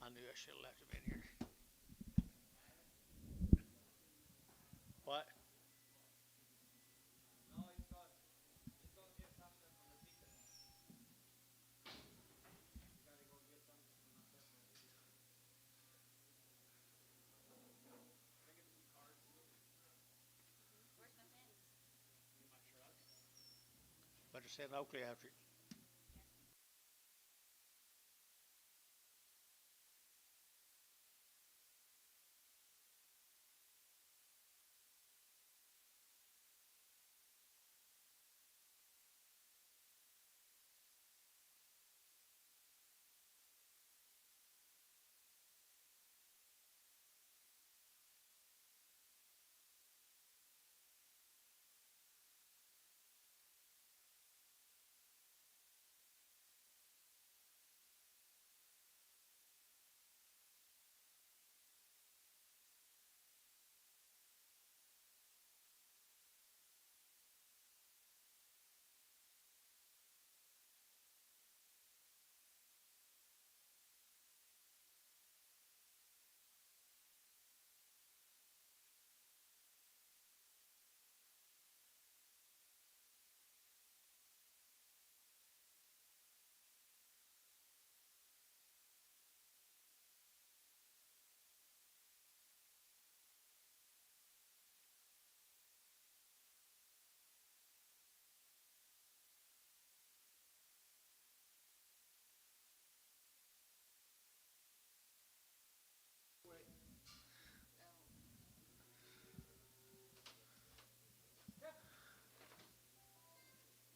knew I should have left him in here. What? Better send Oakley after it.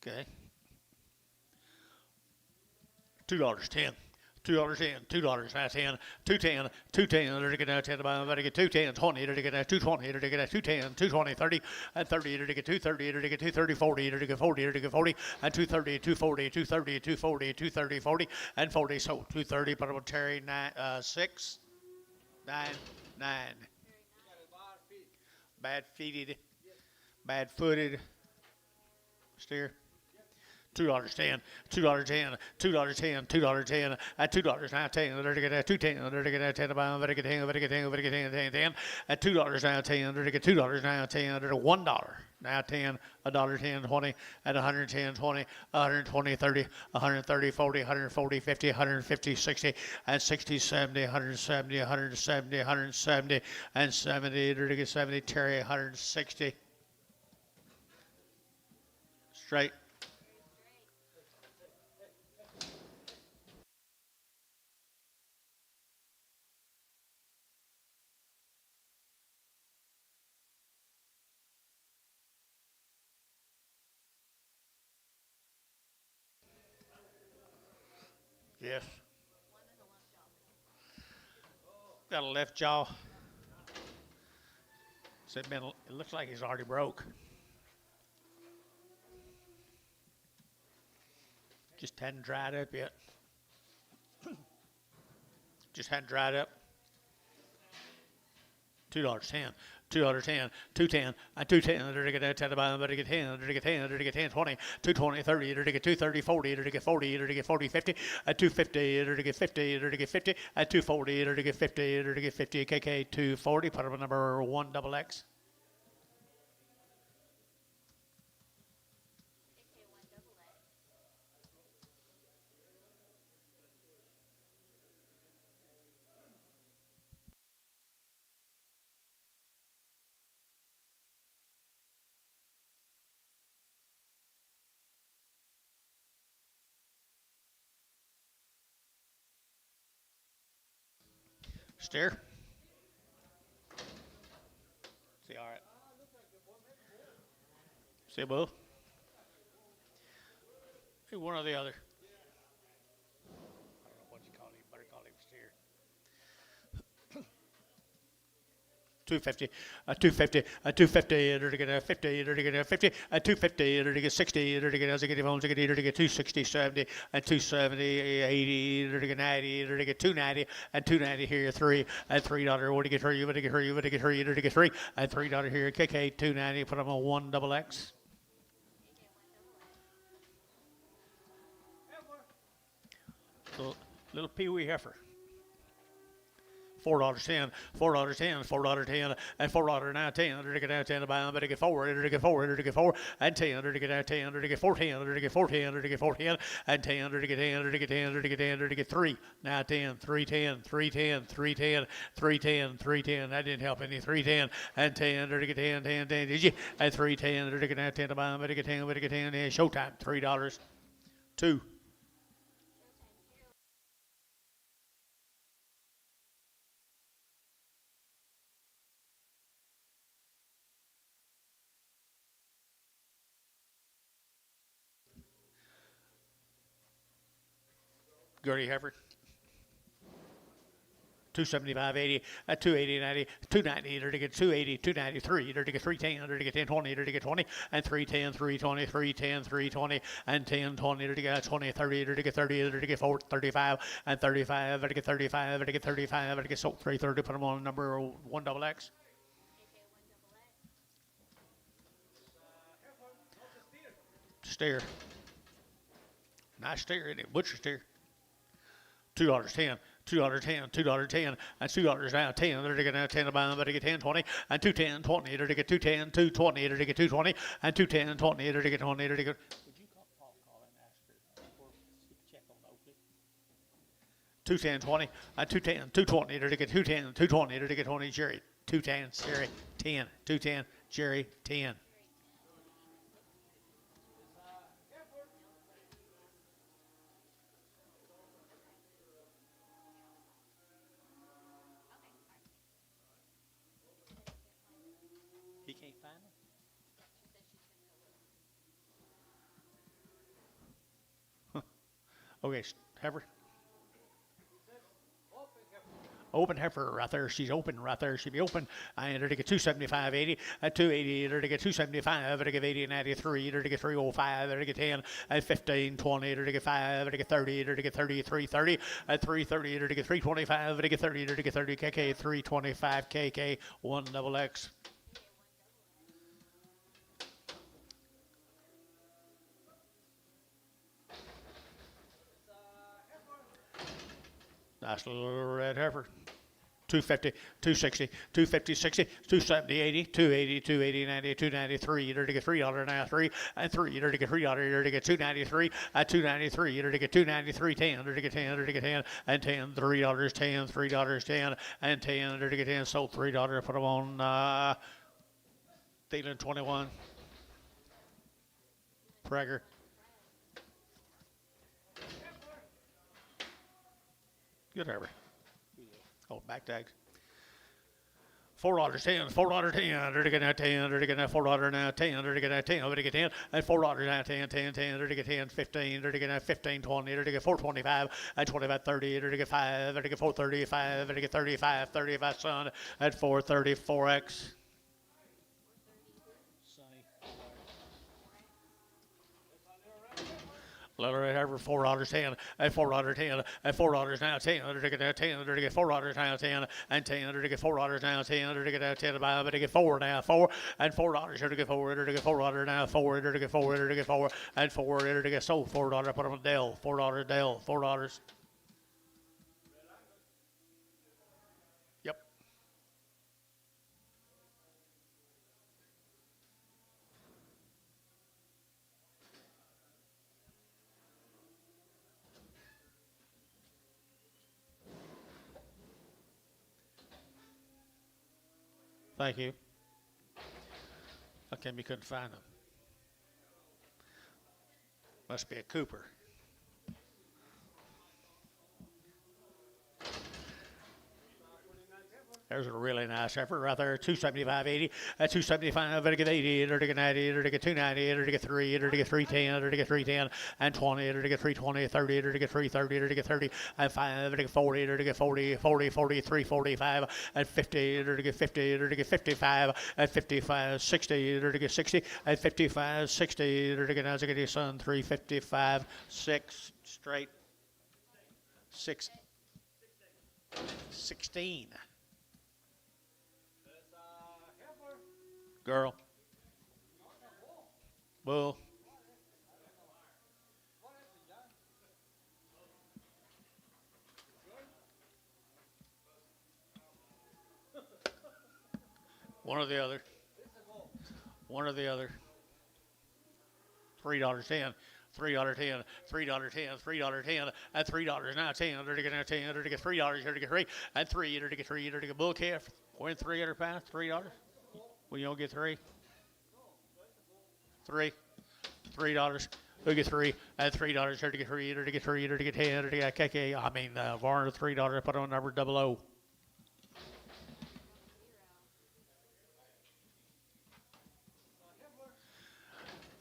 Okay. $2.10. $2.10, $2, now 10, 210, 210, to get out 10 about to get 210, 20, to get out 220, to get out 210, 220, 30, and 30, to get 230, to get 230, 40, to get 40, to get 40, and 230, 240, 230, 240, 230, 40, and 40. So 230, but it will carry 6, 9, 9. Bad feeted, bad footed steer. $2.10, $2.10, $2.10, $2.10, at $2 now 10, to get at 210, to get at 10 about to get 10, to get 10, to get 10, 10, at $2 now 10, to get $2 now 10, to $1 now 10, $1.10, 20, at 110, 20, 120, 30, 130, 40, 140, 50, 150, 60, and 60, 70, 170, 170, 170, and 70, to get 70, Terry 160. Straight. Yes. Got a left jaw. It looks like he's already broke. Just hadn't dried up yet. Just hadn't dried up. $2.10, $2.10, 210, and 210, to get 10 about to get 10, to get 10, to get 10, 20, 220, 30, to get 230, 40, to get 40, to get 40, 50, at 250, to get 50, to get 50, at 240, to get 50, to get 50, KK 240, put up a number 1 double X. Steer. See, all right. See both? See one or the other. I don't know what you call him. Better call him steer. 250, 250, 250, to get a 50, to get a 50, 250, to get 60, to get as I get him to get 260, 70, and 270, 80, to get 90, to get 290, and 290 here, 3, and $3, what to get her, you, what to get her, you, what to get her, you, to get 3, and $3 here, KK 290, put them on 1 double X. Little Pee Wee heifer. $4.10, $4.10, $4.10, and $4.10. Under to get out 10 by under to get 4, under to get 4, under to get 4, and 10, under to get out 10, under to get 14, under to get 14, under to get 14, and 10, under to get 10, under to get 10, under to get 10, under to get 3. Now 10, 310, 310, 310, 310, 310. That didn't help any. 310 and 10, under to get 10, 10, 10. Did you? And 310, under to get out 10 by under to get 10, under to get 10. And showtime. $3. 2. Gertie Heifer. 275.80 at 280.90, 290 to get 280, 293 to get 310 to get 1020 to get 20 and 310, 320, 310, 320 and 1020 to get 20, 30 to get 30 to get 4, 35 and 35 to get 35 to get 35 to get sold 330. Put them on number 1XX. Steer. Nice steer, isn't it? Butcher steer. $2.10, $2.10, $2.10, and $2 now 10. They're to get now 10 about them, to get 10, 20, and 210, 20. They're to get 210, 220, they're to get 220, and 210, 20, they're to get 20, they're to get. Would you call and ask her for check on Oakley? 210, 20, and 210, 220, they're to get 210, 220, they're to get 20, Jerry. 210, Jerry, 10, 210, Jerry, 10. He can't find them? Huh. Okay, Heifer. Open heifer right there. She's open right there. She'll be open. I enter to get 275.80 at 280. Enter to get 275. Enter to get 80 and 93. Enter to get 305. Enter to get 10 at 15, 20. Enter to get 5. Enter to get 30. Enter to get 30, 330 at 330. Enter to get 325. Enter to get 30. Enter to get 30 KK 325 KK 1XX. Nice little red heifer. 250, 260, 250, 60, 270, 80, 280, 280, 90, 293. You're to get $3 now, 3 and 3. You're to get $3. You're to get 293 at 293. You're to get 293, 10. You're to get 10. You're to get 10 and 10. $3, 10, $3, 10 and 10. You're to get 10. Sold $3. Put them on Thielen 21. Prager. Good heifer. Oh, back tags. $4.10, $4.10, they're to get now 10, they're to get now $4 now 10, they're to get now 10, they're to get 10, and $4 now 10, 10, 10, they're to get 10, 15, they're to get now 15, 20, they're to get 425, and 25, 30, they're to get 5, they're to get 435, they're to get 35, 35 son, at 430, 4X. Little red heifer, $4.10, and $4.10, and $4 now 10, under to get now 10, under to get $4 now 10, and 10, under to get $4 now 10, under to get now 10, about to get 4 now 4, and $4, under to get 4, under to get $4 now 4, under to get 4, under to get 4, and 4, under to get sold $4. Put them on Dell, $4 Dell, $4. Yep. Thank you. How come you couldn't find them? Must be a Cooper. There's a really nice heifer right there. 275.80 at 275. Better get 80. Better get 90. Better get 290. Better get 3. Better get 310. Better get 310 and 20. Better get 320. 30. Better get 330. Better get 30 and 5. Better get 40. Better get 40. 40. 43. 45 and 50. Better get 50. Better get 55 and 55. 60. Better get 60 and 55. 60. Better get now to get your son 355. 6 straight. 6. 16. Girl. Bull. One or the other. One or the other. $3.10. $3.10, $3.10, $3.10, and $3 now 10, $10, $3, $3, and $3, bull calf, weighing 300 pounds, $3. Well, you don't get three. $3. We get three, and $3, $3, $10, KK. I mean, Varner $3, put on number 00.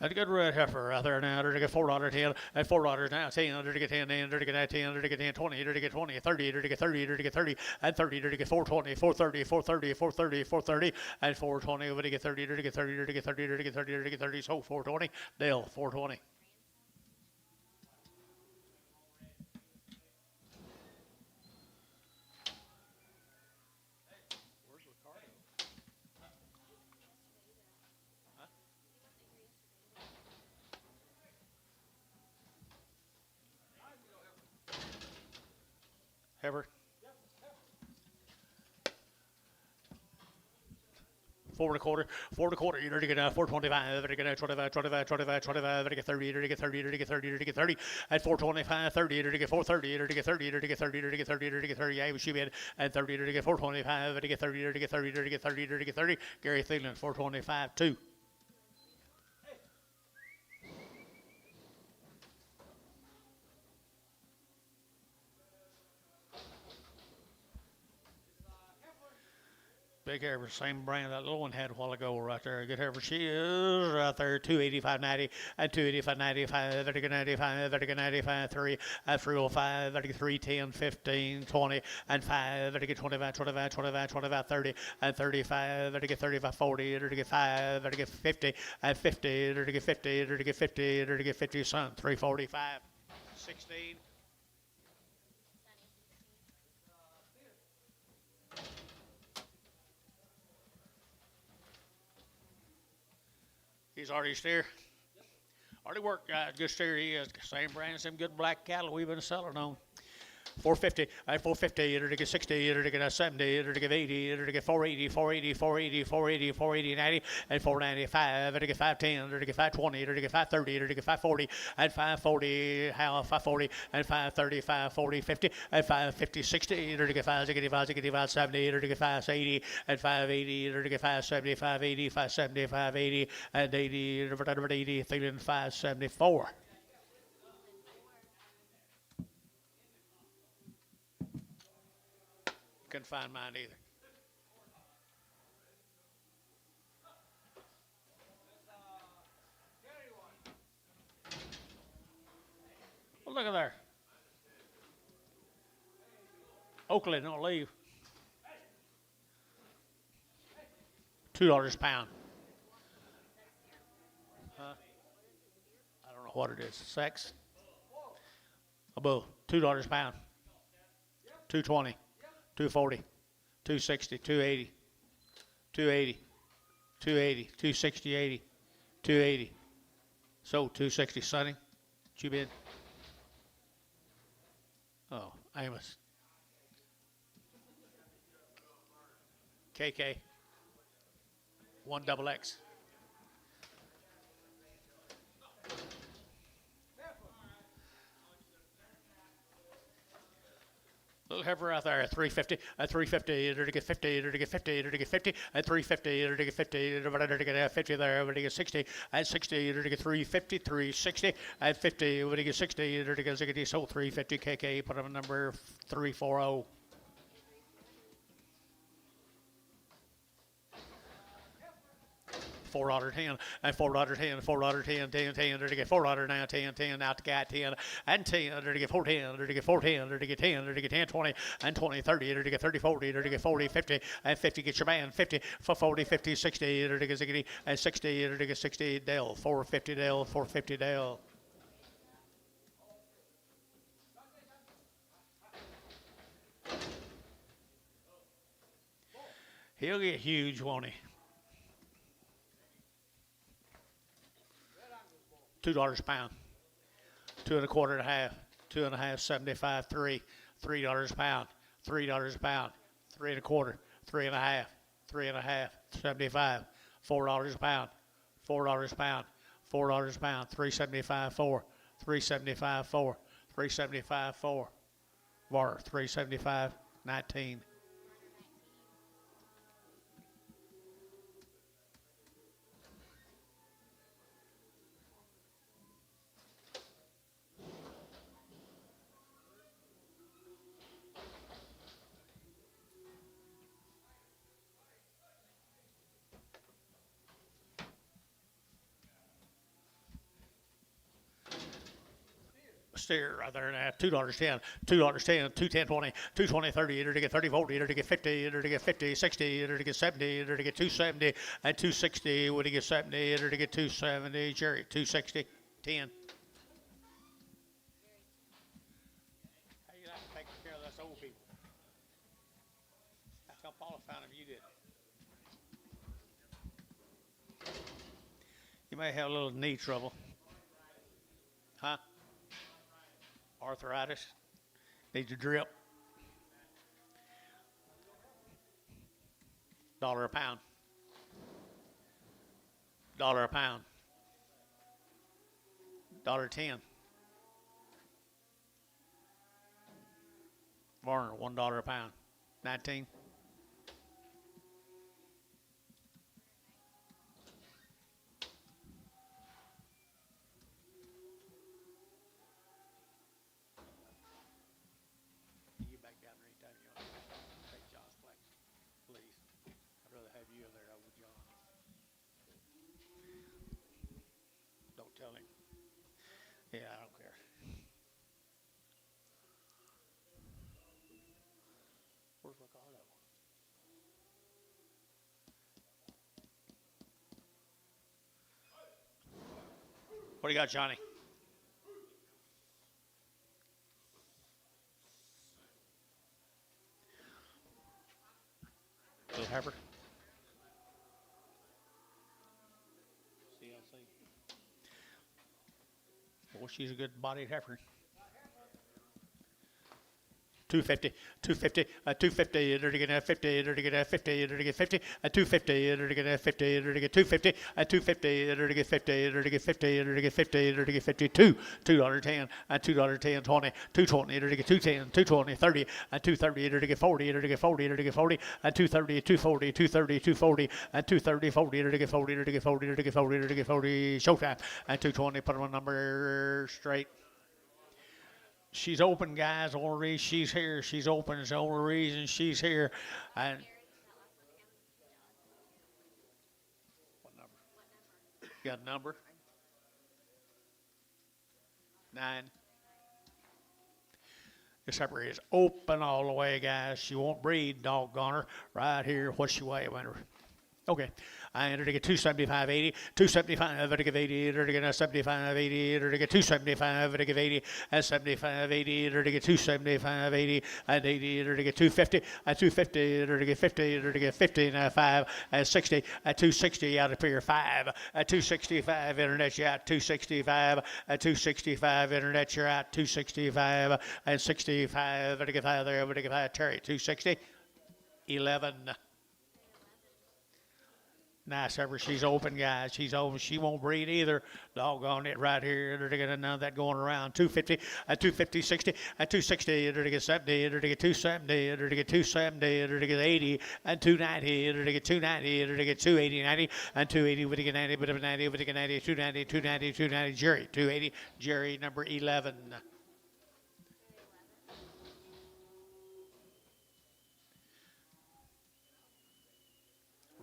And a good red heifer out there now. They're to get $4.10 and $4 now 10. They're to get 10, they're to get 10, they're to get 10, 20, they're to get 20, 30, they're to get 30, they're to get 30, and 30, they're to get 420, 430, 430, 430, 430, and 420. Over to get 30, they're to get 30, they're to get 30, they're to get 30, they're to get 30. So 420. Dale 420. Heifer. 4 1/4, you're to get 425, to get 25, 25, 25, 25, to get 30, to get 30, to get 30, to get 30, at 425, 30, to get 430, to get 30, to get 30, to get 30, to get 30, yeah, she bid, and 30, to get 425, to get 30, to get 30, to get 30, to get 30, Gary Thielen, 425, 2. Big heifer, same brand that little one had a while ago right there. Good heifer, she is right there, 285.90 and 285.95, 30.95, 30.95, 3 at 305, 33, 10, 15, 20, and 5, 30, 25, 25, 25, 25, 30, and 35, 30, 35, 40, 30, 5, 30, 50, and 50, 30, 50, 30, 50, 30, 50, son, 345, 16. He's already steer. Already worked, guys. Good steer he is. Same brand, same good black cattle we've been selling on. 450, 450, to get 60, to get 70, to get 80, to get 480, 480, 480, 480, 480, 90, and 495, to get 510, to get 520, to get 530, to get 540, and 540, 540, and 530, 540, 50, and 550, 60, to get 560, 570, to get 580, and 580, to get 570, 580, 570, 580, and 80, 80, 574. Couldn't find mine either. Well, look at there. Oakley don't leave. $2 a pound. Huh? I don't know what it is. Sex? A bull. $2 a pound. 220. 240, 260, 280, 280, 280, 260, 80, 280. So 260, Sonny. What you bid? Oh, Amos. KK. 1XX. Little heifer out there at 350, at 350, to get 50, to get 50, to get 50, at 350, to get 50, to get 50 there, to get 60, at 60, to get 350, 360, at 50, to get 60, to get 60, so 350 KK, put on number 340. $4.10 and $4.10, $4.10, 10, 10, to get $4 now, 10, 10, out to got 10, and 10, to get 410, to get 410, to get 10, to get 10, 20, and 20, 30, to get 30, 40, to get 40, 50, and 50, get your man, 50, for 40, 50, 60, to get 60, and 60, to get 60, Dale, 450 Dale, 450 Dale. He'll get huge, won't he? $2 a pound, 2 1/4 and a half, 2 1/2, 75, 3, $3 a pound, $3 a pound, 3 1/4, 3 1/2, 3.5, 75, $4 a pound, $4 a pound, $4 a pound, 375, 4, 375, 4, 375, 4, Var, 375, 19. Steer right there now. $2.10, $2.10, 210.20, 220.30, enter to get 30, 40, enter to get 50, enter to get 50, 60, enter to get 70, enter to get 270, and 260, when he get 70, enter to get 270, Jerry, 260, 10. How you like taking care of us old people? That's how Paula found him, you did. You may have a little knee trouble. Huh? Arthritis. Needs a drip. $1 a pound. $1 a pound. $1.10. Varner, $1 a pound. 19. You back down there anytime you want to take John's place, please. I'd rather have you in there over John. Don't tell him. Yeah, I don't care. Where's Ricardo? What do you got, Johnny? Little heifer. CLC. Well, she's a good bodied heifer. 250, 250, 250, enter to get 50, enter to get 50, enter to get 50, 250, enter to get 50, enter to get 250, 250, enter to get 50, enter to get 50, enter to get 50, enter to get 52, $2.10, $2.10, 20, 220, enter to get 210, 220, 30, 230, enter to get 40, enter to get 40, enter to get 40, 230, 240, 230, 240, 230, 40, enter to get 40, enter to get 40, enter to get 40, enter to get 40, showtime, 220, put them on number straight. She's open, guys. Only reason she's here, she's open. It's the only reason she's here. And what number? You got a number? 9. This heifer is open all the way, guys. She won't breed, doggone her. Right here, what's she weigh? Okay. I entered to get 275.80, 275, to give 80, enter to get 75.80, enter to get 275, to give 80, and 75.80, enter to get 275.80, and 80, enter to get 250, and 250, enter to get 50, enter to get 50, and 5, and 60, and 260 out of here, 5, and 265, internet you out, 265, and 265, internet you're out, 265, and 65, enter to get 5 there, enter to get 5, Terry, 260, 11. Nice heifer. She's open, guys. She's open. She won't breed either. Doggone it right here. They're getting none of that going around. 250, 250, 60, 260, they're to get 70, they're to get 270, they're to get 270, they're to get 80, and 290, they're to get 290, they're to get 280, 90, and 280, but to get 90, but to get 90, but to get 90, 290, 290, 290, Jerry, 280, Jerry, number 11.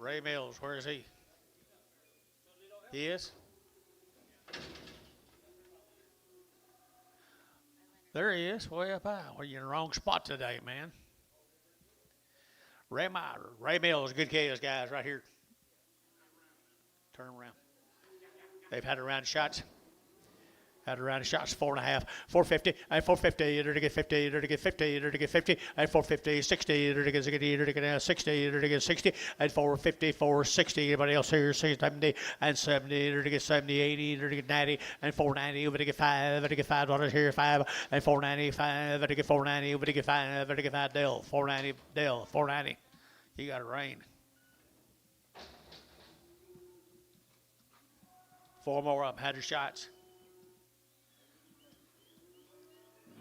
Ray Mills, where is he? He is? There he is, way up high. Well, you're in the wrong spot today, man. Ray Mills, good KS guys, right here. Turn around. They've had around shots. Had around shots, 4.5, 450, and 450, enter to get 50, enter to get 50, enter to get 50, and 450, 60, enter to get 60, enter to get 60, enter to get 60, and 450, 460, anybody else here, 70, and 70, enter to get 70, 80, enter to get 90, and 490, enter to get 5, enter to get $5 here, 5, and 495, enter to get 490, enter to get 5, enter to get 5, Dell, 490, Dell, 490. You got it rain. 4 more up. Had your shots.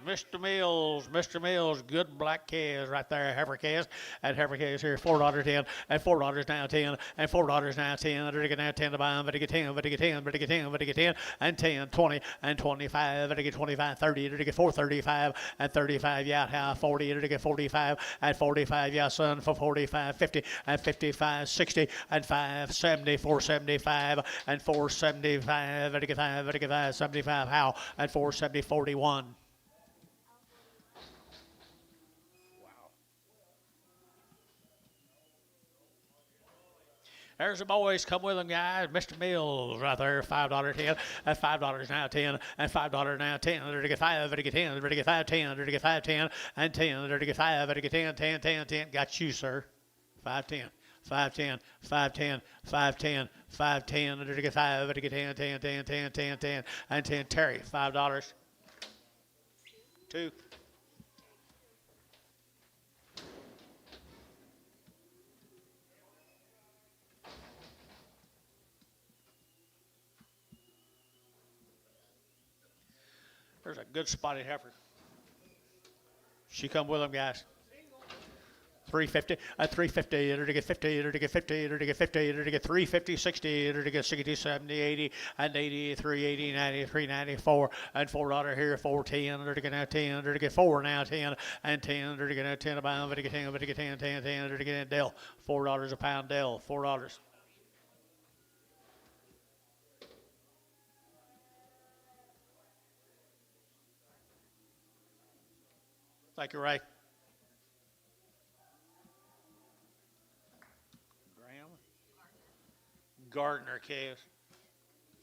Mr. Mills, good black calves right there, heifer calves, and heifer calves here, $4.10, and $4 now 10, and $4 now 10, better get now 10 to buy them, better get 10, better get 10, better get 10, better get 10, and 10, 20, and 25, better get 25, 30, better get 435, and 35, yeah, how 40, better get 45, and 45, yeah, son, for 45, 50, and 55, 60, and 5, 70, 475, and 475, better get 5, better get 5, 75, how, and 470, 41. There's the boys. Come with them, guys. Mr. Mills right there. $5.10. And $5 now 10. And $5 now 10. They're to get 5. They're to get 10. They're to get 5, 10. They're to get 5, 10. And 10. They're to get 5. They're to get 10, 10, 10, 10. Got you, sir. 5, 10. 5, 10. 5, 10. 5, 10. 5, 10. They're to get 5. They're to get 10, 10, 10, 10, 10, 10. And 10. Terry. $5. 2. There's a good spotted heifer. She come with them, guys. 350, 350, to get 50, to get 50, to get 50, to get 350, 60, to get 60, 70, 80, and 80, 380, 90, 394, and $4 here, 410, to get now 10, to get 4 now 10, and 10, to get now 10 a pound, to get 10, to get 10, 10, 10, to get Dell, $4 a pound, Dell, $4. Thank you, Ray. Graham. Gardner calves.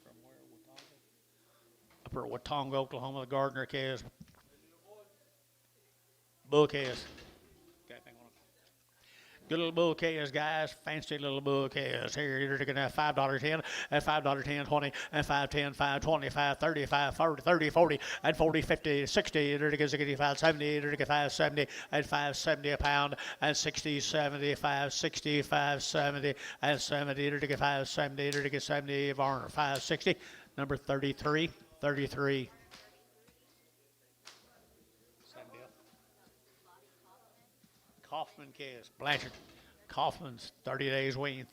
From where? Watonga? Up at Watonga, Oklahoma, the Gardner calves. Bull calves. Good little bull calves, guys. Fancy little bull calves. Here, you're looking at $5.10, and $5.10, 20, and 5.10, 5.20, 5.30, 5.40, 30, 40, and 40, 50, 60. You're looking at 65, 70. You're looking at 5.70, and 5.70 a pound, and 60, 70, 5.60, 5.70, and 70. You're looking at 5.70. You're looking at 70. Varner, 5.60. Number 33, 33. Kaufman calves, Blanchard. Kaufman's 30 days wean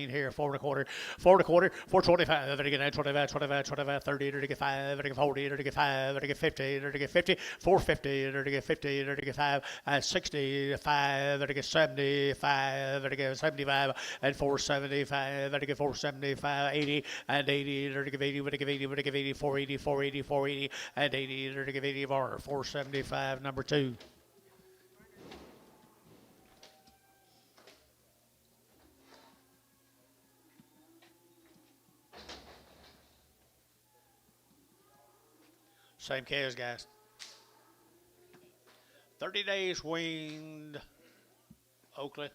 here, 4 1/4, 4 1/4, 425, to get 25, 25, 25, 30, to get 5, to get 40, to get 5, to get 50, to get 50, 450, to get 50, to get 5, and 65, to get 75, to get 75, and 475, to get 475, 80, and 80, to get 80, to get 80, to get 80, 480, 480, 480, and 80, to get 80 bar, 475, number 2. Same calves, guys. 30 days weaned, Oakley.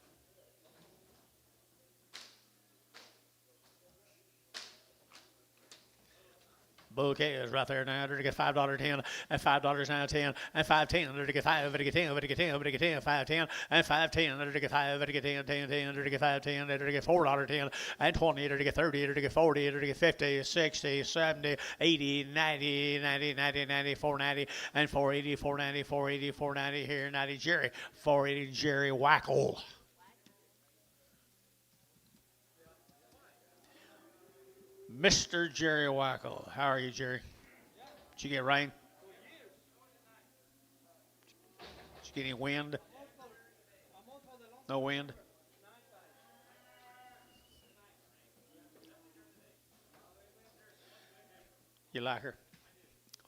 Bull calves right there now. They're to get $5.10, and $5 now 10, and 5.10. They're to get 5, to get 10, to get 10, to get 10, 5.10, and 5.10. They're to get 5, to get 10, 10, 10. They're to get 5.10. They're to get $4.10, and 20. They're to get 30. They're to get 40. They're to get 50, 60, 70, 80, 90, 90, 90, 90, 490, and 480, 490, 480, 490 here. 90 Jerry, 480 Jerry Wackel. Mr. Jerry Wackel. How are you, Jerry? Did you get rain? Did you get any wind? No wind? You like her?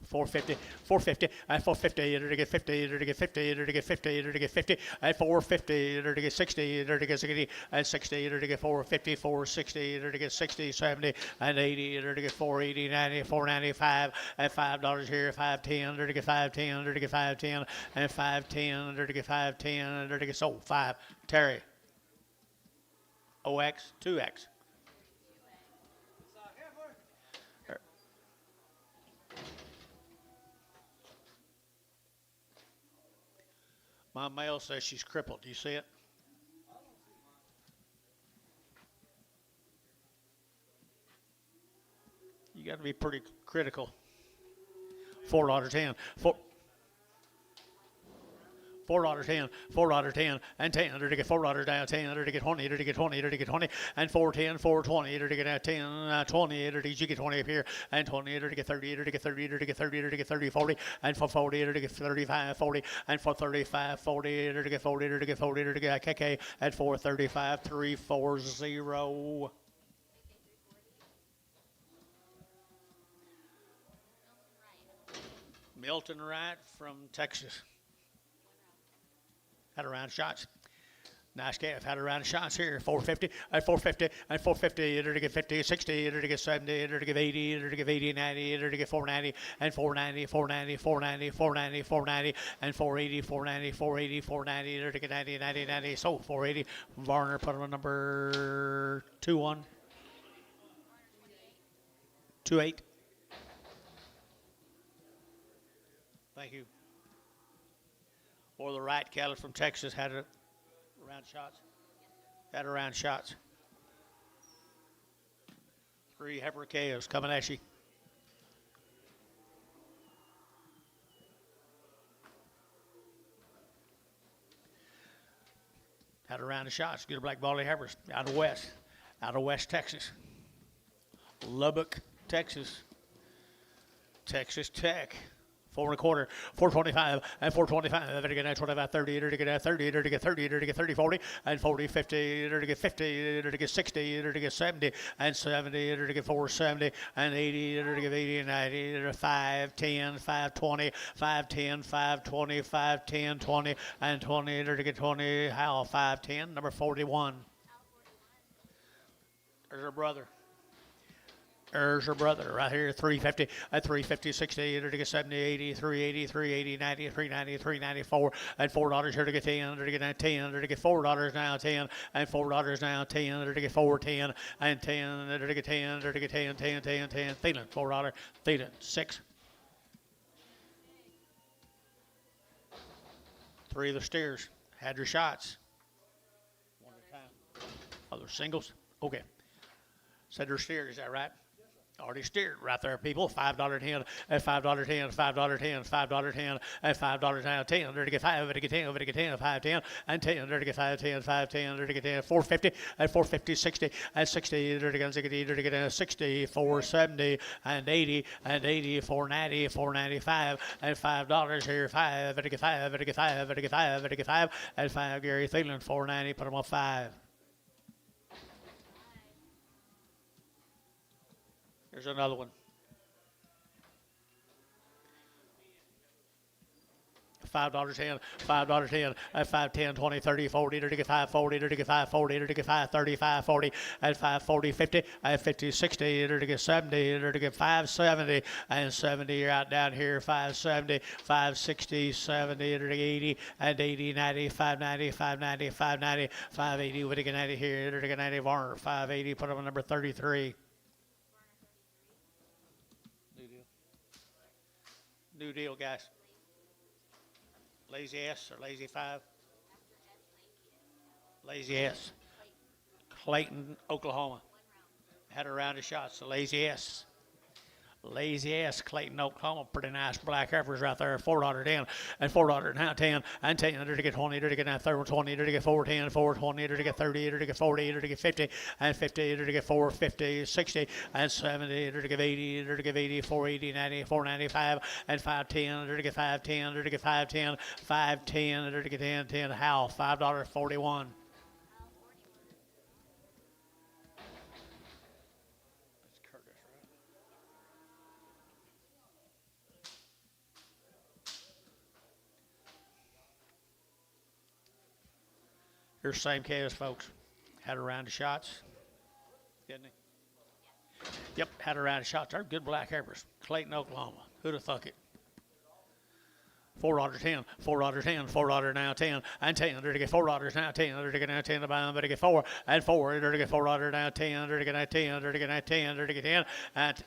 450, 450, and 450, to get 50, to get 50, to get 50, to get 50, and 450, to get 60, to get 60, and 60, to get 450, 460, to get 60, 70, and 80, to get 480, 90, 495, and $5 here, 510, to get 510, to get 510, and 510, to get 510, to get sold 5. Terry. OX, 2X. My mail says she's crippled. Do you see it? You got to be pretty critical. $4.10. $4.10, $4.10, and 10, to get $4 down, 10, to get 20, to get 20, to get 20, and 4.10, 4.20, to get 10, 20, to get 20 up here, and 20, to get 30, to get 30, to get 30, to get 30, 40, and for 40, to get 35, 40, and for 35, 40, to get 40, to get 40, to get KK at 435, 340. Milton Wright from Texas. Had a round of shots. Nice calf. Had a round of shots here. 450, and 450, and 450, to get 50, 60, to get 70, to get 80, to get 80, 90, to get 490, and 490, 490, 490, 490, 490, and 480, 490, 480, 490, to get 90, 90, 90. So 480. Varner put on number 2-1. 2-8. Thank you. Or the right cattle from Texas had a round shots. Had a round shots. 3 heifer calves coming at you. Had a round of shots. Good black volley heifers out of West Texas. Lubbock, Texas. Texas Tech. 4.25, 425, and 425. To get 25, 30, to get 30, to get 30, to get 30, 40, and 40, 50, to get 50, to get 60, to get 70, and 70, to get 470, and 80, to get 80, 90, to 5, 10, 5, 20, 5, 10, 5, 20, 5, 10, 20, and 20, to get 20. Howell, 5, 10, number 41. There's her brother. There's her brother right here, 350, at 350, 60, to get 70, 80, 380, 380, 90, 390, 394, and $4 here to get 10, to get 10, to get $4 now, 10, and $4 now, 10, to get 410, and 10, to get 10, to get 10, 10, 10, 10, Thielen, $4, Thielen, 6. 3 of the steers had your shots. One at a time. Oh, they're singles? Okay. Said they're steers, is that right? Already steered right there, people. $5.10, and $5.10, $5.10, $5.10, and $5 now, 10, to get 5, to get 10, to get 10, 5, 10, and 10, to get 5, 10, 5, 10, to get 10, 450, and 450, 60, and 60, to get 60, to get 60, 470, and 80, and 80, 490, 495, and $5 here, 5, to get 5, to get 5, to get 5, to get 5, and 5, Gary Thielen, 490, put them on 5. Here's another one. $5.10, $5.10, and 5, 10, 20, 30, 40, to get 540, to get 540, to get 530, 540, and 540, 50, and 50, 60, to get 70, to get 570, and 70, you're out down here, 570, 560, 70, to get 80, and 80, 90, 590, 590, 590, 580, to get 90 here, to get 90, Varner, 580, put them on number 33. New deal, guys. Lazy S or Lazy 5? Lazy S. Clayton, Oklahoma. Had a round of shots. The Lazy S. Lazy S, Clayton, Oklahoma. Pretty nice black heifers right there. $4.10 and $4 now, 10 and 10 to get 20 to get 20 to get 410, 420 to get 30 to get 40 to get 50 and 50 to get 450, 60 and 70 to get 80 to get 80, 480, 90, 495 and 510 to get 510 to get 510, 510 to get 10, 10. Howell, $5.41. Here's the same case, folks. Had a round of shots, didn't he? Yep, had a round of shots. They're good black heifers. Clayton, Oklahoma. Who'd have thunk it? $4.10, $4.10, $4 now, 10, and 10. To get $4 now, 10. To get now 10 to buy them, but to get 4 and 4. To get $4 now, 10. To get now 10. To get now 10. To get 10 and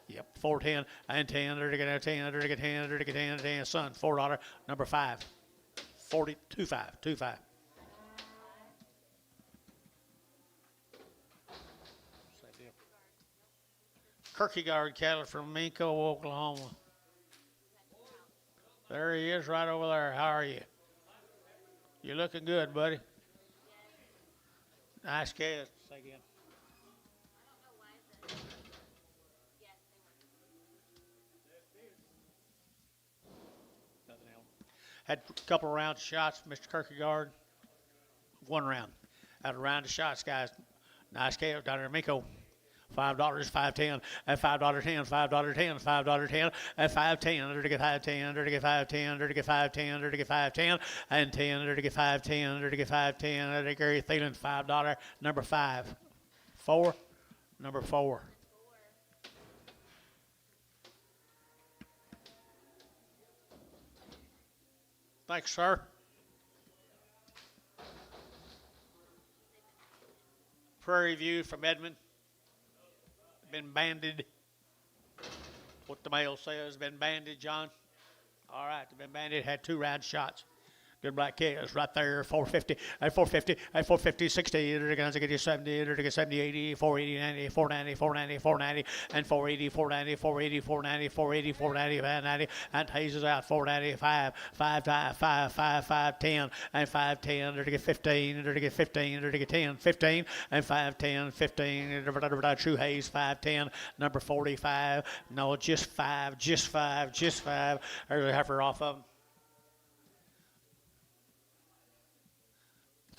yep, 410 and 10. To get now 10. To get 10. To get 10. 10. Son, $4, number 5, 42.5, 25. Kierkegaard cattle from Minko, Oklahoma. There he is right over there. How are you? You're looking good, buddy. Nice calves. Say again. Nothing else. Had a couple of rounds of shots, Mr. Kierkegaard. One round. Had a round of shots, guys. Nice calves down there in Minko. $5, 5.10, at $5.10, $5.10, $5.10, at 5.10, under to get 5.10, under to get 5.10, under to get 5.10, under to get 5.10, and 10, under to get 5.10, under to get 5.10, under to Gary Thielen, $5, number 5. 4, number 4. Thanks, sir. Prairie View from Edmond. Been banded. What the mail says, been banded, John. All right, been banded, had 2 round shots. Good black calves right there, 450, at 450, at 450, 60, they're going to get you 70, they're going to get 70, 80, 480, 90, 490, 490, 490, and 480, 490, 480, 490, 480, 490, 590, and Hayes is out, 495, 5, 5, 5, 5, 5, 10, and 5, 10, they're going to get 15, they're going to get 15, they're going to get 10, 15, and 5, 10, 15, True Hayes, 5, 10, number 45, no, just 5, just 5, just 5, early heifer off of them.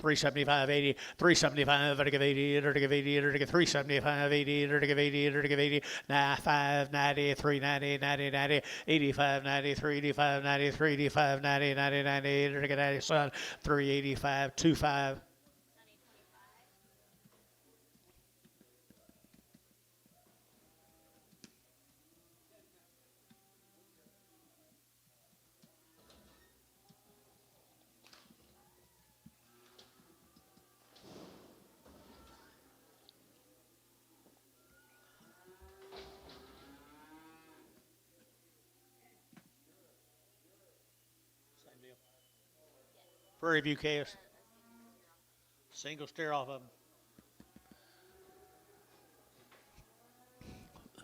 375.80, 375, to give 80, to give 80, to give 375, 80, to give 80, to give 80, 5, 90, 390, 90, 90, 85, 90, 385, 90, 385, 90, 90, 90, to get 90, son, 385, 25. Prairie View calves. Single steer off of them.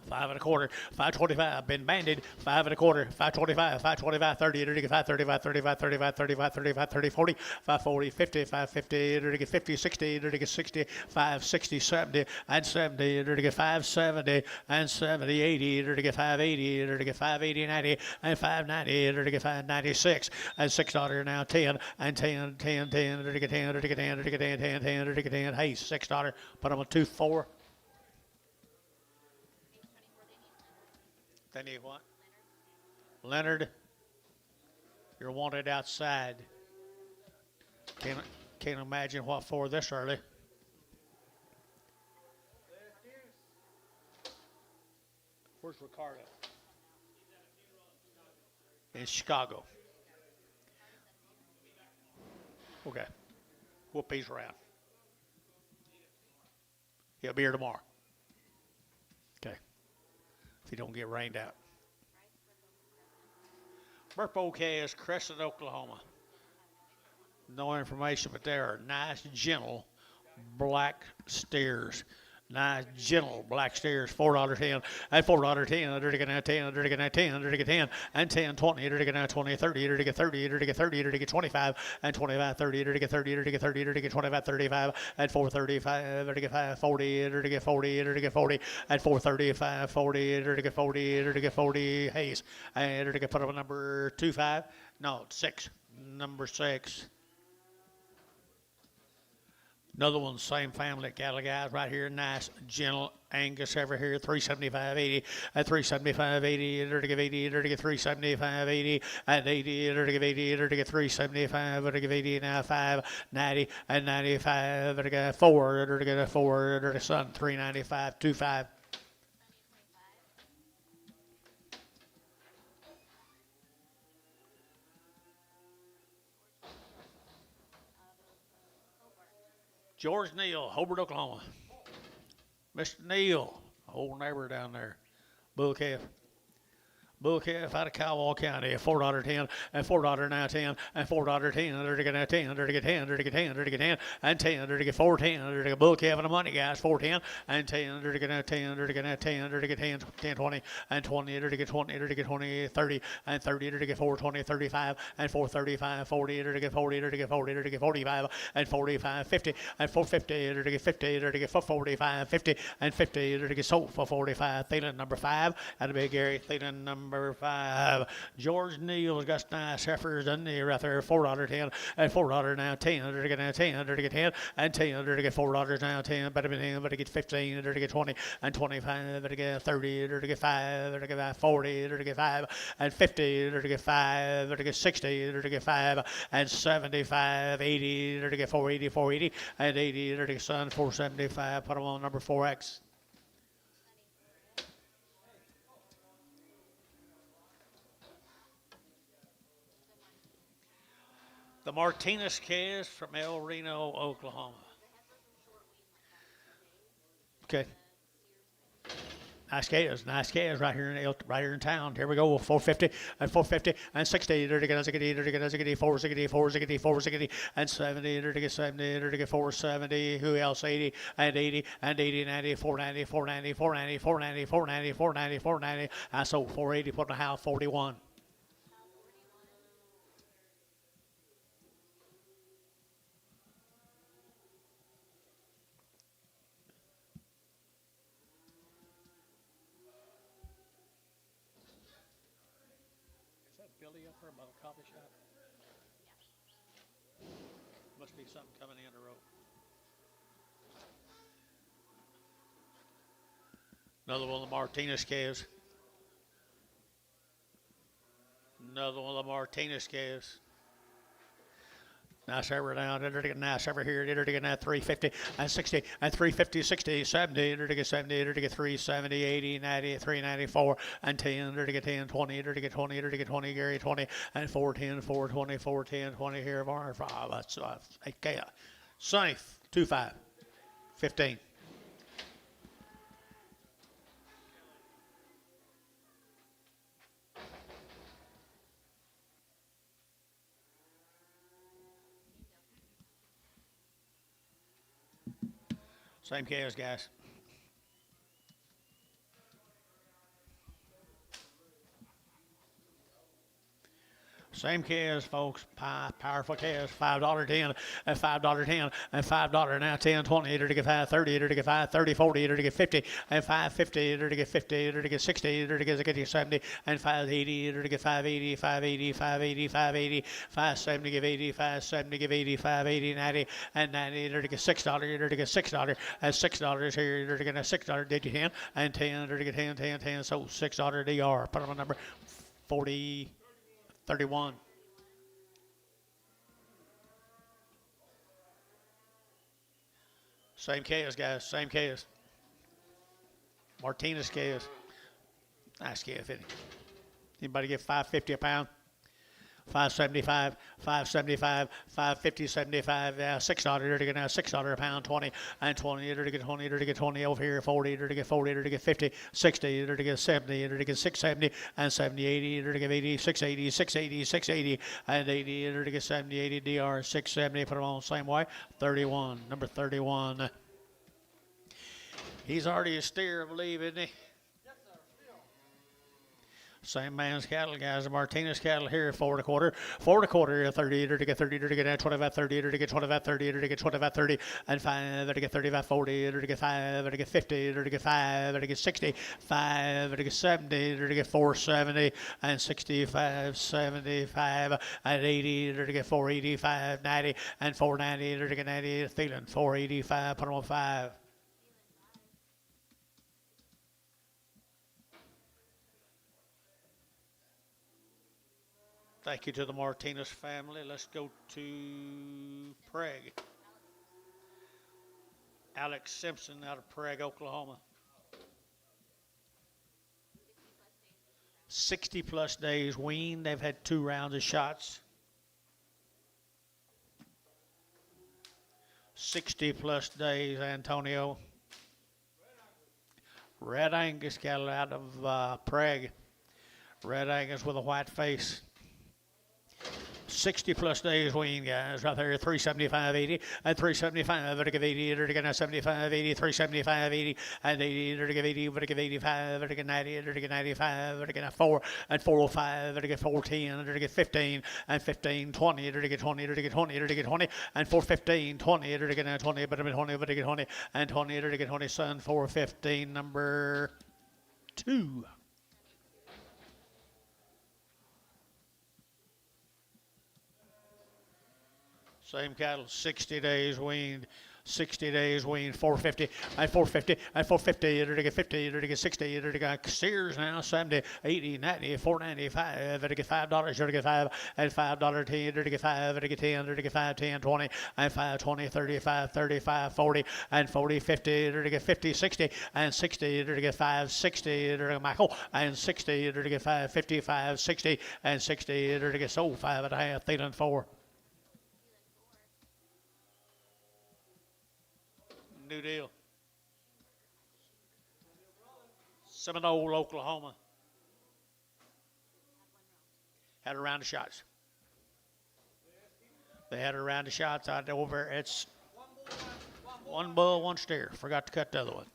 5 1/4, 525, been banded, 5 1/4, 525, 525, 30, 35, 35, 35, 35, 35, 35, 30, 40, 540, 50, 550, 50, 60, 60, 560, 70, and 70, 570, and 70, 80, 580, 580, 90, and 590, 596, and $6 now, 10, and 10, 10, 10, 10, 10, 10, 10, 10, 10, 10, hey, $6, put them on 2, 4. They need what? Leonard, you're wanted outside. Can't imagine what for this early. Where's Ricardo? In Chicago. Okay. Whoop these around. He'll be here tomorrow. Okay. If you don't get rained out. Burpo is Crescent, Oklahoma. No information, but they are nice, gentle black steers. Nice, gentle black steers. $4.10, and $4.10, under to get 10, under to get 10, under to get 10, and 10, 20, under to get 20, 30, under to get 30, under to get 30, under to get 25, and 25, 30, under to get 30, under to get 30, under to get 25, 35, and 435, under to get 5, 40, under to get 40, under to get 40, and 435, 40, under to get 40, under to get 40, Hayes, and under to get put up a number 25, no, 6, number 6. Another one, same family, cattle guys right here, nice, gentle Angus over here, 375.80, at 375.80, under to give 80, under to get 375.80, and 80, under to give 80, under to get 375, under to give 80, now 5, 90, and 95, under to get 4, under to get a 4, under to son, 395, 25. George Neal, Hobart, Oklahoma. Mr. Neal, old neighbor down there, bull calf. Bull calf out of Cowal County, $4.10 and $4.10 and $4.10, there to get 10, there to get 10, there to get 10, there to get 10 and 10, there to get 4.10, there to get bull calf and the money guys, 4.10 and 10, there to get 10, there to get 10, there to get 10, 10, 20 and 20, there to get 20, there to get 20, 30 and 30, there to get 420, 35 and 435, 40, there to get 40, there to get 40, there to get 45 and 45, 50 and 450, there to get 50, there to get 45, 50 and 50, there to get sold for 45. Thielen number 5, that'll be Gary Thielen number 5. George Neal's got nice heifers in there right there, $4.10 and $4 now 10, there to get 10, there to get 10 and 10, there to get $4 now 10, better be 10, better get 15, there to get 20 and 25, there to get 30, there to get 5, there to get 40, there to get 5 and 50, there to get 5, there to get 60, there to get 5 and 75, 80, there to get 480, 480 and 80, there to get Sun 475. Put them on number 4X. The Martinez Caz from El Reno, Oklahoma. Okay. Nice Caz right here in town. Here we go, 450 and 60, there to get 60, there to get 60, 460, 460, 460 and 70, there to get 70, there to get 470. Who else? 80 and 80 and 80, 90, 490, 490, 490, 490, 490, 490, 490. I sold 480, put in the house 41. Billy up there by the coffee shop? Must be something coming in the road. Another one of the Martinez Caz. Another one of the Martinez Caz. Nice ever down, there to get nice ever here, there to get that 350 and 60 and 350, 60, 70, there to get 70, there to get 370, 80, 90, 394 and 10, there to get 10, 20, there to get 20, there to get 20, Gary 20 and 410, 420, 410, 20 here, bar 5. That's 8K. Sonny 25, 15. Same Caz, guys. Same Caz, folks. Powerful Caz. $5.10 and $5.10 and $5 now 10, 20, there to get 530, there to get 530, 40, there to get 50 and 550, there to get 50, there to get 60, there to get 70 and 580, there to get 580, 580, 580, 580, 570, give 80, 570, give 80, 580, 90 and 90, there to get $6, there to get $6 and $6 here, there to get a $6 digit 10 and 10, there to get 10, 10, 10, so $6 DR. Put on number 40. 31. Same Caz, guys. Same Caz. Martinez Caz. Nice Caz, isn't it? Anybody get $5.50 a pound? 575, 575, 550, 75, $6 there to get now $6 a pound, 20 and 20, there to get 20, there to get 20 over here, 40, there to get 40, there to get 50, 60, there to get 70, there to get 670 and 70, 80, there to get 80, 680, 680, 680 and 80, there to get 70, 80 DR, 670. Put them on the same way. 31, number 31. He's already a steer, I believe, isn't he? Same man's cattle, guys. The Martinez cattle here, 4 1/4, 30, there to get 30, there to get 25, 30, there to get 25, 30, there to get 25, 30, and 5, there to get 35, 40, there to get 5, there to get 50, there to get 5, there to get 60, 5, there to get 70, there to get 470, and 65, 75, and 80, there to get 485, 90, and 490, there to get 90, Thielen, 485, put them on 5. Thank you to the Martinez family. Let's go to Prague. Alex Simpson out of Prague, Oklahoma. 60 plus days weaned. They've had 2 rounds of shots. 60 plus days, Antonio. Red Angus cattle out of Prague. Red Angus with a white face. 60 plus days wean, guys, right there, 375.80 and 375, vertical 80, vertical 75, 80, 375, 80 and 80, vertical 80, vertical 85, vertical 90, vertical 95, vertical 4 and 405, vertical 410, vertical 15 and 15, 20, vertical 20, vertical 20, vertical 20 and 415, 20, vertical 20, vertical 20, vertical 20 and 20, vertical 20, son 415, number 2. Same cattle, 60 days weaned, 60 days weaned, 450 and 450 and 450, to get 50, to get 60, to get steers now, 70, 80, 90, 495, to get $5, to get 5 and $5, 10, to get 5, to get 10, to get 5, 10, 20 and 5, 20, 35, 35, 40 and 40, 50, to get 50, 60 and 60, to get 5, 60, to get Michael and 60, to get 5, 55, 60 and 60, to get sold 5.5, Thielen 4. New deal. Seminole, Oklahoma. Had a round of shots. They had a round of shots out over. It's one bull, one steer. Forgot to cut the other one.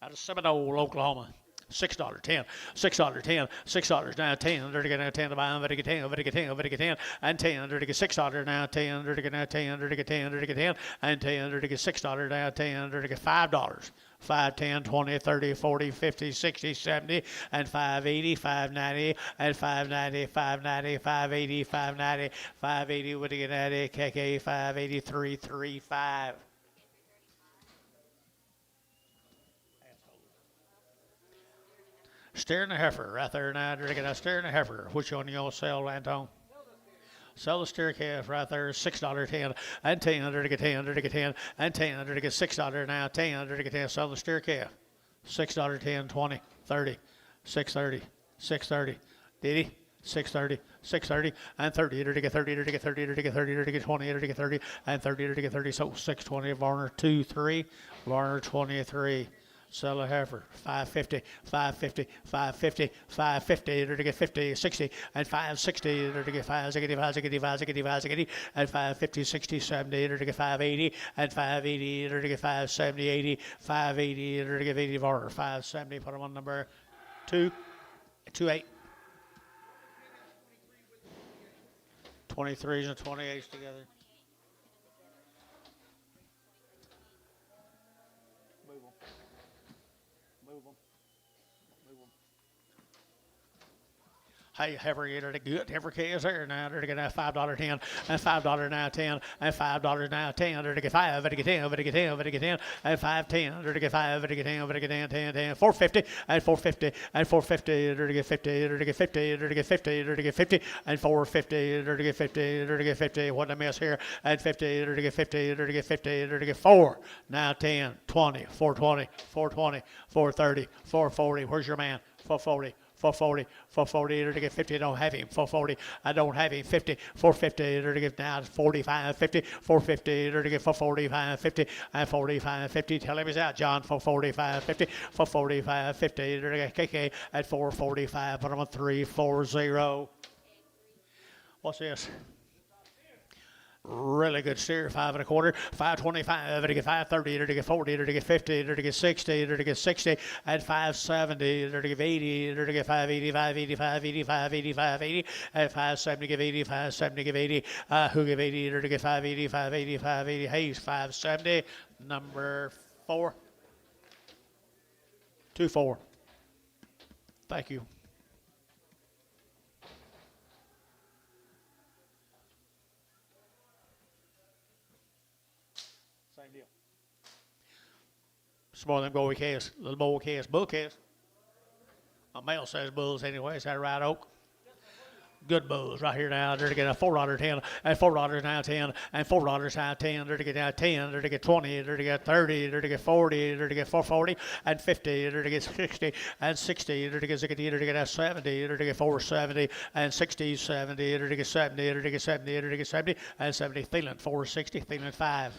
Out of Seminole, Oklahoma. $6, 10, $6, 10, $6 now, 10, to get 10 to buy, to get 10, to get 10, to get 10, and 10, to get $6 now, 10, to get 10, to get 10, to get 10, and 10, to get $6 now, 10, to get $5. 5, 10, 20, 30, 40, 50, 60, 70, and 580, 590, and 590, 590, 580, 590, 580, what do you get at it? KK 583, 35. Steer and a heifer right there now. They're going to steer and a heifer. Which one you going to sell, Anton? Sell the steer calf right there, $6, 10, and 10, to get 10, to get 10, and 10, to get $6 now, 10, to get 10. Sell the steer calf. $6, 10, 20, 30, 630, 630. Did he? 630, 630, and 30, to get 30, to get 30, to get 30, to get 20, to get 30, and 30, to get 30. So 620, Varner 2, 3, Varner 23. Sell a heifer, 550, 550, 550, 550, to get 50, 60, and 560, to get 560, 560, 560, 560, and 550, 60, 70, to get 580, and 580, to get 570, 80, 580, to get 80 Varner, 570, put them on number 2, 28. 23s and 28s together. Hey, heifer get it good. Heifer is there now. They're going to get $5, 10, and $5 now, 10, and $5 now, 10. They're to get 5, to get 10, to get 10, to get 10, and 5, 10. They're to get 5, to get 10, to get 10, 10, 10, 450, and 450, and 450. They're to get 50, they're to get 50, they're to get 50, they're to get 50, and 450. They're to get 50, they're to get 50. What a mess here. And 50, they're to get 50, they're to get 50, they're to get 4. Now 10, 20, 420, 420, 430, 440. Where's your man? 440. 440, 440, to get 50, I don't have him. 440, I don't have him. 50, 450, to get now 45, 50, 450, to get 445, 50, and 45, 50. Tell him he's out, John. 445, 50, 445, 50, to get KK at 445. Put him on 340. What's this? Really good steer, 5 1/4, 525, to get 530, to get 40, to get 50, to get 60, to get 60, and 570, to get 80, to get 580, 580, 580, 580, 580, and 570, give 80, 570, give 80, who give 80, to get 580, 580, 580, Hayes, 570, number 4, 2-4. Thank you. Some more of them goey calves, little bull calves, bull calves. My male says bulls anyway. Is that right, Oak? Good bulls right here now. They're to get a $4, 10, and $4 now, 10, and $4 now, 10. They're to get now 10. They're to get 20. They're to get 30. They're to get 40. They're to get 440 and 50. They're to get 60 and 60. They're to get 60. They're to get 70. They're to get 470 and 60, 70. They're to get 70. They're to get 70. They're to get 70 and 70. Thielen 460. Thielen 5.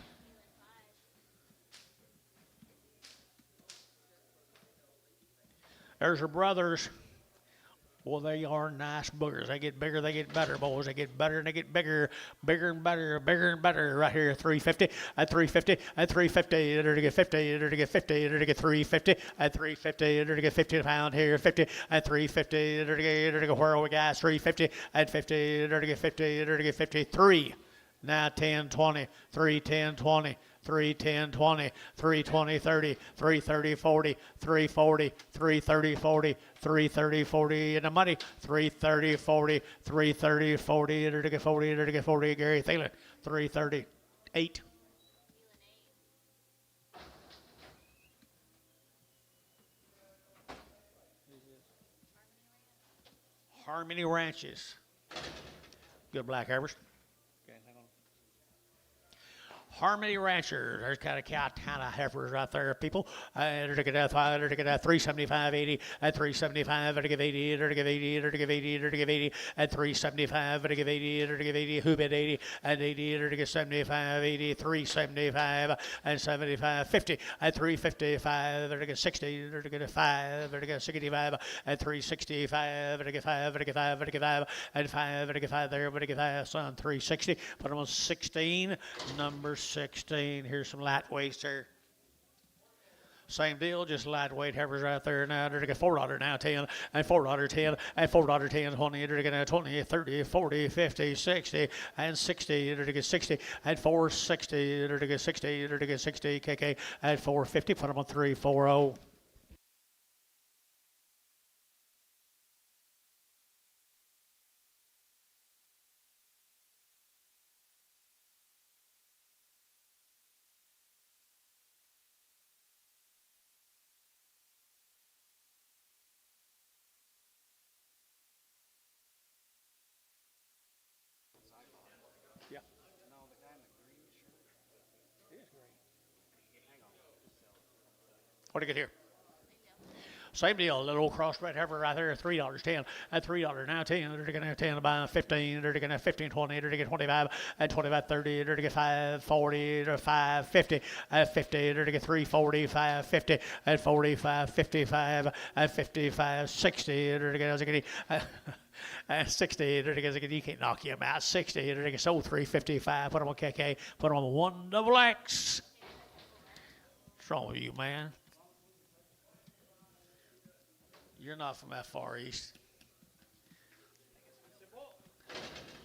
There's your brothers. Well, they are nice boogers. They get bigger, they get better, boys. They get better and they get bigger, bigger and better, bigger and better. Right here, 350 at 350 at 350. They're to get 50. They're to get 50. They're to get 350 at 350. They're to get 50 a pound here, 50 at 350. They're to get where are we guys? 350 at 50. They're to get 50. They're to get 53. Now 10, 20, 3, 10, 20. 3, 10, 20, 3, 20, 30, 3, 30, 40, 3, 40, 3, 30, 40, 3, 30, 40 in the money, 3, 30, 40, 3, 30, 40, enter to get 40, enter to get 40, Gary Thielen, 3, 30, 8. Harmony Ranches. Good black Heifers. Harmony Ranchers. There's kind of heifers right there, people. They're to get that 375, 80 at 375. They're to give 80. They're to give 80. They're to give 80. They're to give 80 at 375. They're to give 80. They're to give 80. Who bid 80 at 80? They're to get 75, 80, 375 and 75, 50 at 355. They're to get 60. They're to get a 5. They're to get 65 at 365. They're to get 5. They're to get 5. They're to get 5 and 5. They're to get 5 there. They're to get 5. Son 360. Put them on 16. Number 16. Here's some lightweights here. Same deal, just lightweight heifers right there now. They're to get $4 now, 10, and $4, 10, and $4, 10, 20. They're to get 20, 30, 40, 50, 60, and 60. They're to get 60, and 460. They're to get 60. They're to get 60. KK at 450. Put them on 340. Yeah. No, the guy in the green shirt. It is green. Hang on. What do you get here? Same deal, little old crossbred heifer right there, $3, 10, at $3 now, 10. They're going to have 10 by 15. They're going to have 15, 20. They're going to get 25 at 25, 30. They're going to get 5, 40, or 5, 50 at 50. They're going to get 3, 40, 5, 50 at 45, 55 at 55, 60. They're going to get 60, you can't knock him out. 60, they're going to sold 355. Put them on KK. Put them on 1XX. What's wrong with you, man? You're not from that far east.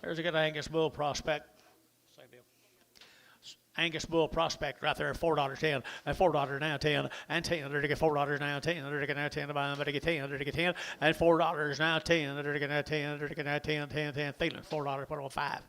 There's a good Angus Bull prospect. Same deal. Angus Bull prospect right there, $4, 10, and $4 now, 10, and 10. They're to get $4 now, 10. They're to get now 10 to buy them, but they get 10. They're to get 10, and $4 now, 10. They're to get now 10. They're to get now 10, 10, 10. Thielen, $4. Put on 5.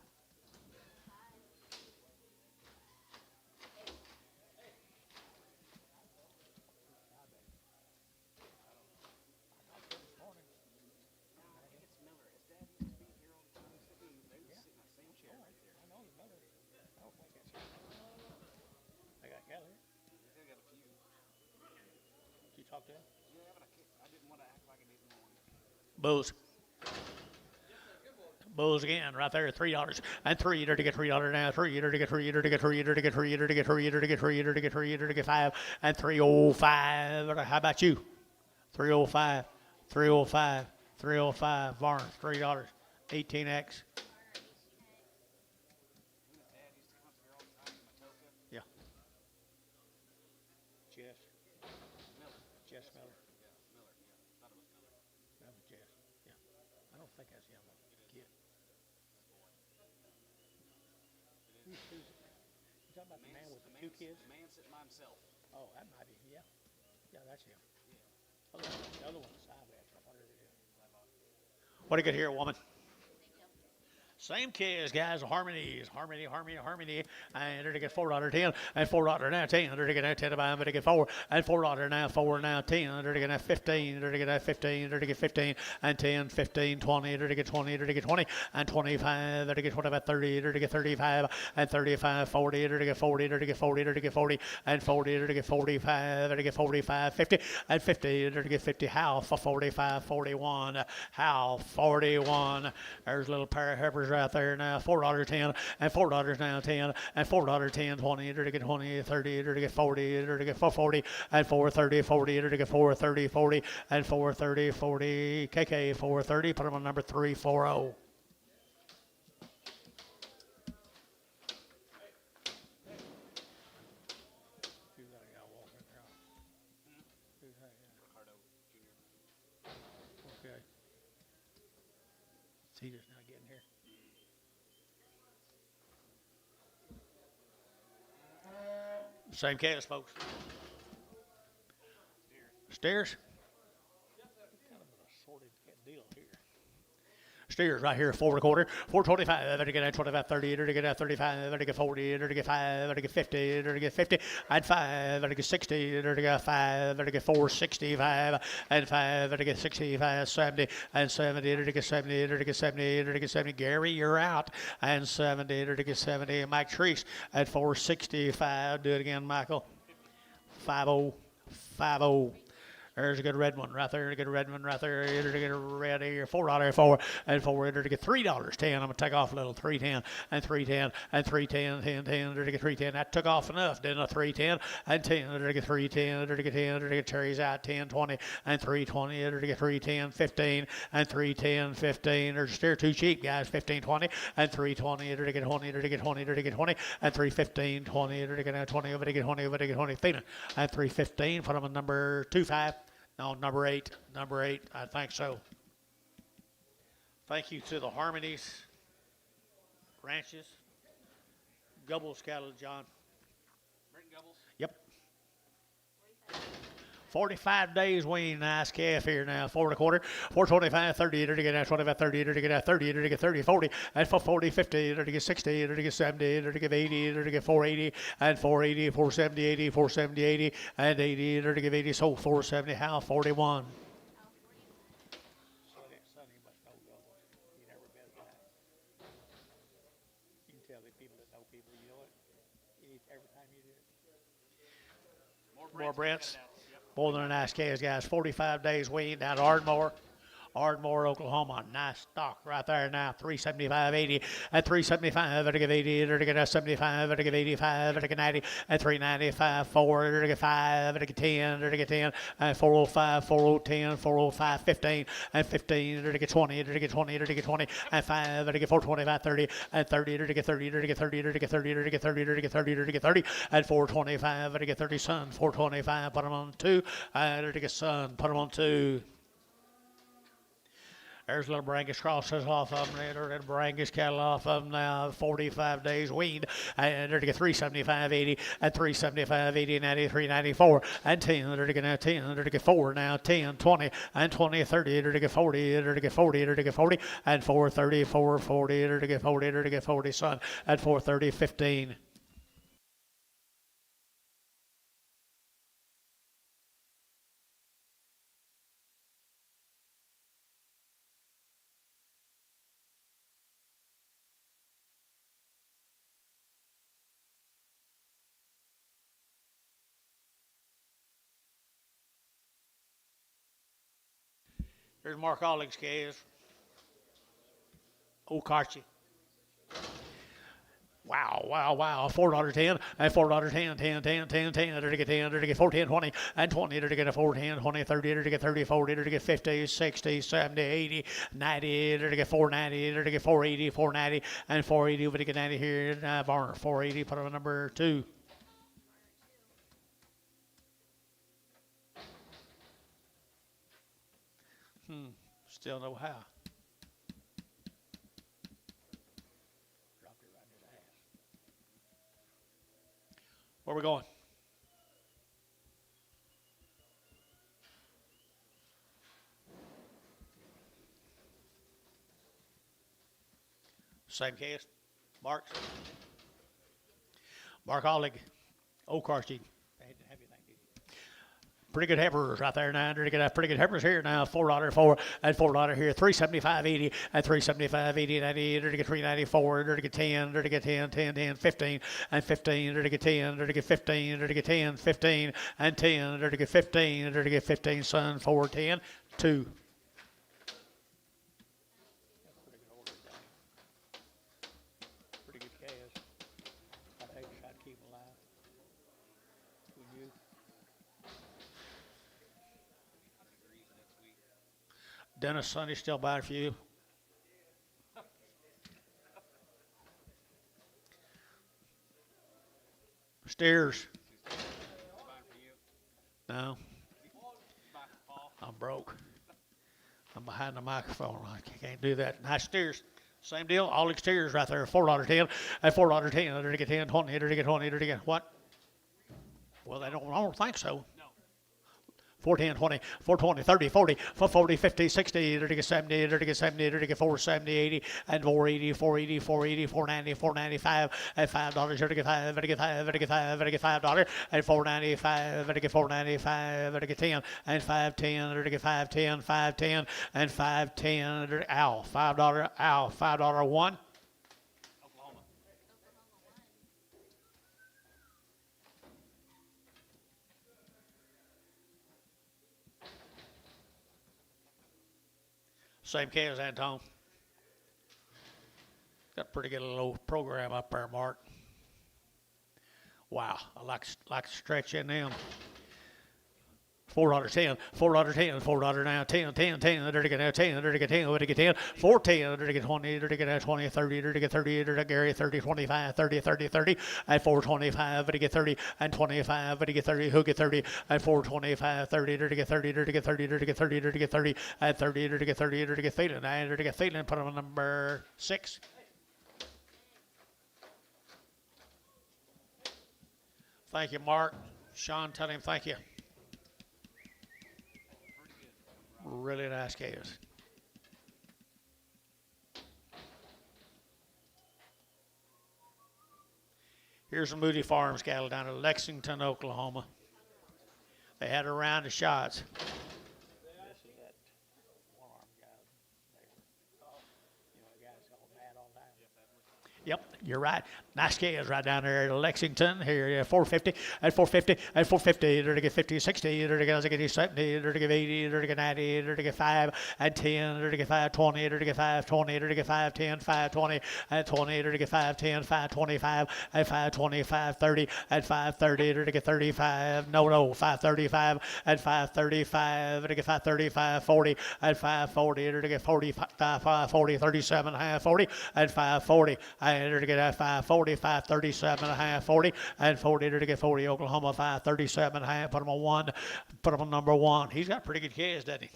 Talk to him? Yeah, but I didn't want to act like I didn't want it. Bulls. Bulls again, right there, $3 and 3. They're to get $3 now. 3. They're to get 3. They're to get 3. They're to get 3. They're to get 3. They're to get 3. They're to get 3. They're to get 5 and 305. How about you? 305. 305. 305. Varn, $3. 18X. Yeah. Jess. Jess Miller. That was Jess. Yeah. I don't think that's him. Kid. You talking about the man with the 2 kids? The man sitting by himself. Oh, that might be. Yeah. Yeah, that's him. Yeah. The other one's sideways. What do you get here, woman? Same kids, guys. Harmony. And they're to get $4, 10, and $4 now, 10. They're to get 10 to buy them, but they get 4, and $4 now, 4 now, 10. They're to get 15. They're to get 15. They're to get 15, and 10, 15, 20. They're to get 20. They're to get 20, and 25. They're to get 25, 30. They're to get 35, and 35, 40. They're to get 40. They're to get 40. They're to get 40, and 40. They're to get 45. They're to get 45, 50, and 50. They're to get 50. How for 45, 41. How 41. There's a little pair of heifers right right there now. $4.10 and $4 now 10 and $4.10 20 to get 20 30 to get 40 to get 440 and 430 40 to get 430 40 and 430 40 KK 430. Put them on number 340. Okay. He's just not getting here. Same cast, folks. Stairs? Kind of an assorted deal here. Steers right here, 4 1/4, 425, to get 25, 30, to get 35, to get 40, to get 5, to get 50, to get 50, and 5, to get 60, to get 5, to get 465, and 5, to get 65, 70, and 70, to get 70, to get 70, to get 70. Gary, you're out, and 70, to get 70. Mike Treese at 465. Do it again, Michael. 50, 50. There's a good red one right there. A good red one right there. To get a red here. $4 and 4 to get $3.10. I'm gonna take off a little. 310 and 310 and 310 10 to get 310. That took off enough, didn't it? 310 and 10 to get 310 to get 10 to get Terry's out 10 20 and 320 to get 310 15 and 310 15. There's still too cheap, guys. 15 20 and 320 to get 20 to get 20 to get 20 and 315 20 to get 20 over to get 20 over to get 20 feeling and 315. Put them on number 25. No, number 8. Number 8, I think so. Thank you to the Harmonies Ranches. Gubbles cattle, John. Britton Gubbles? Yep. 45 days wean, nice calf here now. 4 1/4, 425, 30 to get 25, 30 to get 30 to get 30, 40, and 40, 50 to get 60 to get 70 to get 80 to get 480 and 480, 470, 80, 470, 80 and 80 to get 80. So 470, how 41. You can tell the people that know people, you know it. Every time you do it. More Brents. More than a nice case, guys. 45 days wean down to Ardmore, Oklahoma. Nice stock right there now. 375.80 and 375 to get 80 to get 75 to get 85 to get 90 and 395 4 to get 5 to get 10 to get 10 and 405 4010 405 15 and 15 to get 20 to get 20 to get 20 and 5 to get 425 30 and 30 to get 30 to get 30 to get 30 to get 30 to get 30 to get 30 and 425 to get 30. Son 425. Put them on 2 and to get son. Put them on 2. There's little Brangus crosses off of them there. Little Brangus cattle off of them now. 45 days weaned. And they're to get 375.80 and 375.80 90, 394 and 10. They're to get now 10. They're to get 4 now. 10, 20 and 20, 30. They're to get 40. They're to get 40. They're to get 40 and 430, 440. They're to get 40. They're to get 40. Son at 430, 15. There's Mark Ollig's calves. OKC. Wow. $4.10 and $4.10, 10, 10, 10, 10, to get 10, to get 4, 10, 20, and 20, to get a 4, 10, 20, 30, to get 30, 40, to get 50, 60, 70, 80, 90, to get 490, to get 480, 490, and 480, over to get 90 here. Barner, 480, put on number 2. Still no how. Dropped it right near the house. Where we going? Same case. Mark Ollig, OKC. Pretty good heifers right there now. Pretty good heifers here now. $4 4 and $4 here. 375.80 and 375.80 90. To get 394. To get 10. To get 10 10 10 15 and 15. To get 10. To get 15. To get 10 15 and 10. To get 15. To get 15. Son 4 10 2. Dennis, Sonny still buying for you? Steers? Buying for you. No, Buying for Paul. I'm broke. I'm behind the microphone. I can't do that. Nice steers. Same deal. All exteriors right there. $4.10. At $4.10. They're to get 10, 20. They're to get 20. They're to get what? Well, I don't think so. No. 410, 20, 420, 30, 40, 440, 50, 60, they're to get 70, they're to get 70, they're to get 470, 80, and 480, 480, 480, 490, 495, at $5, they're to get 5, they're to get 5, they're to get 5, they're to get $5, and 495, they're to get 495, they're to get 10, and 510, they're to get 510, 510, and 510, they're ow, $5, ow, $5 one. Oklahoma. Same case, Anton. Got a pretty good little program up there, Mark. Wow, I like to stretch in them. $4.10, $4.10, $4 now, 10, 10, 10, they're to get now 10, they're to get 10, they're to get 10, 410, they're to get 20, they're to get now 20, 30, they're to get 30, they're to Gary 30, 25, 30, 30, 30, and 425, they're to get 30, and 25, they're to get 30, who get 30, and 425, 30, they're to get 30, they're to get 30, they're to get 30, they're to get 30, and 30, they're to get 30, they're to get Thielen, and they're to get Thielen, put them on number 6. Thank you, Mark. Sean, tell him thank you. Really nice calves. Here's a Moody Farms cattle down in Lexington, Oklahoma. They had a round of shots. This is that one-arm guy. You know, the guy's all mad all the time. Yep, you're right. Nice calves right down there at Lexington. Here, 450, at 450, at 450. They're to get 50, 60. They're to get 70. They're to get 80. They're to get 90. They're to get 5 and 10. They're to get 520. They're to get 520. They're to get 510, 520, and 20. They're to get 510, 525, and 525, 30, and 530. They're to get 35. No, 535, and 535. They're to get 535, 40, and 540. They're to get 45, 540, 37, half 40, and 540. And they're to get 540, 537 and a half, 40, and 40, they're to get 40. Oklahoma 537 and a half, put them on 1, put them on number 1. He's got pretty good calves, doesn't he?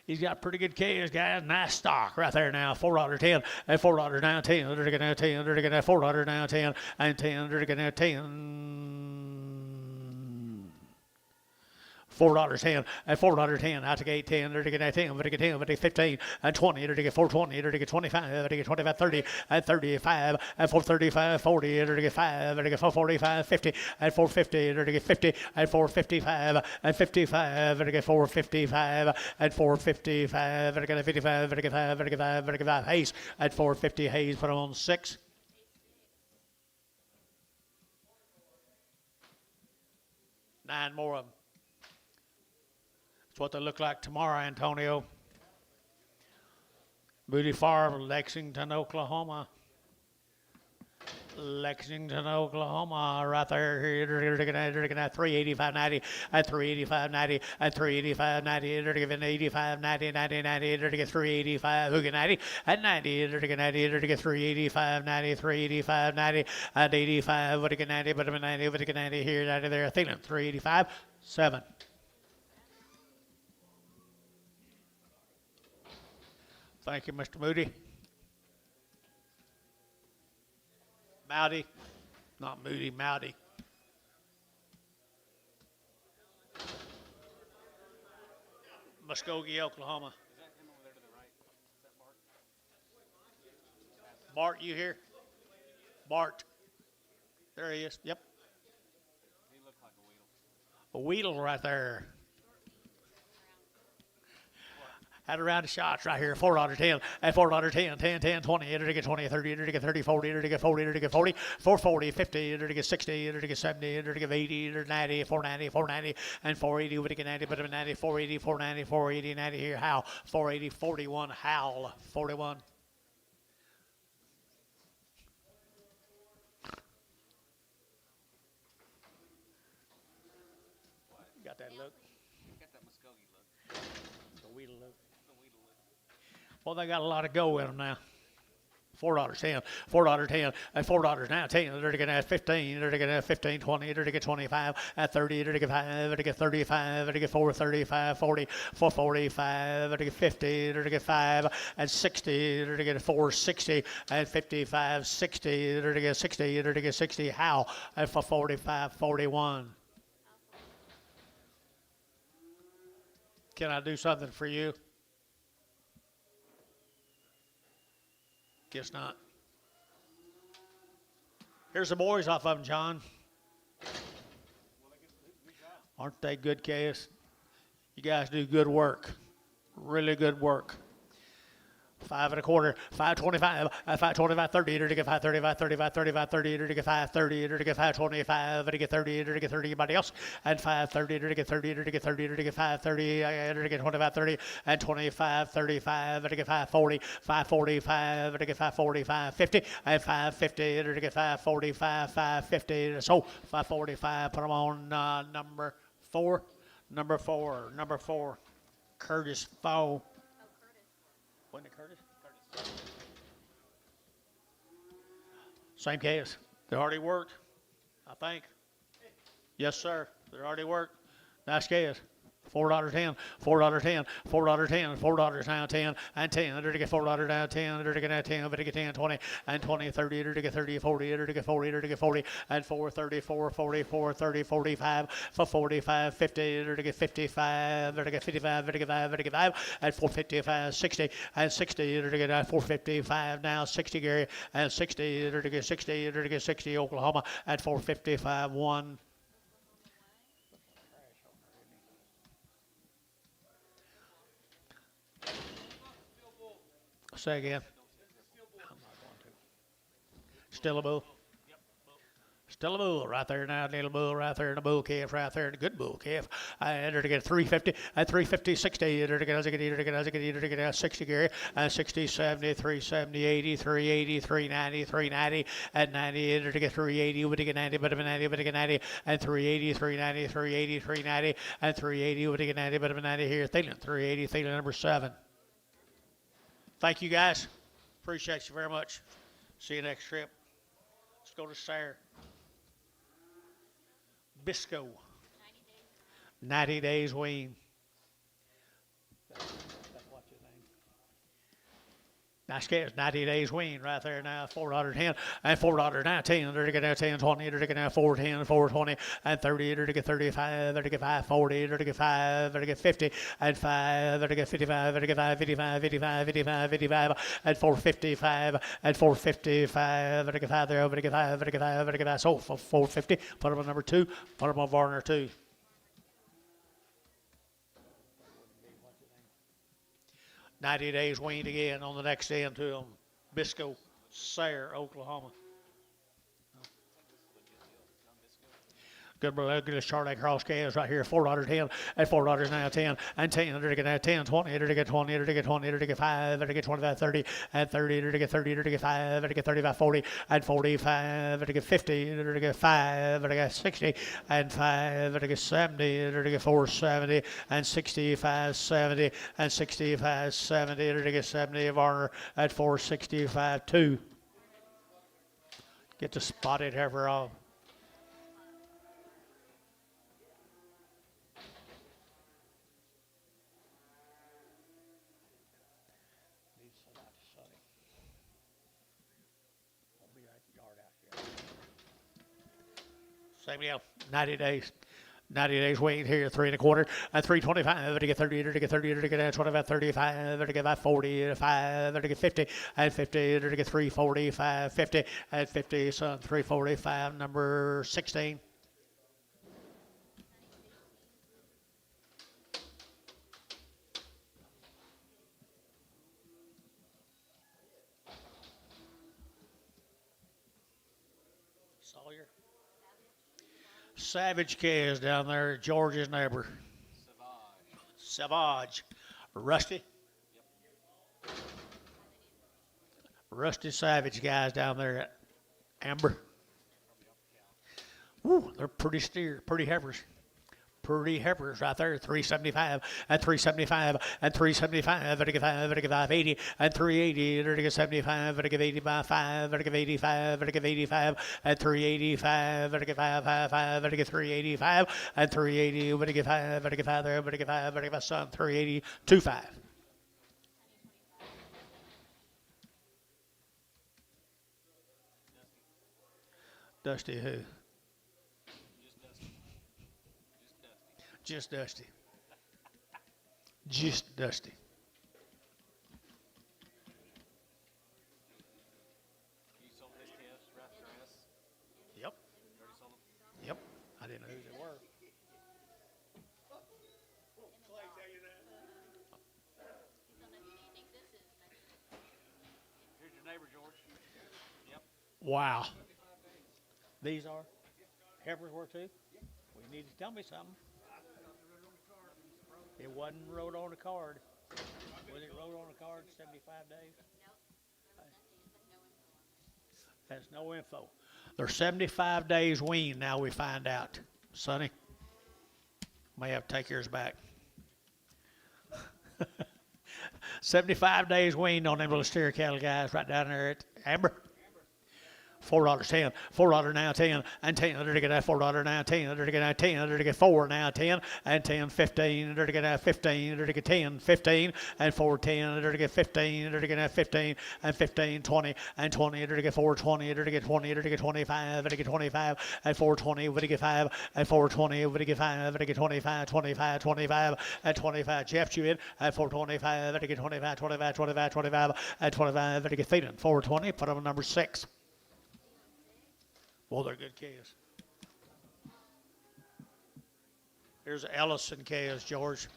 He's got pretty good calves, guys. Nice stock right there now. $4.10 and $4 down 10. They're to get now 10. They're to get now $4 down 10 and 10. They're to get now 10. $4.10 and $4.10 out to gate 10. They're to get 10, but to get 10, but to get 15 and 20. They're to get 420. They're to get 25. They're to get 25, 30 and 35 and 435, 40. They're to get 5. They're to get 445, 50 and 450. They're to get 50 and 455 and 55. They're to get 455 and 455. They're to get 55. They're to get 5. They're to get 5. They're to get 5. Hayes at 450. Hayes put them on 6. Nine more of them. That's what they look like tomorrow, Antonio. Moody Farm, Lexington, Oklahoma. Lexington, Oklahoma, right there. Here, they're looking at 385.90 and 385.90 and 385.90. They're giving 85.90, 90, 90. They're to get 385, who get 90 and 90. They're to get 90. They're to get 385.90, 385.90 and 85. What to get 90? But 90. What to get 90 here, 90 there. Thielen 385, 7. Thank you, Mr. Moody. Mowdy, not Moody, Mowdy. Muskogee, Oklahoma. Is that him over there to the right? Is that Bart? Bart, you here? Bart. There he is. Yep. He looked like a Weedle. A Weedle right there. Had a round of shots right here. $4.10 and $4.10, 10, 10, 20. They're to get 20, 30. They're to get 30, 40. They're to get 40. They're to get 40, 440, 50. They're to get 60. They're to get 70. They're to get 80. They're 90, 490, 490, and 480. Would get 90, but 90, 480, 490, 480, 90 here. Howl 480, 41. Howl 41. Got that look? Got that Muskogee look. The Weedle look. Well, they got a lot of go in them now. $4.10, $4.10, and $4 now 10. They're gonna have 15. They're gonna have 15, 20. They're gonna get 25 at 30. They're gonna get 5. They're gonna get 35. They're gonna get 4, 35, 40, 445. They're gonna get 50. They're gonna get 5 and 60. They're gonna get 4, 60 and 55, 60. They're gonna get 60. They're gonna get 60. How? And for 45, 41. Can I do something for you? Guess not. Here's the boys off of them, John. Aren't they good, Case? You guys do good work. Really good work. 5 1/4, 5.25, 5.25, 30, to get 5.35, 35, 35, 30, to get 5.30, to get 5.25, to get 30, to get 30, anybody else, and 5.30, to get 30, to get 30, to get 5.30, to get 25, 30, and 25, 35, to get 5.40, 5.45, to get 5.45, 50, and 5.50, to get 5.45, 5.50, so 5.45, put them on number 4, Curtis Foe. Wasn't it Curtis? Same case. They already worked, I think. Yes, sir. They already worked. Nice case. $4.10, $4.10, $4.10, $4 now 10, and 10. They're to get $4 now 10. They're to get 10. They're to get 10, 20, and 20, 30. They're to get 30, 40. They're to get 40. They're to get 40, and 4, 34, 44, 30, 45, for 45, 50. They're to get 55. They're to get 55. They're to get 5. They're to get 5, and 455, 60, and 60. They're to get 455 now 60, Gary, and 60. They're to get 60. They're to get 60, Oklahoma, at 455, 1. Say again. I'm not going to. Still a bull. Still a bull right there now, little bull right there, and a bull calf right there, and a good bull calf. And they're to get 350, and 350, 60. They're to get 60, Gary, and 60, 70, 370, 80, 380, 390, 390, and 90. They're to get 380, would get 90, but 90, but get 90, and 380, 390, 380, 390, and 380, would get 90, but 90 here. Thielen, 380, Thielen number 7. Thank you, guys. Appreciate you very much. See you next trip. Let's go to Sayre. Bisco. 90 days wean. Nice catch, 90 days wean right there now, $4.10, and $4 now 10. They're to get 10, 20, they're to get 4.10, 4.20, and 30, they're to get 35, they're to get 5.40, they're to get 5, they're to get 50, and 5, they're to get 55, they're to get 5, 55, 55, 55, 55, and 4.55, and 4.55, they're to get 5 there, they're to get 5, they're to get 5, they're to get 5, so for 4.50, put them on number 2, put them on Varner 2. 90 days weaned again on the next end to them. Bisco, Sayre, Oklahoma. Good Charlotte Cross calves right here, $4.10, and $4 now 10, and 10. They're to get 10, 20, they're to get 20, they're to get 20, they're to get 5, they're to get 25, 30, and 30, they're to get 30, they're to get 5, they're to get 35, 40, and 45, they're to get 50, they're to get 5, they're to get 60, and 5, they're to get 70, they're to get 470, and 65, 70, and 65, 70, they're to get 70, Varner at 465, 2. Get the spotted heifer off. Same deal, 90 days. 90 days waiting here, 3 1/4, and 3.25, to get 30, to get 30, to get 25, 35, to get 40, 5, to get 50, and 50, to get 345, 50, and 50, so 345, number 16. Sawyer. Savage calves down there, George's neighbor. Savage. Rusty. Yep. Rusty Savage guys down there at Amber. Woo, they're pretty steer, pretty heifers. Pretty heifers right there, 375 and 375 and 375, and I give 580 and 380, and I give 75, and I give 80 by 5, and I give 85, and I give 85 and 385, and I give 555, and I give 385 and 380, and I give 5, and I give 5 there, and I give 5, and I give my son 380, 25. Dusty who? Just Dusty. Just Dusty. You sold his calves right grass. Yep. You already sold them? Yep. I didn't know who they were. Here's your neighbor, George. Yep. Wow. These are heifers were too? Well, you need to tell me something. It wasn't wrote on the card. Was it wrote on the card 75 days? That's no info. They're 75 days weaned now we find out. Sonny, may have to take yours back. 75 days weaned on them little steer cattle guys right down there at Amber. $4.10, $4 now 10, and 10, they're to get that $4 now 10, they're to get that 10, they're to get 4 now 10, and 10, 15, they're to get that 15, they're to get 10, 15, and 4, 10, they're to get 15, they're to get that 15, and 15, 20, and 20, they're to get 4, 20, they're to get 20, they're to get 25, they're to get 25, and 4, 20, they're to get 5, and 4, 20, they're to get 5, they're to get 25, 25, 25, and 25, Jeff, you in, and 4, 25, they're to get 25, 25, 25, 25, and 25, they're to get feeding, 4, 20, put them on number 6. Well, they're good calves. Here's Ellison calves, George.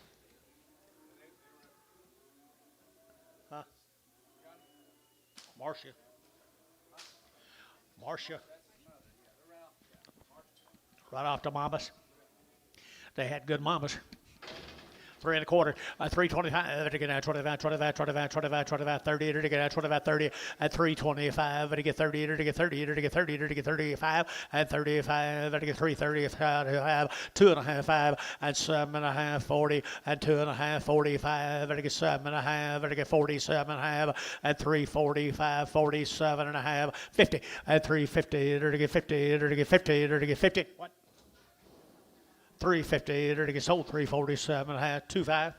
Huh? Marcia. Marcia. Right off the mamas. They had good mamas. 3 1/4, 325, to get out 25, 25, 25, 25, 25, 30, to get out 25, 30, at 325, to get 30, to get 30, to get 30, to get 35, and 35, to get 335, 2.5, 5, and 7.5, 40, and 2.5, 45, to get 7.5, to get 47.5, and 345, 47.5, 50, and 350, to get 50, to get 50, to get 50. What? 350, to get sold 347, 25.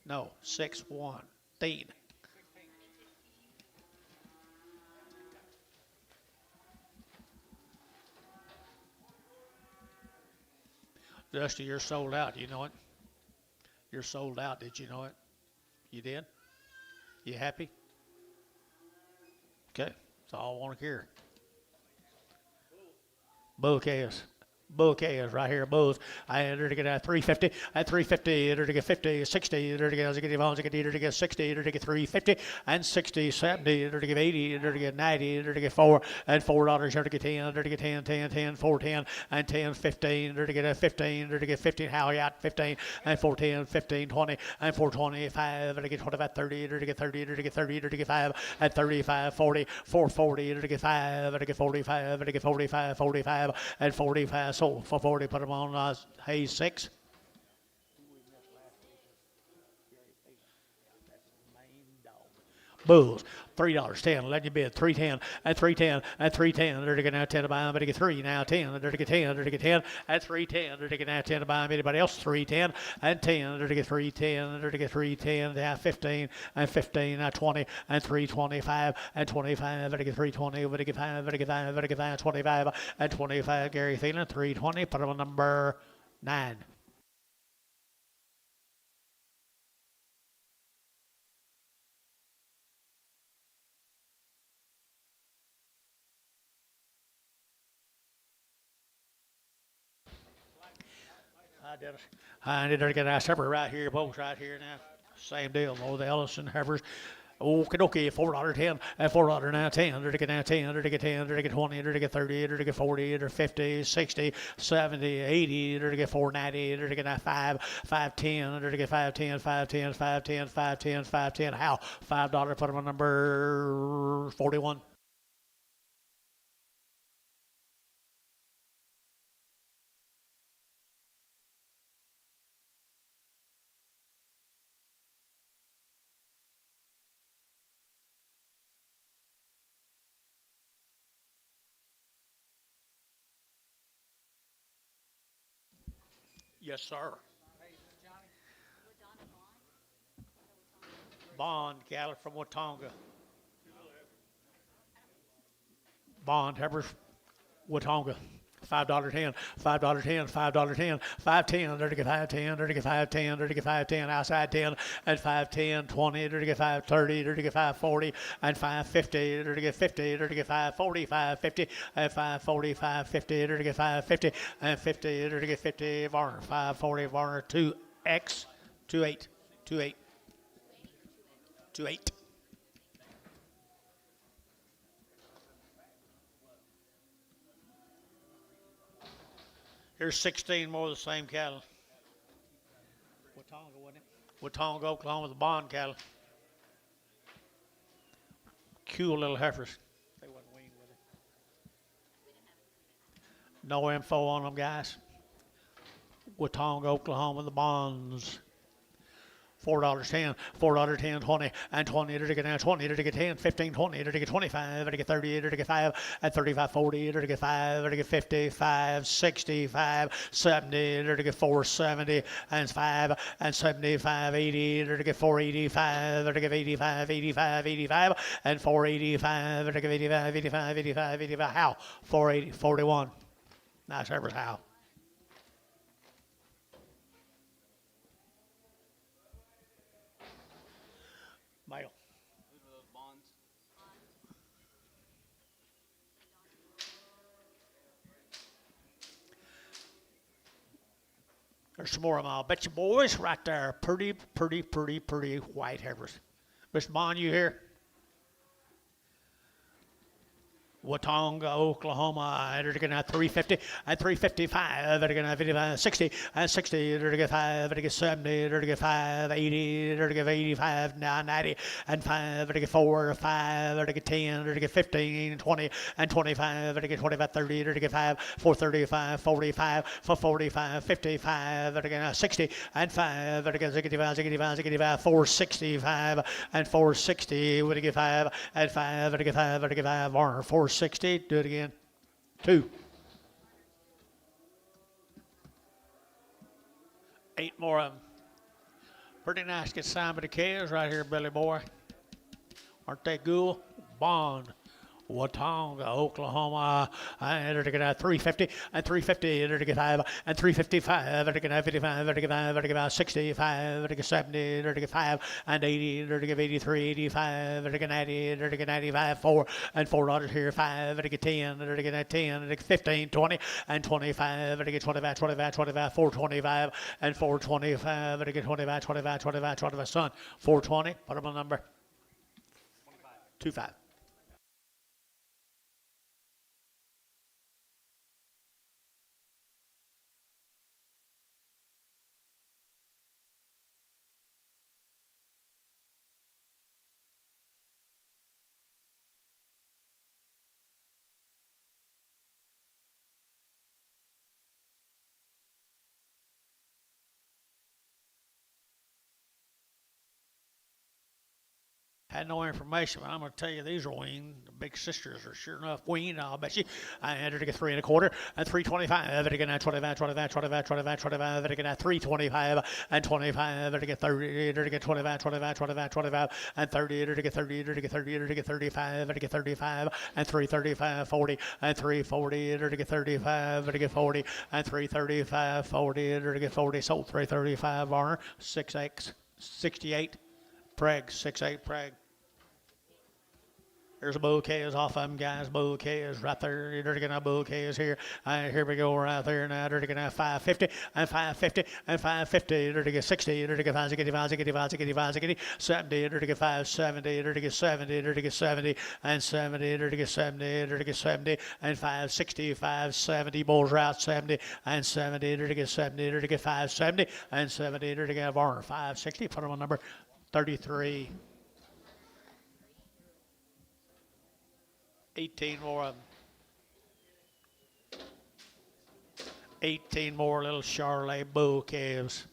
No, 6, 1, 13. Dusty, you're sold out. You know it? You're sold out. Did you know it? You did? You happy? Okay. That's all I want to hear. Bull calves. Bull calves right here, bulls. I enter to get at 350, at 350, enter to get 50, 60, enter to get 60, enter to get 350, and 60, 70, enter to get 80, enter to get 90, enter to get 4, and $4, enter to get 10, enter to get 10, 10, 10, 4, 10, and 10, 15, enter to get 15, enter to get 15, how you out 15, and 4, 10, 15, 20, and 4, 25, enter to get 25, 30, enter to get 30, enter to get 30, enter to get 5, and 35, 40, 440, enter to get 5, enter to get 45, enter to get 45, 45, and 45. Sold for 40, put them on Hayes 6. Bulls, $3, 10, let you bid, 310, and 310, and 310, they're to get now 10 to buy them, but to get 3, now 10, they're to get 10, they're to get 10, and 310, they're to get now 10 to buy them, anybody else, 310, and 10, they're to get 310, they're to get 310, now 15, and 15, now 20, and 325, and 25, they're to get 320, they're to get 5, they're to get 5, they're to get 5, 25, and 25, Gary Thielen, 320, put them on number 9. I did get a separate right here, both right here now. Same deal, though, the Ellison Heifers. Okay, $4.10, and $4 now 10, under to get now 10, under to get 10, under to get 20, under to get 30, under to get 40, under 50, 60, 70, 80, under to get 490, under to get now 5, 510, under to get 510, 510, 510, 510, 510. How? $5, put them on number 41. Yes, sir. Bond cattle from Watonga. Bond Heifers, Watonga. $5.10, $5.10, $5.10, $5.10, there to get $5.10, there to get $5.10, there to get $5.10, outside 10, and $5.10, $20, there to get $5.30, there to get $5.40, and $5.50, there to get $50, there to get $5.40, $5.50, and $5.40, $5.50, there to get $5.50, and $50, there to get $50, Varner, $5.40, Varner, 2X, 2.8, 2.8, 2.8. Here's 16 more of the same cattle. Watonga, wasn't it? Watonga, Oklahoma, the Bond cattle. Cool little heifers. They wasn't weaned with it. No info on them, guys. Watonga, Oklahoma, the Bonds. $4.10, $4.10, 20, and 20, to get 20, to get 10, 15, 20, to get 25, to get 30, to get 5, and 35, 40, to get 5, to get 50, 5, 65, 70, to get 470, and 5, and 75, 80, to get 485, to get 85, 85, 85, and 485, to get 85, 85, 85, 85, how? 480, 41. Nice heifers, how? Male. Those are those bonds. There's some more of them. I'll bet you boys right there. Pretty white heifers. Mr. Bond, you here? Watonga, Oklahoma, they're going to have 350 and 355, they're going to have 55, 60 and 60, they're going to get 5, they're going to get 70, they're going to get 5, 80, they're going to get 85, 90, and 5, they're going to get 4, 5, they're going to get 10, they're going to get 15, 20, and 25, they're going to get 25, 30, they're going to get 5, 435, 45, for 45, 55, they're going to 60, and 5, they're going to get 65, 65, 65, 465, and 460, we're going to get 5, and 5, they're going to get 5, they're going to get 5, Varner, 460, do it again, 2. 8 more of them. Pretty nice. Get Simon the K's right here, Billy boy. Aren't they cool? Bond. Watonga, Oklahoma, and they're going to have 350 and 350, they're going to get 5 and 355, they're going to have 55, they're going to get 5, they're going to have 65, they're going to get 70, they're going to get 5 and 80, they're going to get 83, 85, they're going to get 90, they're going to get 95, 4 and $4 here, 5, they're going to get 10, they're going to get 10, they're going to get 15, 20 and 25, they're going to get 25, 25, 25, 425 and 425, they're going to get 25, 25, 25, 25, son, 420, put them on number 25. Had no information, but I'm going to tell you these are weaned. The big sisters are sure enough weaned, I'll bet you. I had her to get 3 1/4 and 325. They're going to 25, 25, 25, 25, 25. They're going to 325 and 25. They're going to get 30. They're going to get 25, 25, 25, 25 and 30. They're going to get 30. They're going to get 30. They're going to get 35. They're going to get 35 and 335, 40 and 340. They're going to get 35. They're going to get 40 and 335, 40. They're going to get 40. Sold 335. Varner 6X 68. Preg 6'8" Preg. There's a bouquet off of them, guys. Bouquet is right there. They're going to have bouquets here. Here we go right there now. They're going to have 550 and 550 and 550. They're going to get 60. They're going to get 565, 65, 65, 70. They're going to get 570. They're going to get 70. They're going to get 70 and 70. They're going to get 70. They're going to get 70 and 560, 570. Bulls are out 70 and 70. They're going to get 70. They're going to get 570 and 70. They're going to get Varner 560. Put them on number 33. 18 more of them. 18 more little Charolais bull calves.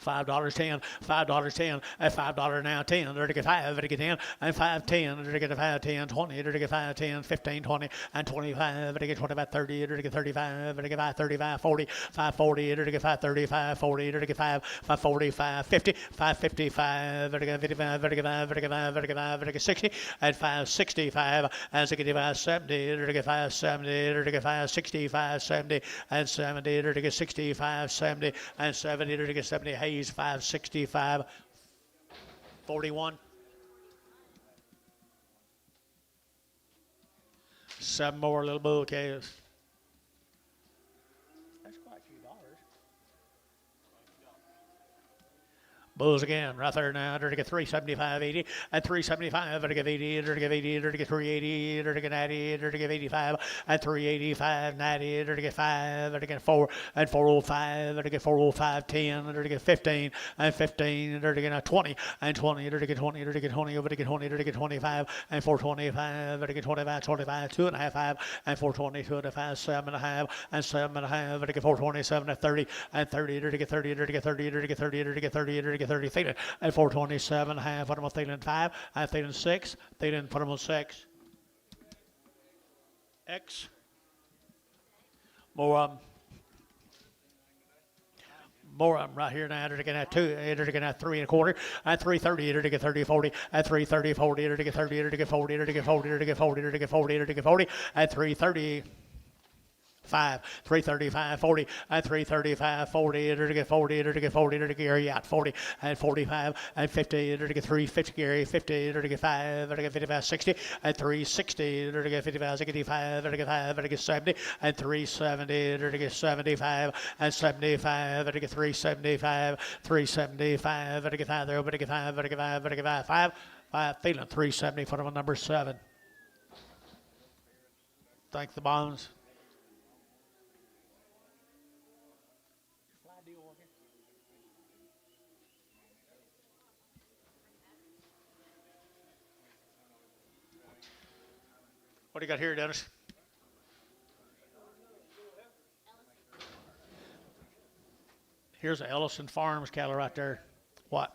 $5.10, $5.10, and $5 now 10, there to get 5, to get 10, and 5.10, to get 5, 10, 20, to get 5, 10, 15, 20, and 25, to get 25, 30, to get 35, to get 5, 35, 40, 540, to get 5, 35, 40, to get 5, 540, 550, 555, to get 55, to get 5, to get 5, to get 5, to get 60, and 565, and 65, 70, to get 5, 70, to get 5, 65, 70, and 70, to get 65, 70, and 70, to get 70. Hayes 565, 41. 7 more little bull calves. That's quite a few dollars. Bulls again, right there now. They're to get 375, 80, and 375. They're to get 80, they're to get 80, they're to get 380, they're to get 90, they're to get 85, and 385, 90, they're to get 5, they're to get 4, and 405, they're to get 405, 10, they're to get 15, and 15, they're to get 20, and 20, they're to get 20, they're to get 20, over to get 20, they're to get 25, and 425, they're to get 25, 25, 2.5, 5, and 420, 2.5, 7.5, and 7.5, they're to get 427, and 30, and 30, they're to get 30, they're to get 30, they're to get 30, they're to get 30, they're to get 30, Thielen, and 427, half, put them on Thielen 5, and Thielen 6, Thielen, put them on 6. X. More of them. More of them right here now. They're going to have 2, they're going to have 3 1/4, and 330, they're to get 30, 40, and 330, 40, they're to get 30, they're to get 40, they're to get 40, they're to get 40, they're to get 40, they're to get 40, and 330. 5, 335, 40, and 335, 40, to get 40, to get 40, to get Gary out, 40, and 45, and 50, to get 350, Gary, 50, to get 5, to get 55, 60, and 360, to get 55, 65, to get 5, to get 70, and 370, to get 75, and 75, to get 375, 375, to get 5 there, to get 5, to get 5, to get 5, 5, Thielen, 370, put him on number 7. Thank the Bonds. What do you got here, Dennis? Here's the Ellison Farms cattle right there. What?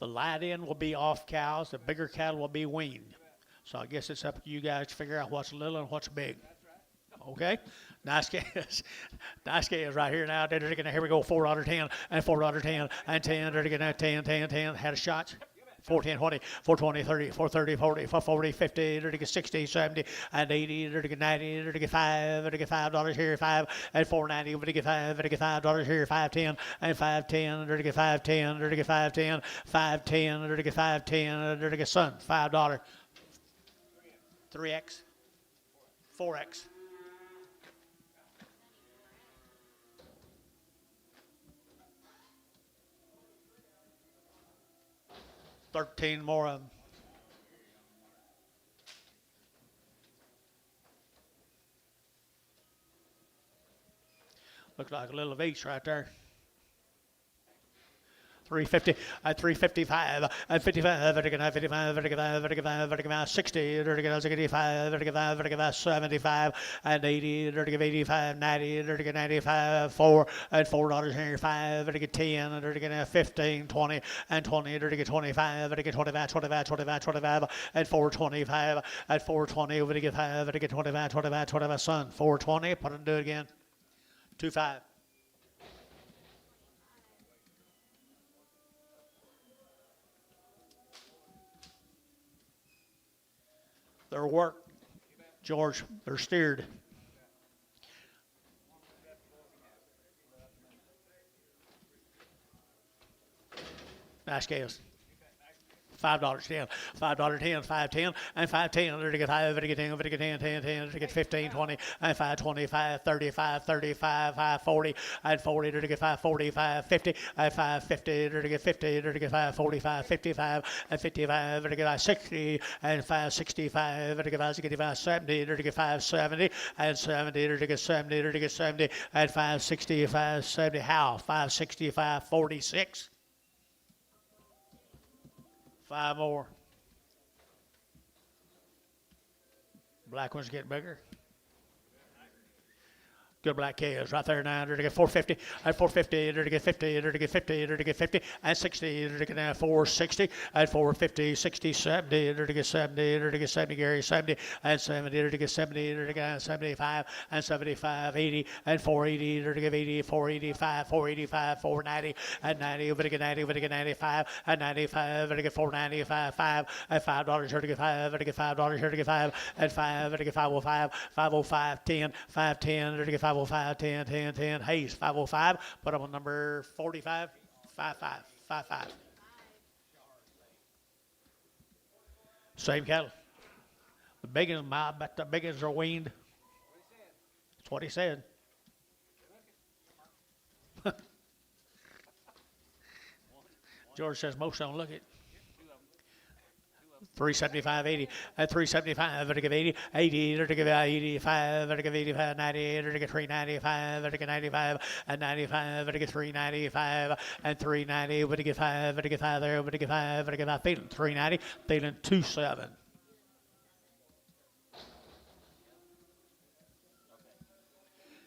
The light end will be off cows. The bigger cattle will be weaned. So I guess it's up to you guys to figure out what's little and what's big. Okay? Nice calves. Nice calves right here now. They're going to, here we go, $4.10 and $4.10 and 10. They're going to 10, 10, 10. Had a shot. 410, 20, 420, 30, 430, 40, 440, 50, they're to get 60, 70, and 80, they're to get 90, they're to get 5, they're to get $5 here, 5, and 490, they're to get 5, they're to get $5 here, 510, and 510, they're to get 510, they're to get 510, 510, they're to get 510, they're to get son, $5. 3X, 4X. $13 more of them. Looks like a little of each right there. 350, 355, 55, 55, 55, 55, 55, 60, 85, 55, 75, and 80, 85, 90, 95, 4, and $4 here, 5, 10, 15, 20, and 20, 25, 25, 25, 25, 25, and 425, at 420, over to get 5, to get 25, 25, 25, son, 420, put it and do it again, 25. They're worked, George. They're steered. Nice calves. $5, 10, $5, 10, 510, and 510. They're to get 5, to get 10, to get 10, 10, 10, to get 15, 20, and 525, 35, 35, 540, and 40, to get 545, 50, and 550, to get 50, to get 545, 55, and 55, to get 60, and 565, to get 565, 70, to get 570, and 70, to get 70, to get 70, and 565, 70. How? 565, 46. 5 more. Black ones get bigger. Good black calves right there now. They're to get 450 at 450. They're to get 50. They're to get 50. They're to get 50 and 60. They're to get 460 at 450, 60, 70. They're to get 70. They're to get 70. Gary 70 and 70. They're to get 70. They're to get 75 and 75, 80 and 480. They're to get 80, 485, 485, 490 and 90. We're to get 90. We're to get 95 and 95. We're to get 495, 5 at $5. Here to get 5. We're to get $5. Here to get 5 at 5. We're to get 505, 505, 10, 510. They're to get 505, 10, 10, 10. Hayes, 505. Put them on number 45, 55, 55. Same cattle. The big ones, I bet the big ones are weaned. That's what he said. George says most of them look it. 375, 80, at 375, they're to give 80, 80, they're to give 85, they're to give 85, 90, they're to get 395, they're to get 95, and 95, they're to get 395, and 390, they're to get 5, they're to get 5 there, they're to get 5, they're to get 5, feeling 390, feeling 27.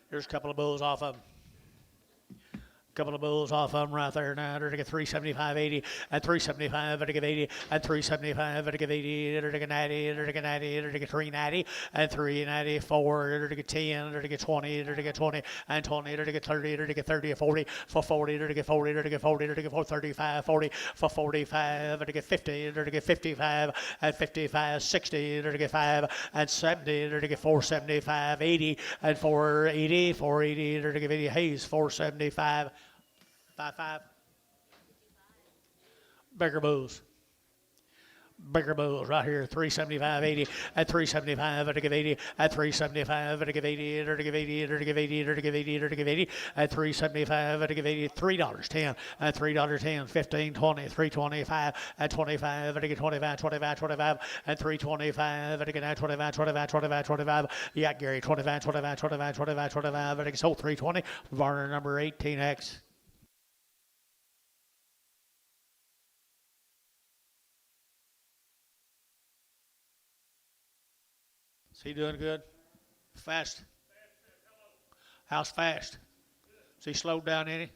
Here's a couple of bulls off of them. Couple of bulls off of them right there now. They're to get 375, 80, and 375, they're to get 80, and 375, they're to get 80, they're to get 90, they're to get 90, they're to get 390, and 394, they're to get 10, they're to get 20, they're to get 20, and 20, they're to get 30, they're to get 30, 40, for 40, they're to get 40, they're to get 40, they're to get 35, 40, for 45, they're to get 50, they're to get 55, and 55, 60, they're to get 5, and 70, they're to get 475, 80, and 480, 480, they're to get 80, Hayes, 475, 5. Bigger bulls. Bigger bulls right here, 375, 80, at 375, they're to give 80, at 375, they're to give 80, they're to give 80, they're to give 80, they're to give 80, they're to give 80, at 375, they're to give 80, $3.10, at $3.10, 15, 20, 325, at 25, they're to get 25, 25, 25, at 325, they're to get 25, 25, 25, 25, yeah, Gary, 25, 25, 25, 25, 25, they're to get sold 320, Varner number 18X. Is he doing good? Fast? How's fast? Is he slowed down any?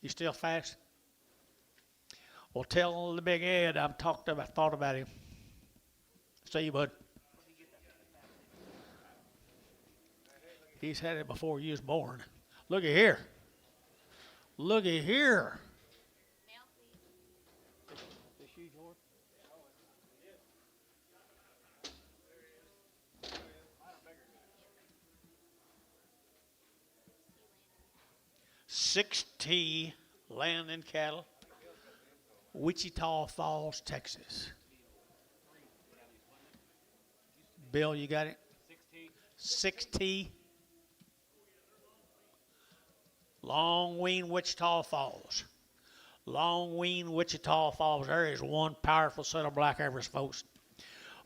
He still fast? Well, tell the big Ed I've thought about him. See you, bud. He's had it before you was born. Look at here. Look at here. This you, George? 6T Land and Cattle, Wichita Falls, Texas. Bill, you got it? 6T. Long Wean, Wichita Falls. Long Wean, Wichita Falls. There is one powerful set of black Heifers, folks.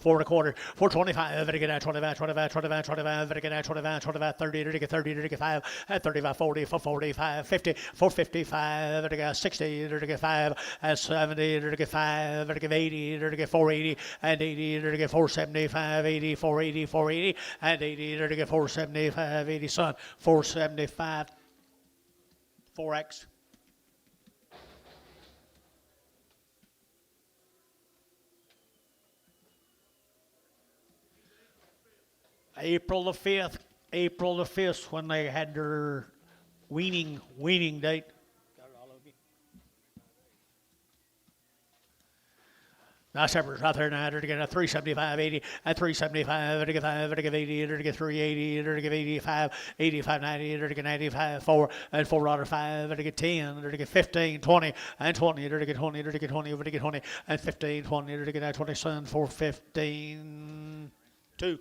4.25, 425, better get out 25, 25, 25, 25, better get out 25, 25, 30, better get 30, better get 5, at 35, 40, 445, 50, 455, better get 60, better get 5, at 70, better get 5, better get 80, better get 480, and 80, better get 475, 80, 480, 480, and 80, better get 475, 80, son, 475, 4X. April the 5th, when they had their weaning date. Got it all of you. Nice Heifers right there now. They're to get a 375, 80, at 375, they're to get 5, they're to get 80, they're to get 380, they're to get 85, 85, 90, they're to get 95, 4, and $4.05, they're to get 10, they're to get 15, 20, and 20, they're to get 20, they're to get 20, they're to get 20, and 15, 20, they're to get 20, son, 415, 2.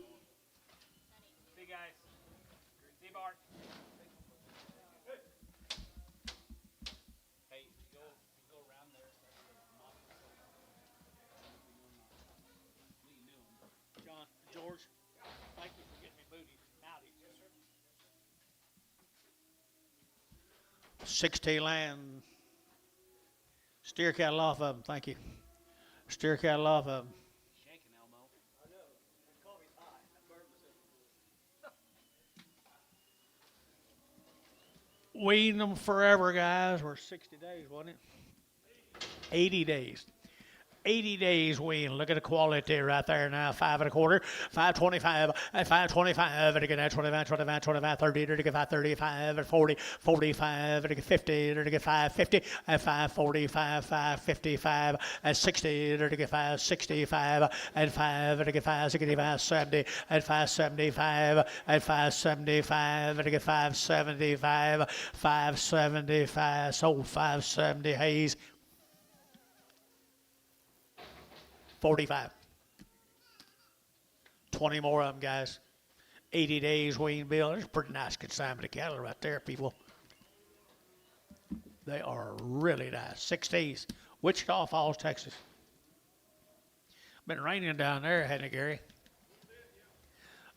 George, thank you for getting me booty. Howdy. Yes, sir. 6T Land. Steer cattle off of them. Thank you. Steer cattle off of them. Shaking, Elmo. I know. Call me high. wean them forever, guys. We're 60 days, wasn't it? 80 days. 80 days wean. Look at the quality right there now. 5 1/4, 5.25, at 5.25, and again at 25, 25, 25, 30, 35, 35, at 40, 45, and again 50, and again 5.50, at 5.45, 5.55, at 60, and again 5.65, at 5, and again 5.65, 70, at 5.75, at 5.75, and again 5.75, 5.75, sold 5.70 Hayes. 45. 20 more of them, guys. 80 days wean bill. There's a pretty nice consignment of cattle right there, people. They are really nice. 6 days. Wichita Falls, Texas. Been raining down there, hasn't it, Gary?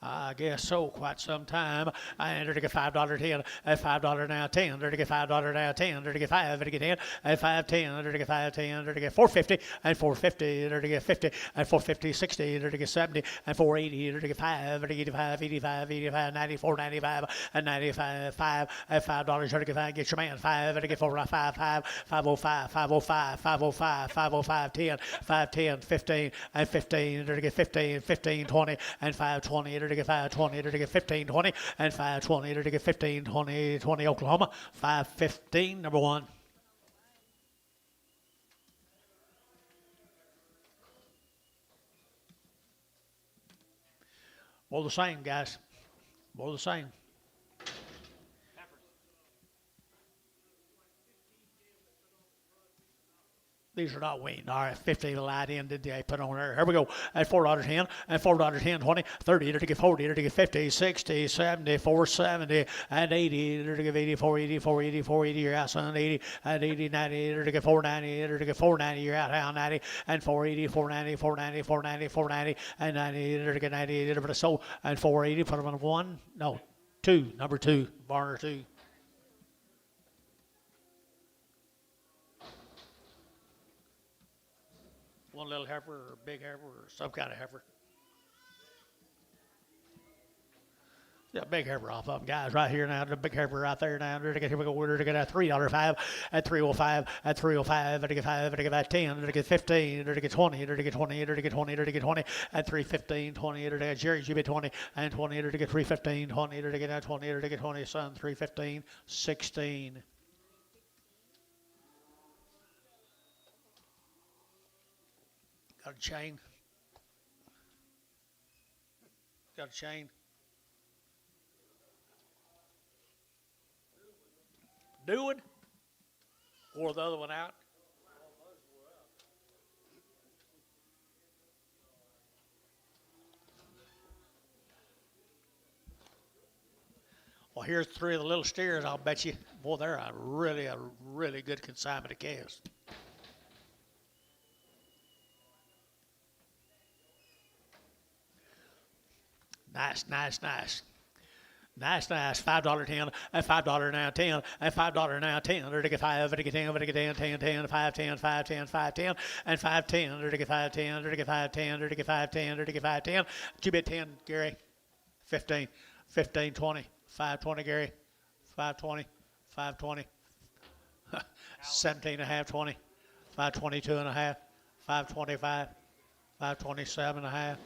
I guess so, quite some time. I entered to get $5.10, at $5 now 10, to get $5 now 10, to get 5, to get 10, at 5.10, to get 5.10, to get 4.50, and 4.50, to get 50, and 4.50, 60, to get 70, and 4.80, to get 5, to get 85, 85, 85, 94, 95, and 95, 5, at $5, to get 5, get your man 5, to get 4, 5, 5, 505, 505, 505, 505, 10, 510, 15, and 15, to get 15, 15, 20, and 520, to get 520, to get 15, 20, and 520, to get 15, 20, 20, Oklahoma, 515, number 1. More the same, guys. More the same. These are not weaned. All right, 50 light end did they put on there. Here we go. At $4.10, and $4.10, 20, 30, to get 40, to get 50, 60, 70, 470, and 80, to get 80, 480, 480, 480, you're out, son, 80, and 80, 90, to get 490, to get 490, you're out, how 90, and 480, 490, 490, 490, 490, and 90, to get 90, to put a soul, and 480, put them on 1, no, 2, number 2, Barner 2. One little heifer or a big heifer or some kind of heifer. Yeah, big heifer off of them, guys. Right here now, the big heifer right there now. Here we go. To get a $3.05, at 305, at 305, to get 5, to get 10, to get 15, to get 20, to get 20, to get 20, to get 20, at 315, 20, to get Jerry GB 20, and 20, to get 315, 20, to get 20, to get 20, son, 315, 16. Got a chain. Got a chain. New one? Wore the other one out? Well, here's 3 of the little steers, I'll bet you. Boy, they're a really good consignment of calves. Nice. Nice. $5.10, and $5 now 10, and $5 now 10, to get 5, to get 10, to get 10, 10, 10, 5, 10, 5, 10, 5, 10, and 5, 10, to get 5, 10, to get 5, 10, to get 5, 10, to get 5, 10. Did you bet 10, Gary? 15, 15, 20, 520, Gary, 520, 520, 17 and a half, 20, 522 and a half, 525, 527 and a half.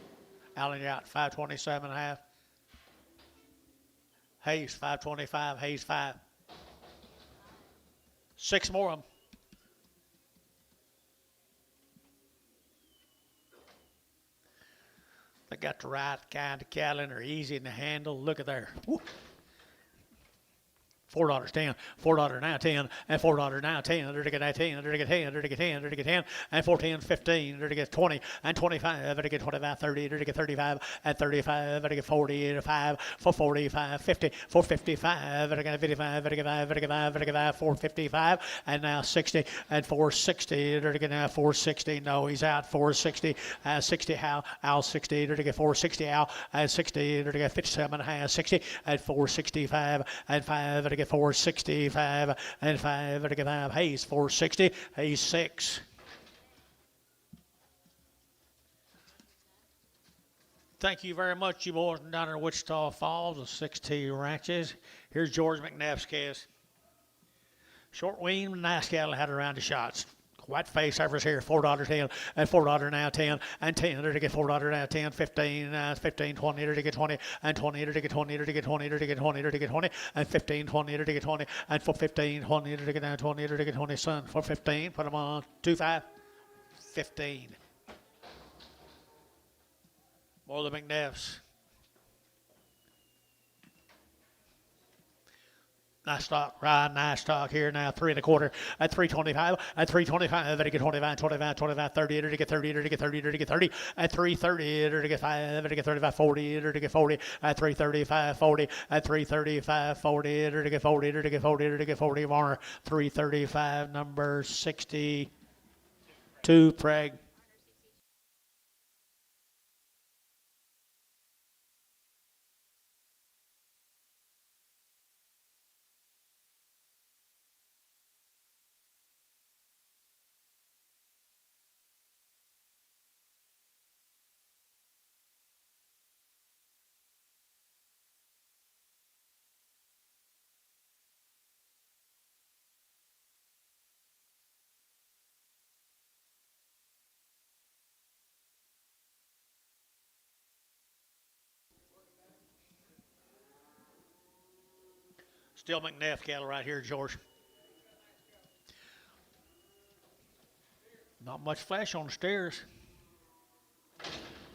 Allen, you're out, 527 and a half. Hayes, 525, Hayes, 5. 6 more of them. They got the right kind of cattle and they're easy in the handle. Look at there. Woo. $4.10, $4 now 10, and $4 now 10, to get 10, to get 10, to get 10, to get 10, and 410, 15, to get 20, and 25, to get 25, 30, to get 35, and 35, to get 40, 5, for 45, 50, 455, to get 55, to get 5, to get 5, to get 5, 455, and now 60, and 460, to get now 460, no, he's out, 460, 60, Al 60, to get 460, Al, and 60, to get 57, 60, and 465, and 5, to get 465, and 5, to get 5, Hayes 460, Hayes 6. Thank you very much, you boys down in Wichita Falls, the 6T ranches. Here's George McNabb's cast. Short wean, nice cattle had around the shots. White face heifers here, $4.10, and $4 now 10, and 10 to get $4 now 10, 15, 15, 20 to get 20, and 20 to get 20 to get 20 to get 20 to get 20, and 15, 20 to get 20, and for 15, 20 to get down 20 to get 20, son, for 15, put them on 2-5, 15. More of the McNeffs. Nice stock, right? Nice stock here now. 3 1/4 at 325. At 325, to get 25, 25, 25, 30, to get 30, to get 30, to get 30. At 330, to get 5, to get 35, 40, to get 40. At 335, 40. At 335, 40, to get 40, to get 40, to get 40. Warner 335, number 62, Preg. Still McNeff cattle right here, George. Not much flesh on the stairs.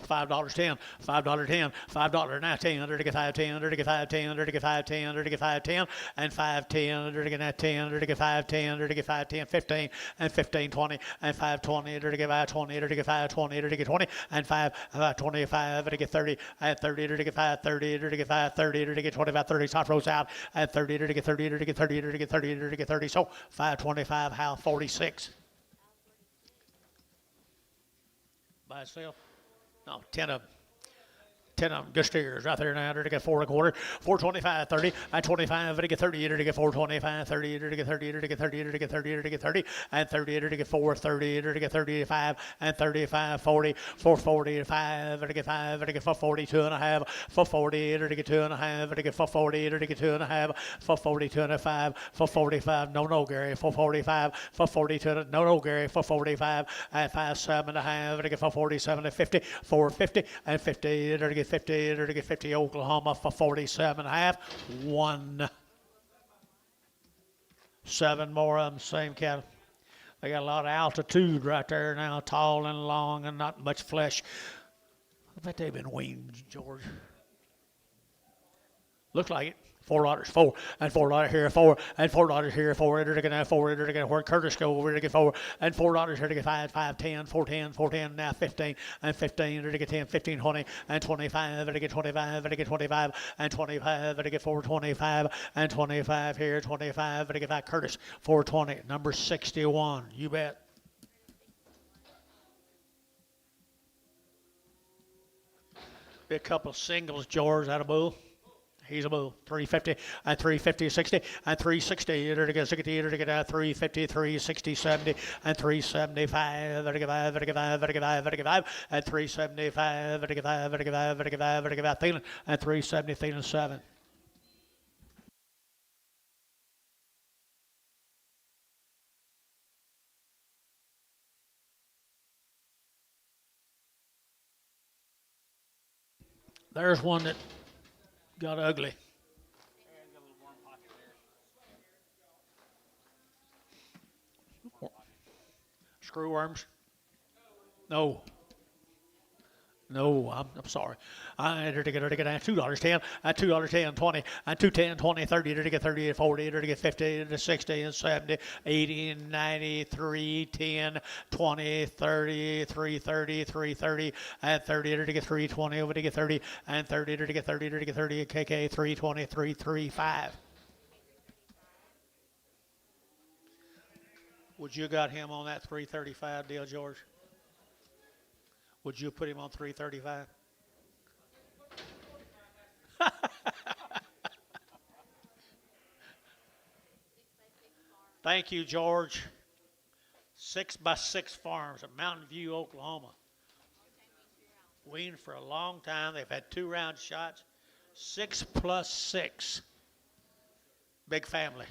$5.10, $5.10, $5 now 10, to get 5.10, to get 5.10, to get 5.10, to get 5.10, and 5.10, to get that 10, to get 5.10, to get 5.10, 15, and 15.20, and 5.20, to get 5.20, to get 5.20, to get 20, and 5.25, to get 30, and 30, to get 5.30, to get 5.30, to get 25, 30, top rows out, and 30, to get 30, to get 30, to get 30, to get 30, so 5.25, Hal 46. By itself? No, 10 of them. 10 of them, good steers right there now. To get 4 1/4, 425, 30, and 25, to get 30, to get 425, 30, to get 30, to get 30, to get 30, to get 30, and 30, to get 430, to get 35, and 35, 40, 445, to get 5, to get 440, 2.5, 440, to get 2.5, to get 440, to get 2.5, 440, 2.5, 445, no, Gary, 445, 442, no, Gary, 445, and 5, 7.5, to get 447, and 50, 450, and 50, to get 50, to get 50, Oklahoma for 47.5. 1. 7 more of them, same cattle. They got a lot of altitude right there now, tall and long and not much flesh. I bet they've been weaned, George. Looks like it. $4, 4, and $4 here, 4, and $4 here, 4, to get 4, to get where Curtis go over to get 4, and $4 here to get 5, 5, 10, 4, 10, 4, 10, now 15, and 15 to get 10, 15, 20, and 25 to get 25, to get 25, and 25 to get 425, and 25 here, 25 to get 5, Curtis, 420, number 61, you bet. Be a couple of singles, George, out of bull. He's a bull. 350 and 350, 60 and 360. To get 60, to get 350, 360, 70 and 375. To get 5, to get 5, to get 5, to get 5 and 375. To get 5, to get 5, to get 5, to get 5. Thielen and 370, Thielen 7. There's one that got ugly. Screwworms? No. No, I'm sorry. I to get $2.10, and $2.10, 20, and 2.10, 20, 30, to get 30, 40, to get 50, to 60, and 70, 80, 90, 3, 10, 20, 30, 330, 330, and 30, to get 320, over to get 30, and 30, to get 30, to get 30, KK 320, 335. Would you got him on that 335 deal, George? Would you put him on 335? Thank you, George. 6x6 Farms at Mountain View, Oklahoma. Weaned for a long time. They've had 2 round shots. 6 plus 6. Big family.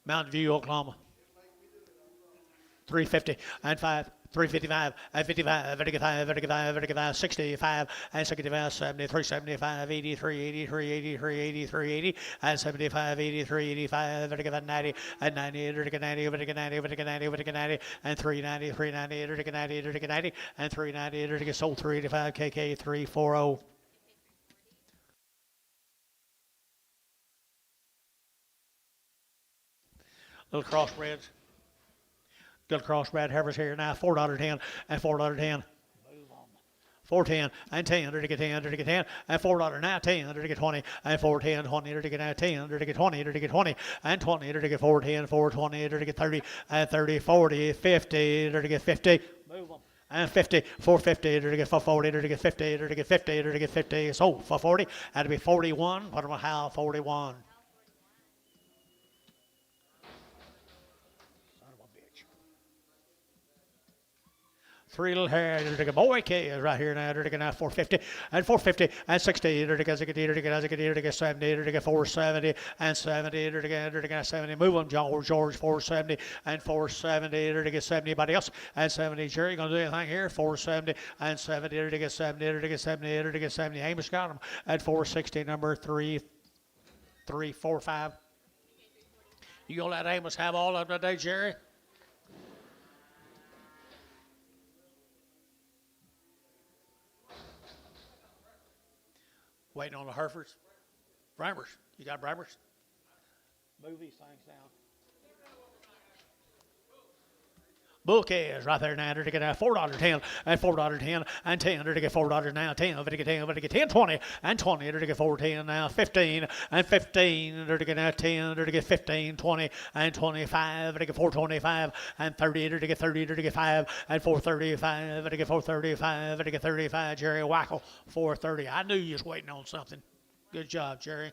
Mountain View, Oklahoma. 350 and 5. 355 and 55, 55, 55, 55, 65 and 65, 73, 75, 83, 83, 83, 83, 80 and 75, 83, 85, 90 and 90, 90, 90, 90, 90 and 390, 390, 90, 90 and 390, sold 385, KK 340. Little crossbreds. Good crossbred heifers here now. $4.10 and $4.10. 410 and 10, to get 10, to get 10, and $4 now 10, to get 20, and 410, 20, to get now 10, to get 20, to get 20, and 20, to get 410, 420, to get 30, and 30, 40, 50, to get 50. Move them. And 50, 450, to get 440, to get 50, to get 50, to get 50. So for 40, that'd be 41. Put them a how 41. Three little hairs, boy K is right here now, now 450 and 450 and 60, to get 70, to get 470 and 70, to get 70. Move them, George, 470 and 470, to get 70. Anybody else? And 70. Jerry, gonna do anything here? 470 and 70, to get 70, to get 70, to get 70. Amos got them at 460, number 345. You gonna let Amos have all of them today, Jerry? Waiting on the Heifers. Bramers. You got Bramers? Move these things down. Bouquet right there now, to get $4.10 and $4.10 and 10, to get $4 now, 10, to get 10, to get 10, 20 and 20, to get 410 now, 15 and 15, to get now 10, to get 15, 20 and 25, to get 425 and 30, to get 30, to get 5 and 435, to get 435, to get 35. Jerry Wackel, 430. I knew you was waiting on something. Good job, Jerry.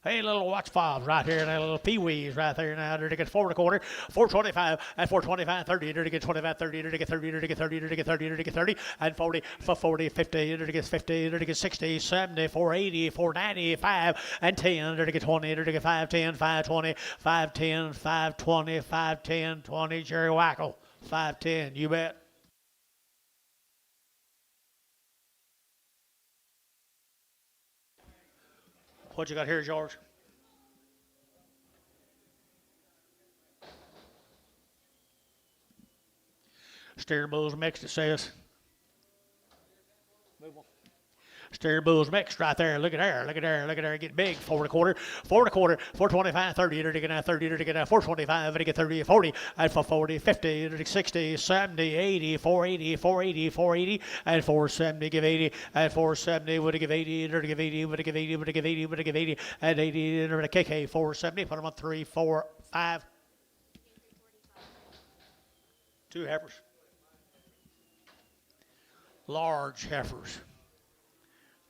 Hey, little watch fobs right here, and a little peewees right there now. To get 4.25, 425, and 425, 30, to get 25, 30, to get 30, to get 30, to get 30, to get 30, and 40, for 40, 50, to get 50, to get 60, 70, 480, 490, 5, and 10, to get 20, to get 510, 520, 510, 520, 510, 20. Jerry Wackel, 510. You bet. What you got here, George? Steer Bulls mixed, it says. Steer Bulls mixed right there. Look at there. Look at there. Look at there. Get big. 4.25, 4.25, 425, 30, to get 30, to get 425, to get 30, 40, and for 40, 50, to get 60, 70, 80, 480, 480, 480, and 470, give 80, and 470, would give 80, to give 80, would give 80, would give 80, would give 80, and 80, to KK, 470, put them on 3, 4, 5. 2 heifers. Large heifers.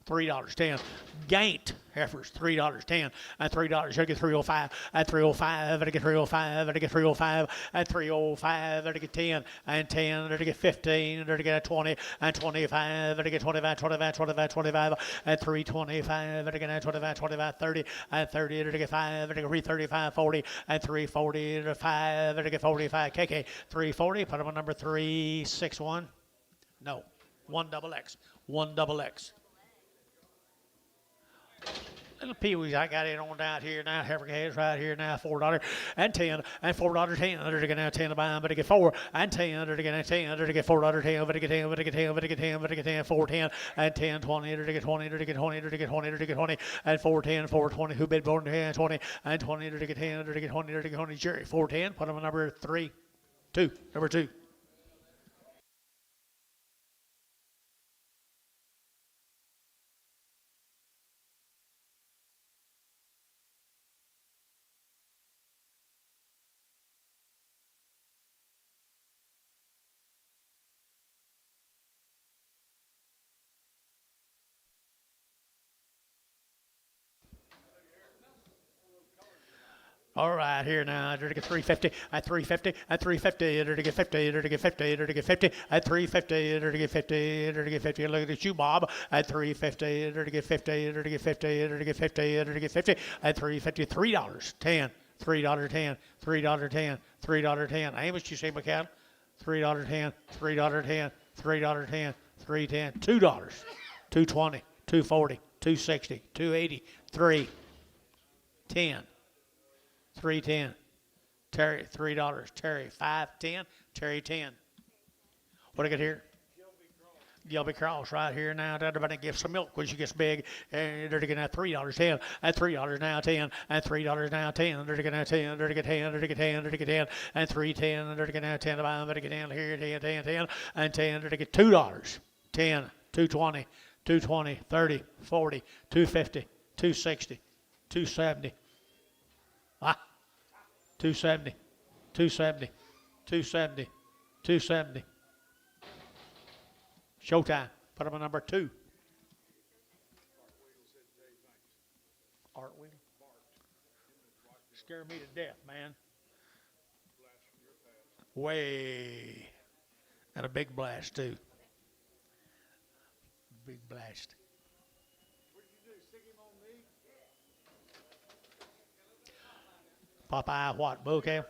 $3.10. Gaint heifers, $3.10 and $3. You get 305 and 305 and get 305 and get 305 and 305 and get 10 and 10 and get 15 and get 20 and 25 and get 25, 25, 25, 25 and 325 and get 25, 25, 30 and 30 and get 5 and get 335, 40 and 340 and 5 and get 45. KK 340. Put them on number 361. No, 1XX. 1XX. Little peewees I got it on down here now. Heifer heads right here now. $4 and 10 and $4.10. To get now 10 to buy them, but to get 4 and 10. To get 10. To get $4.10. But to get 10. But to get 10. But to get 10. But to get 10. 410 and 10 20. To get 20. To get 20. To get 20. To get 20 and 410. 420. Who bid born 10 20 and 20. To get 10. To get 20. To get 20. Jerry 410. Put them on number 3 2. Number 2. All right, here now. They're to get 350 at 350 at 350. They're to get 50. They're to get 50. They're to get 50 at 350. They're to get 50. They're to get 50. Look at you, Bob. At 350. They're to get 50. They're to get 50. They're to get 50. They're to get 50 at 350. $3.10. $3.10. $3.10. $3.10. Hey, what you say, McCall? $3.10. $3.10. $3.10. $3.10. $2. $2.20. $2.40. $2.60. $2.80. $3.10. $3.10. Terry, $3. Terry, $5.10. Terry, 10. What do I get here? Gilby Cross right here now. Everybody gives some milk when she gets big. And they're getting at $3.10. At $3 now 10. At $3 now 10. They're getting at 10. They're getting 10. They're getting 10. They're getting 10. And 3.10. They're getting at 10. They're getting 10 here. 10, 10, 10. And 10. They're getting $2. 10. 2.20. 2.20. 30. 40. 2.50. 2.60. 2.70. Ah. 270, 270, 270, 270. Showtime. Put him on number 2. Art Wheel. Scare me to death, man. Way. And a big blast, too. Big blast. Popeye what, bouquet?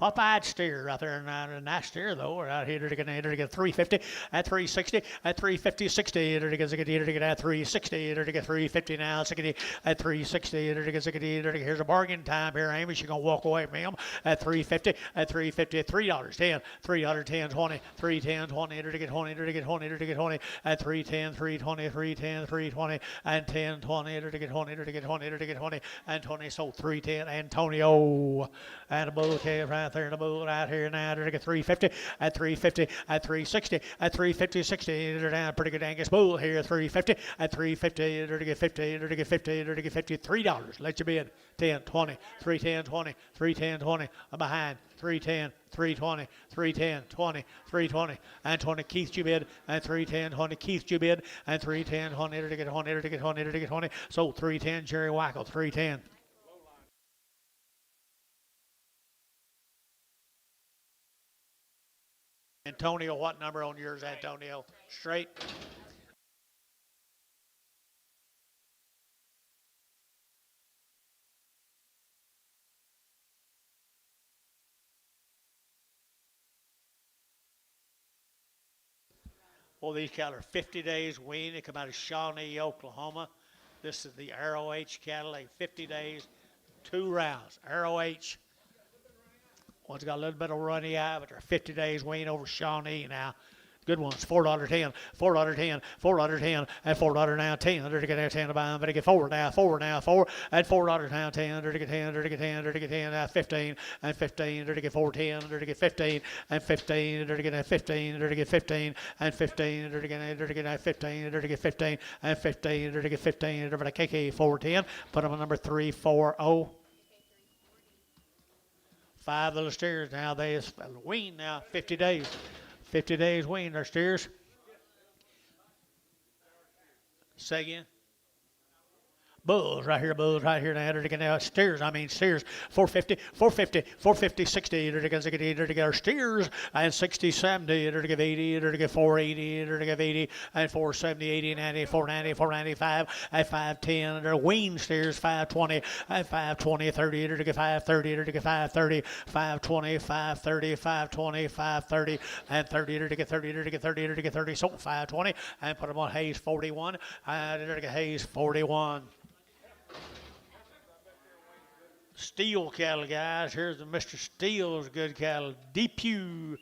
Popeye steer right there, and a nice steer though. Right here, they're going to get 350 at 360 at 350, 60. They're going to get at 360. They're going to get 350 now. 60 at 360. They're going to get here's a bargain time here, Amy. She's going to walk away from him at 350 at 350 $3.10. $3.10 20 3.10 20. They're going to get 20. They're going to get 20. They're going to get 20 at 3.10 3.20 3.10 3.20 and 10.20. They're going to get 20. They're going to get 20. They're going to get 20 and 20. So 3.10 Antonio and a bouquet right there in the bull right here now. They're going to get 350 at 350 at 360 at 350 60. They're down a pretty good Angus bull here. 350 at 350. They're going to get 50. They're going to get 50. They're going to get 50. $3. Let you bid. 10 20 310 20 310 20. I'm behind. 310 320 310 20 320 and 20. Keith you bid and 310 20. Keith you bid and 310 20. They're to get 20. They're to get 20. They're to get 20. So 310 Jerry Wackel. 310. Antonio, what number on yours, Antonio? Straight. Well, these cattle are 50 days weaned. They come out of Shawnee, Oklahoma. This is the ROH cattle. They 50 days, 2 rounds. ROH. One's got a little bit of runny eye, but they're 50 days weaned over Shawnee now. Good ones. $4.10, $4.10, $4.10, and $4 now 10. They're to get 10 to buy them. Better get 4 now, 4 now, 4, and $4 now 10. They're to get 10, they're to get 10, they're to get 10, now 15, and 15. They're to get 4.10, they're to get 15, and 15. They're to get 15, they're to get 15, and 15. They're to get 15, they're to get 15, and 15. They're to get 15. They're to KK 410. Put them on number 340. 5 little steers now. They wean now 50 days. 50 days wean their steers. Say again. Bulls right here now. They're to get steers. 450, 450, 450, 60. They're to get our steers and 60, 70. They're to give 80. They're to get 480. They're to give 80 and 470, 80, 90, 490, 495 at 510. They're wean steers 520 at 520, 30. They're to get 530. They're to get 530, 520, 530, 520, 530, and 30. They're to get 30. They're to get 30. They're to get 30. So 520 and put them on Hayes 41. They're to get Hayes 41. Steel cattle, guys. Here's the Mr. Steele's good cattle. DePew.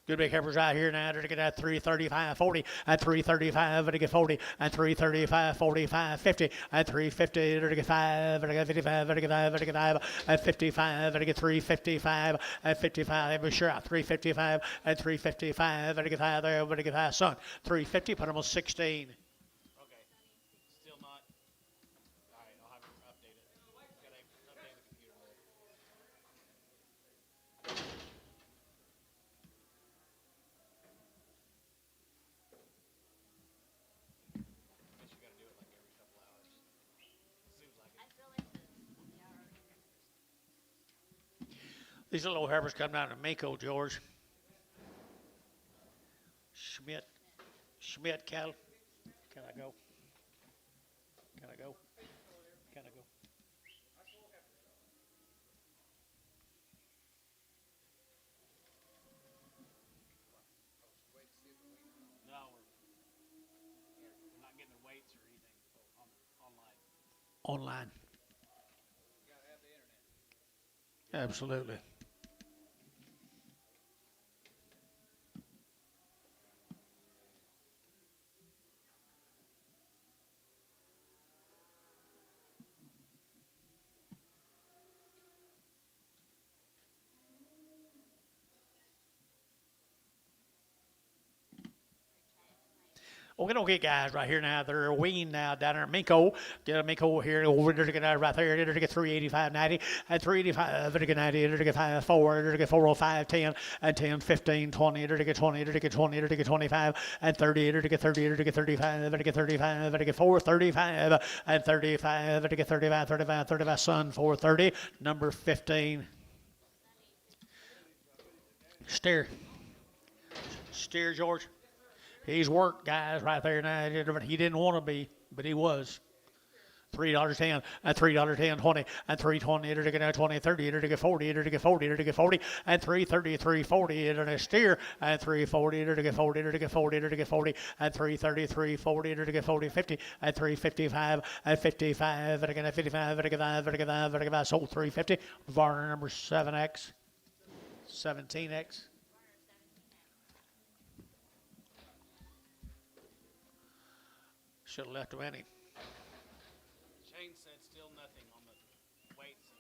Good big heifers out here now. They're to get at 335, 40, at 335, to get 40, at 335, 45, 50, at 350, to get 5, to get 55, to get 5, to get 5, at 55, to get 355, at 55, be sure at 355, at 355, to get 5 there, to get 5, son. 350, put them on 16. These little heifers come down to Mako, George. Schmidt cattle. Can I go? Can I go? Can I go? No, we're not getting their weights or anything online. Online. Absolutely. We're going to get guys right here now. They're weaned now down there. Minko. Get a Minko here. Over there to get right there. They're to get 385.90. At 385, they're to get 90. They're to get 5, 4. They're to get 405, 10. And 10, 15, 20. They're to get 20. They're to get 20. They're to get 25. And 30. They're to get 30. They're to get 35. They're to get 35. They're to get 4, 35. And 35. They're to get 35, 35, 35. Son, 430. Number 15. Steer. Steer, George. He's worked, guys, right there now. He didn't want to be, but he was. $3.10, and $3.10, 20, and $3.20, it'll get 20, 30, it'll get 40, it'll get 40, it'll get 40, and $3.30, $3.40, it'll get steer, and $3.40, it'll get 40, it'll get 40, it'll get 40, and $3.30, $3.40, it'll get 40, 50, and $3.55, and 55, it'll get 55, it'll get 5, it'll get 5, it'll get 5, sold $3.50. Varner number 7X, 17X. Should have left him any. Shane said still nothing on the weights.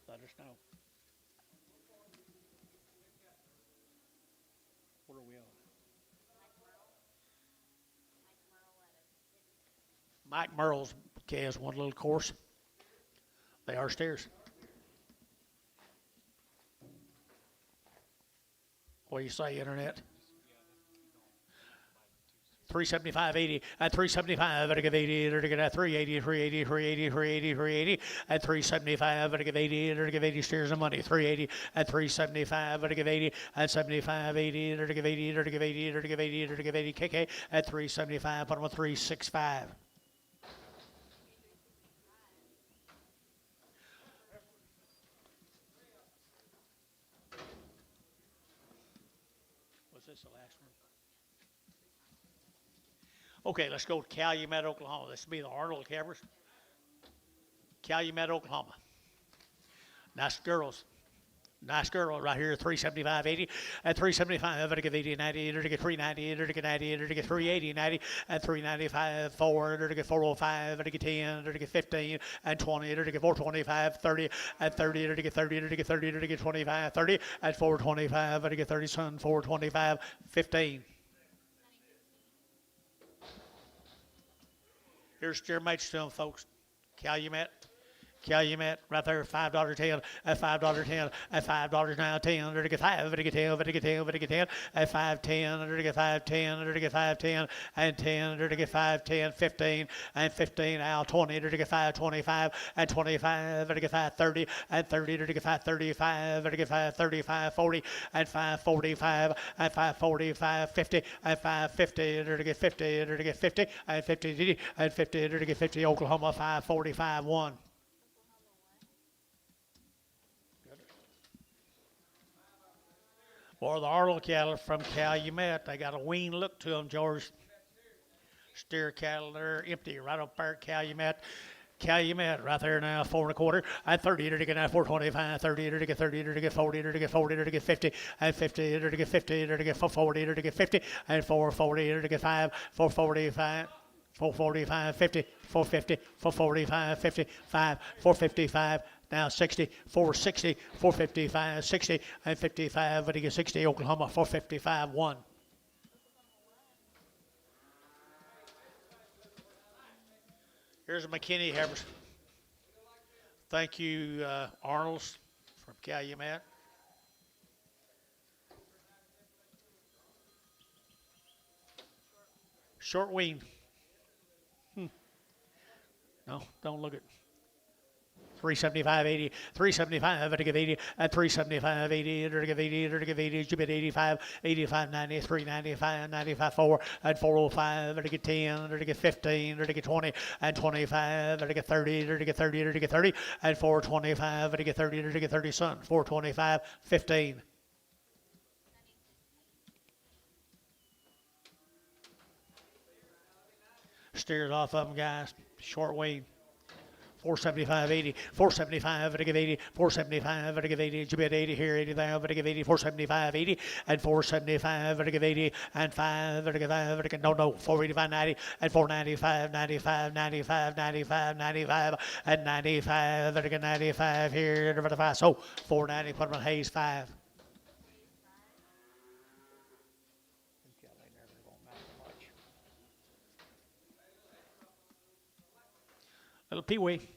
Let us know. What are we on? Mike Merle's has one little course. They are steers. What do you say, Internet? 375.80 at 375 at give 80 at give 380 380 380 380 380 at 375 at give 80 at give 80 steers of money 380 at 375 at give 80 at 75 80 at give 80 at give 80 at give 80 at give 80 KK at 375 put them with 365. Was this the last one? Okay, let's go to Calumet, Oklahoma. This will be the Arnold Cabbers. Calumet, Oklahoma. Nice girls. Nice girl right here, 375.80 at 375. It'll give 80, 90. It'll get 390. It'll get 90. It'll get 380, 90 at 395. 4. It'll get 405. It'll get 10. It'll get 15 and 20. It'll get 425. 30 at 30. It'll get 30. It'll get 30. It'll get 25. 30 at 425. It'll get 30. Son, 425. 15. Here's steer mates to them, folks. Calumet. Calumet, right there, $5.10, at $5.10, at $5 now, 10, to get 5, to get 10, to get 10, to get 10, at 5.10, to get 5.10, to get 5.10, and 10, to get 5.10, 15, and 15, out 20, to get 5.25, and 25, to get 5.30, and 30, to get 5.35, to get 5.35, 40, and 5.45, and 5.45, 50, and 5.50, to get 50, to get 50, and 50, and 50, to get 50, Oklahoma, 5.45, 1. Or the Arnold cattle from Calumet. They got a wean look to them, George. Steer cattle, they're empty right up there at Calumet. Calumet right there now, 4 1/4, and 30 to get now 425, 30 to get 30 to get 40 to get 40 to get 50, and 50 to get 50 to get 40 to get 50, and 440 to get 5, 445. 445, 50, 450, 445, 55, 455, now 60, 460, 455, 60, and 55, but he gets 60, Oklahoma, 455, 1. Here's a McKinney Heifers. Thank you, Arnold's from Calumet. Short wean. No, don't look at 375.80, 375, to give 80, at 375.80, to give 80, to give 80, you bid 85, 85.90, 395, 95, 4, at 405, to get 10, to get 15, to get 20, and 25, to get 30, to get 30, to get 30, at 425, to get 30, to get 30, son, 425, 15. Steers off of them, guys. Short wing. 475.80, 475, to give 80, 475, to give 80, you bid 80 here, 80 there, to give 80, 475, 80, and 475, to give 80, and 5, to give 5, to give, no, 485.90, and 495, 95, 95, 95, 95, and 95, to give 95 here, to 5, so 490, put them on Hayes 5. Little Pee-wee.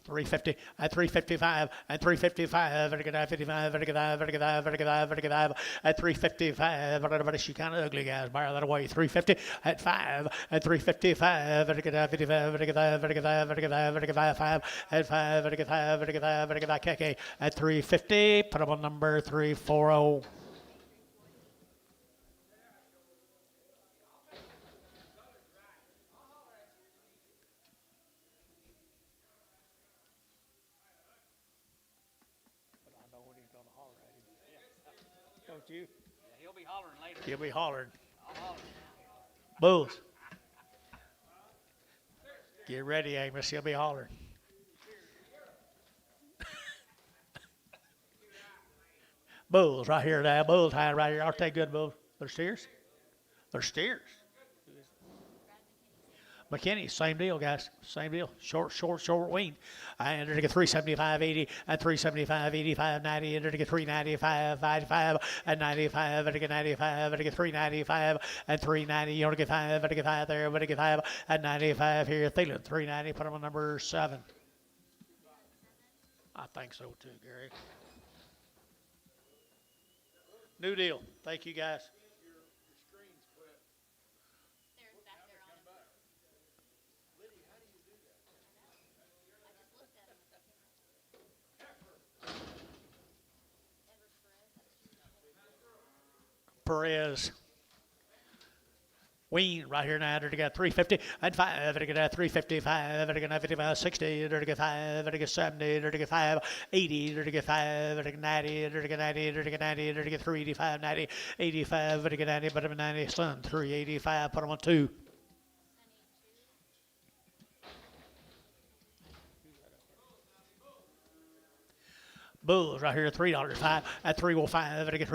350 at 355 at 355 at 55 at 55 at 355 everybody she kind of ugly guys bar that away 350 at 5 at 355 at 55 at 5 at 5 at KK at 350 put up on number 340. Don't you? Yeah, he'll be hollering later. He'll be hollering. I'll holler. Bulls. Get ready, Amos. He'll be hollering. Bulls right here now. Bulls high right here. I'll take good bulls. They're steers. They're steers. McKinney, same deal, guys. Same deal. Short wing. And they're to get 375.80 and 375.85, 90, and they're to get 395, 95, and 95, and to get 95, and to get 395, and 390. You want to get 5, and to get 5 there, but to get 5, and 95 here. Thielen, 390. Put them on number 7. I think so too, Gary. New deal. Thank you, guys. Perez. Ween right here now. They're to get 350 and 5. They're to get 355. They're to get 55, 60. They're to get 5. They're to get 70. They're to get 5, 80. They're to get 5. They're to get 90. They're to get 90. They're to get 90. They're to get 385, 90, 85. They're to get 90. Put them in 90. Son, 385. Put them on 2. Bulls right here, $3 at 305, at 305, at 5,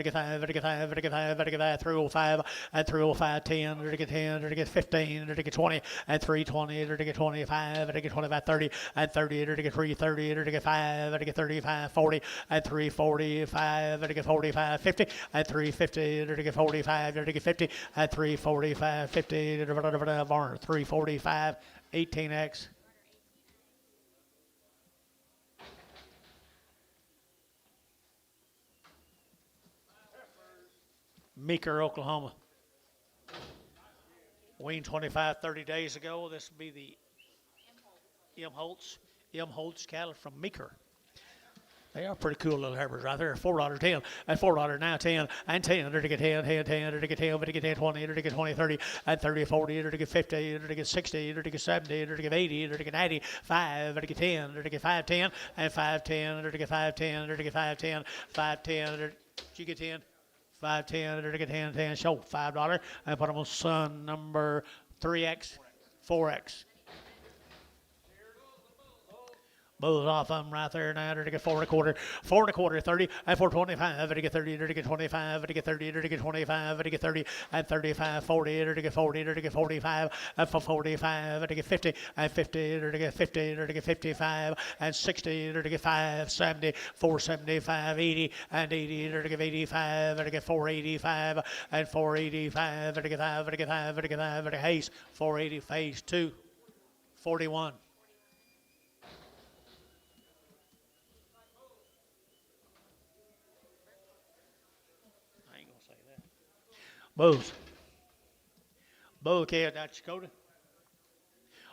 at 5, at 5, at 305, at 305, 10, at 10, at 15, at 20, at 320, at 25, at 25, 30, at 30, at 330, at 5, at 35, 40, at 345, at 45, 50, at 350, at 45, at 50, at 345, 50, at 345, 18X. Meeker, Oklahoma. Ween 25, 30 days ago. This will be the M. Holtz cattle from Meeker. They are pretty cool little Heifers right there. $4, 10, and $4 now, 10, and 10, to get 10, 10, 10, to get 10, to get 10, 20, to get 20, 30, and 30, 40, to get 50, to get 60, to get 70, to get 80, to get 90, 5, to get 10, to get 5, 10, and 5, 10, to get 5, 10, to get 5, 10, 5, 10, did you get 10? 5, 10, to get 10, 10, show $5, and put them on son number 3X, 4X. Bulls off of them right there now. To get 4 1/4, 30, and 425, to get 30, to get 25, to get 30, to get 25, to get 30, and 35, 40, to get 40, to get 45, and for 45, to get 50, and 50, to get 50, to get 55, and 60, to get 5, 70, 475, 80, and 80, to get 85, to get 485, and 485, to get 5, to get 5, to get 5, to get Hayes, 480, phase 2, 41. Bulls. Bull cow, South Dakota.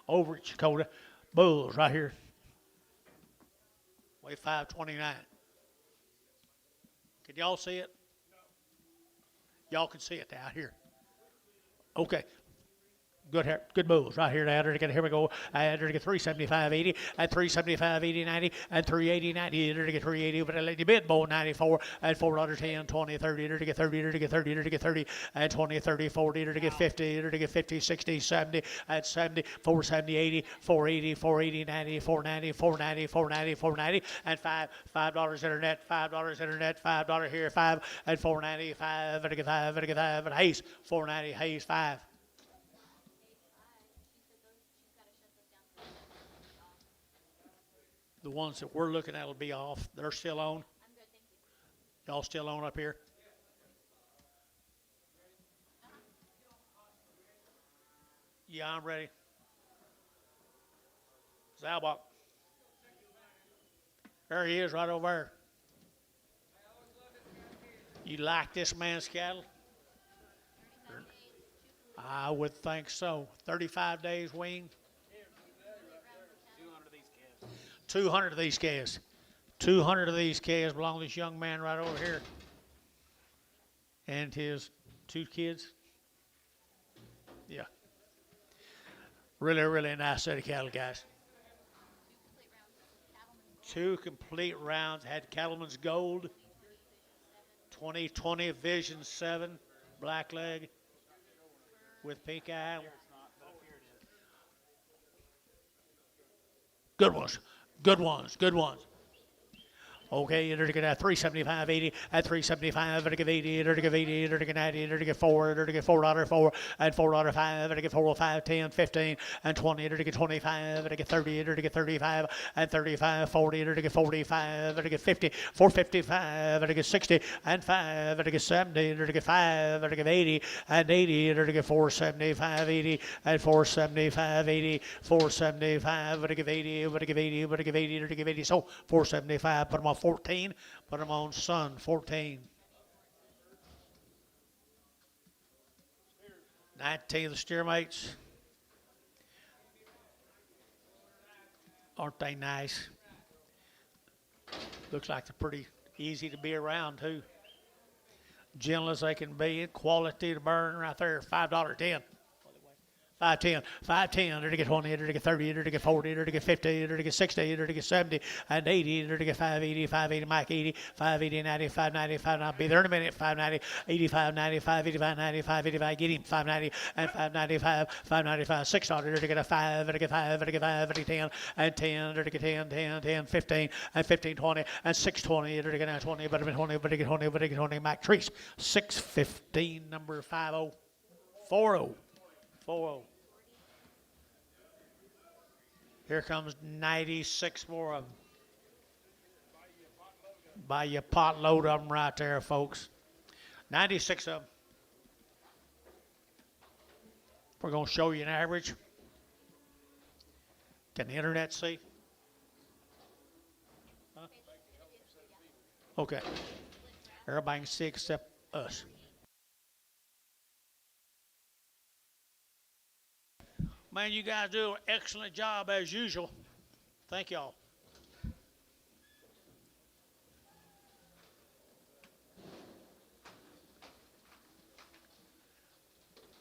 over at Dakota. Bulls right here. Weigh 529. Can y'all see it? Y'all can see it out here. Okay. Good moves right here. Here we go. Here to get 375.80 and 375.80.90 and 380.90. Here to get 380. But I let you bid bowl 94 and 410, 20, 30. Here to get 30. Here to get 30. Here to get 30 and 20, 30, 40. Here to get 50. Here to get 50, 60, 70 and 70, 470, 80, 480, 480, 90, 490, 490, 490, 490 and $5 internet, $5 internet, $5 here, 5 and 495. Here to get 5. Here to get 5 and Hayes 490. Hayes 5. The ones that we're looking at will be off. They're still on. I'm good, thank you. Y'all still on up here? Yeah, I'm ready. Zalbach. There he is right over there. You like this man's cattle? I would think so. 35 days wean. 200 of these calves. 200 of these calves belong to this young man right over here. And his 2 kids. Yeah. Really, really nice set of cattle, guys. 2 complete rounds. Had Cattleman's Gold. 2020 Vision 7. Black leg. With pink eye. Good ones. Good ones. Good ones. Okay, you're going to get 375, 80, at 375, you're going to give 80, you're going to give 80, you're going to get 90, you're going to get 4, you're going to get $4, 4, and $4, 5, you're going to get 4, 5, 10, 15, and 20, you're going to get 25, you're going to get 30, you're going to get 35, and 35, 40, you're going to get 45, you're going to get 50, 455, you're going to get 60, and 5, you're going to get 70, you're going to get 5, you're going to get 80, and 80, you're going to get 475, 80, and 475, 80, 475, you're going to give 80, you're going to give 80, you're going to give 80, you're going to give 80, so 475, put them on 14, put them on Sun 14. 19 the steer mates. Aren't they nice? Looks like they're pretty easy to be around too. Gentle as they can be, quality to burn right there. $5 10. 510, 510, there to get 20, there to get 30, there to get 40, there to get 50, there to get 60, there to get 70, and 80, there to get 580, 580, Mike 80, 580, 90, 590, 590, be there in a minute, 590, 85, 90, 585, 90, 585, get him, 590, and 595, 595, $6, there to get a 5, there to get 5, there to get 5, there to get 10, and 10, there to get 10, 10, 10, 15, and 15, 20, and 620, there to get 20, but 20, but to get 20, but to get 20, Mike Treese, 615, number 50, 40. 40. Here comes 96 more of them. Buy you a pot load of them right there, folks. 96 of them. We're going to show you an average. Can the internet see? Huh? Okay. Everybody can see except us. Man, you guys do an excellent job as usual. Thank y'all.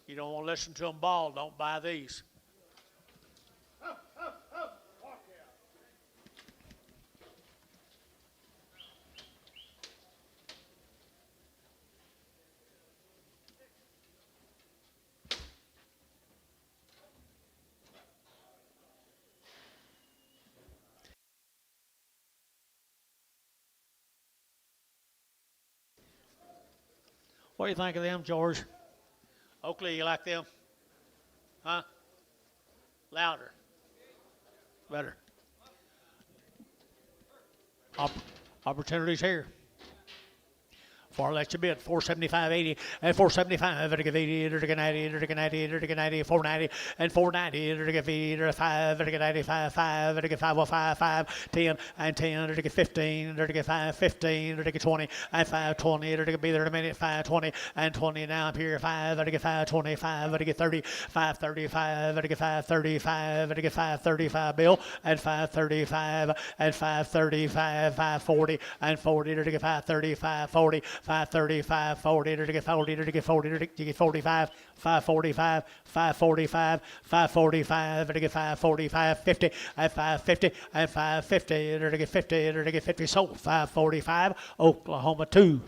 You don't want to listen to them bawl, don't buy these. What do you think of them, George? Oakley, you like them? Huh? Louder. Better. Opportunities here. Far left your bid, 475.80 and 475, to give 80, to get 90, to get 90, to get 90, 490 and 490, to get 80, to 5, to get 95, 5, to get 505, 5, 10 and 10, to get 15, to get 5, 15, to get 20 and 520, to get be there in a minute, 520 and 20 now up here, 5, to get 525, to get 30, 535, to get 535, to get 535 bill and 535 and 535, 540 and 40, to get 535, 40. 535, 40, to get 40, to get 40, to get 45, 545, 545, 545, to get 545, 50, and 550, and 550, to get 50, to get 50, sold 545, Oklahoma 2.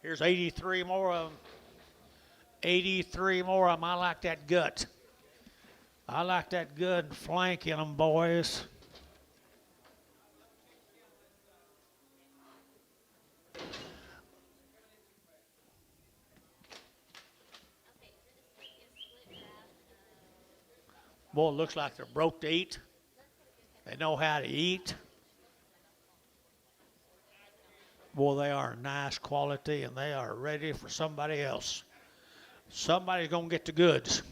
Here's 83 more of them. 83 more of them. I like that gut. I like that good flank in them, boys. Boy, it looks like they're broke to eat. They know how to eat. Boy, they are nice quality, and they are ready for somebody else. Somebody's going to get the goods.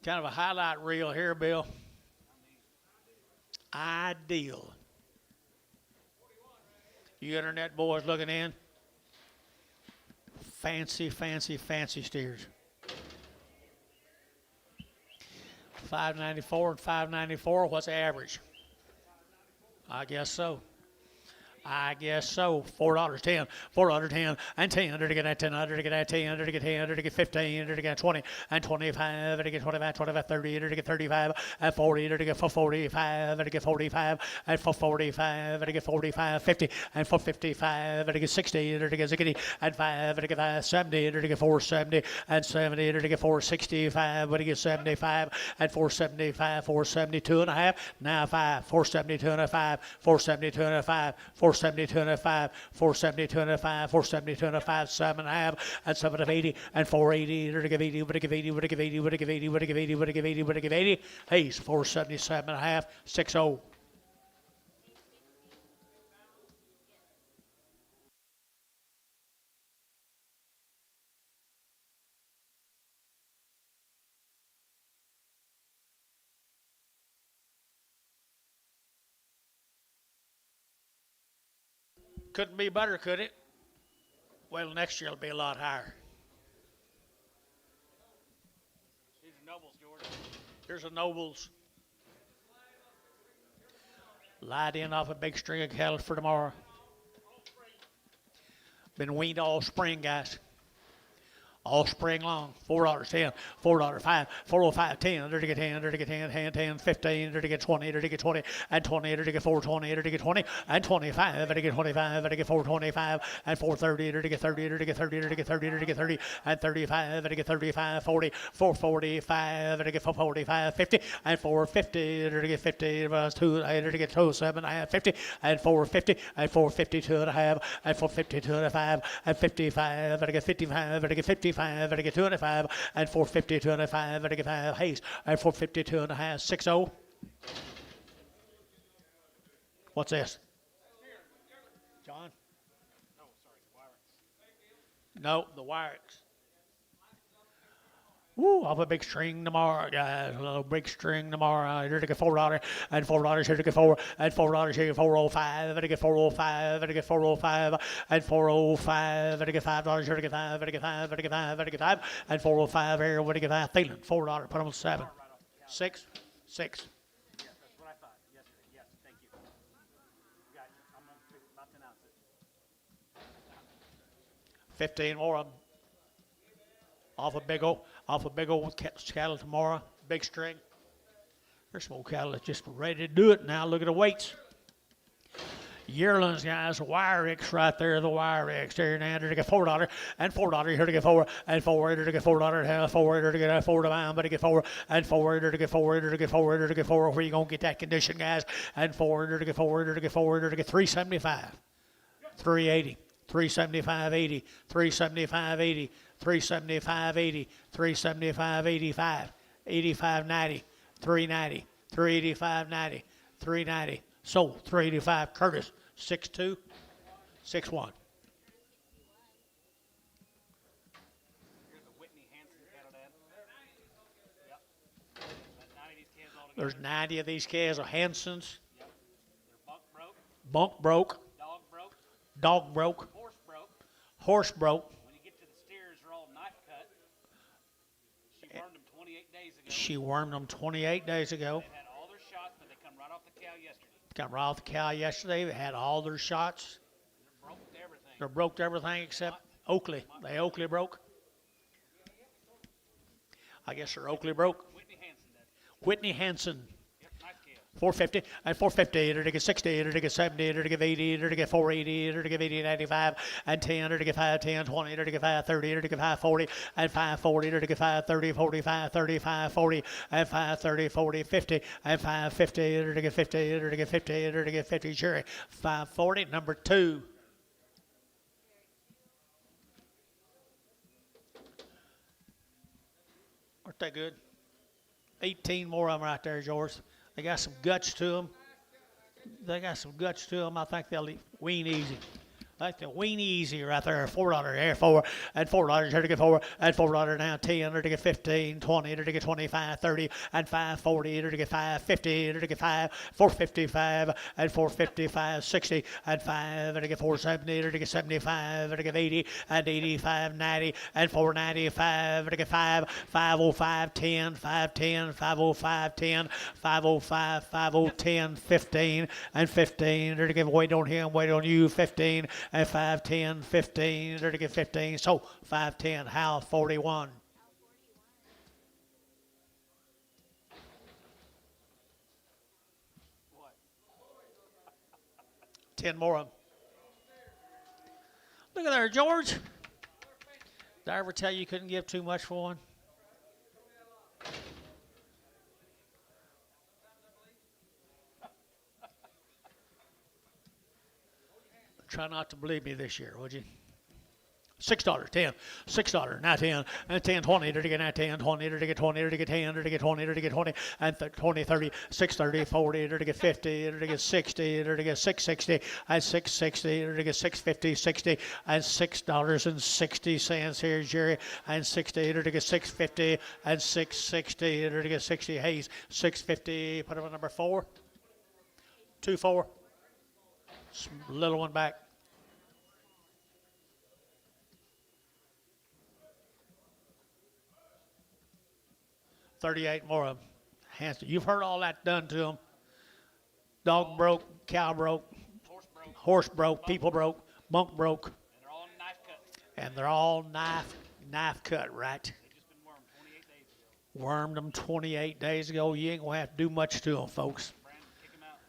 Kind of a highlight reel here, Bill. Ideal. You internet boys looking in? Fancy, fancy, fancy steers. 594 and 594. What's the average? I guess so. I guess so. $4.10, $4.10, and 10 to get that 10, to get that 10, to get 10, to get 15, to get 20, and 25, to get 25, 25, 30, to get 35, and 40, to get 45, to get 45, and 45, to get 45, 50, and 55, to get 60, to get 60, and 5, to get 570, to get 470, and 70, to get 465, to get 75, and 475, 472 and a half, now 5, 472 and a 5, 472 and a 5, 472 and a 5, 472 and a 5, 472 and a 5, 7 and a half, and 7 of 80, and 480, to give 80, to give 80, to give 80, to give 80, to give 80, to give 80, to give 80. Hayes, 477 and a half, 6-0. Couldn't be better, could it? Well, next year it'll be a lot higher. These are nobles, George. Here's a Nobles. Light in off a big string of cattle for tomorrow. Been weaned all spring, guys. All spring long. $4.10, $4.05, 405, 10, to get 10, to get 10, 10, 15, to get 20, to get 20, and 20, to get 420, to get 20, and 25, to get 25, to get 425, and 430, to get 30, to get 30, to get 30, to get 30, and 35, to get 35, 40, 445, to get 445, 50, and 450, to get 50, was 2, to get 207, 50, and 450, and 452 and a half, and 452 and a 5, and 55, to get 55, to get 55, to get 205, and 452 and a 5, to get 5, Hayes, and 452 and a half, 6-0. What's this? John? No, sorry, Wyrick's. No, the Wyrick's. Woo, off a big string tomorrow, guys. A little big string tomorrow. Here to get $4 and $4 here to get $4 and $4 here to get 405 and to get 405 and to get 405 and 405 and to get $5 here to get 5 and to get 5 and to get 5 and to get 5 and 405 here to get 5. Thielen, $4. Put them on 7. 6. 6. Yes, that's what I thought yesterday. Yes, thank you. Got you. I'm about to announce it. 15 more of them. Off a big old cattle tomorrow. Big string. There's some old cattle that's just ready to do it now. Look at the weights. Yearlings, guys, wire X right there, the wire X there now to get $4 and $4 here to get 4 and 4 here to get $4 and 4 here to get 4 to buy, but to get 4 and 4 here to get 4 here to get 4 here to get 4. Where you gonna get that condition, guys? And 4 here to get 4 here to get 4 here to get 375, 380, 375, 80, 375, 80, 375, 80, 375, 85, 85, 90, 390, 385, 90, 390. Sold 385. Curtis 6'2", 6'1". Here's a Whitney Hansen cattle, Dad. Yep. About 90 of these calves altogether. There's 90 of these calves of Hansons. Yep. They're Bunk broke. dog broke, Dog broke. horse broke. Horse broke. When you get to the steers, they're all knife cut. She burned them 28 days ago. She wormed them 28 days ago. They've had all their shots, but they come right off the cow yesterday. Got right off the cow yesterday. They had all their shots. They're broke to everything. They broke everything except Oakley. They Oakley broke. I guess they're Oakley broke. Whitney Hansen, Dad. Whitney Hansen. Yep, knife calf. 450 and 450 to get 60 to get 70 to get 80 to get 480 to get 80 and 95 and 10 to get 510 20 to get 530 to get 540 and 540 to get 530 45 35 40 and 530 40 50 and 550 to get 50 to get 50 to get 50 Jerry 540 number 2. Aren't they good? 18 more of them right there, George. They got some guts to them. They got some guts to them. I think they'll wean easy. I think they'll wean easy right there. $4 here, 4 and $4 here to get 4 and $4 now 10 to get 15, 20 to get 25, 30 and 540 to get 550 to get 5, 455 and 455, 60 and 5 to get 470 to get 75 to get 80 and 85, 90 and 495 to get 5, 505, 10, 510, 505, 10, 505, 5010, 15 and 15 to get wait on him, wait on you, 15 and 510, 15 to get 15. So 510, Hal 41. What? 10 more of them. Look at there, George. Did I ever tell you you couldn't give too much for one? Try not to believe me this year, would you? $6, 10, $6, now 10, and 10, 20, to get now 10, 20, to get 20, to get 10, to get 20, to get 20, and 20, 30, 630, 40, to get 50, to get 60, to get 660, and 660, to get 650, 60, and $6.60 here, Jerry, and 60, to get 650, and 660, to get 60, Hayes, 650, put him on number 4, 2, 4, little one back. $38 more of them. Hanson, you've heard all that done to them. Dog broke, cow broke, horse broke, people broke, bunk broke, And they're all knife cut. and they're all knife cut, right? They've just been wormed 28 days ago. Wormed them 28 days ago. You ain't gonna have to do much to them, folks. Brandon, kick them out.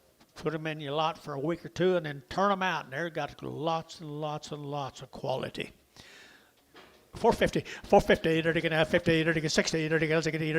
Put them in your lot for a week or two, and then turn them out, and they've got lots and lots and lots of quality. 450, 450, to get 50, to get 60, to get 60,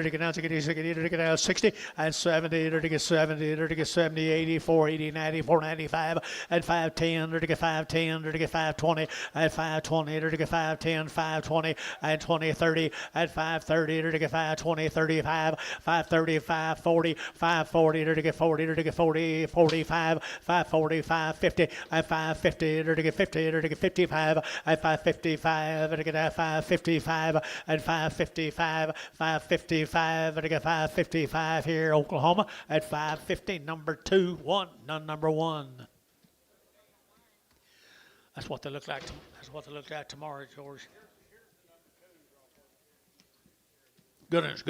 to get 60, and 70, to get 70, to get 70, 80, 480, 90, 495, and 510, to get 510, to get 520, and 520, to get 510, 520, and 20, 30, and 530, to get 520, 35, 530, 540, 540, to get 40, to get 40, 45, 540, 550, and 550, to get 50, to get 55, and 555, to get 5 555 and 555, 555, and I got 555 here, Oklahoma at 550, number 2, 1, number 1. That's what they look like. That's what they look like tomorrow, George. Goodness.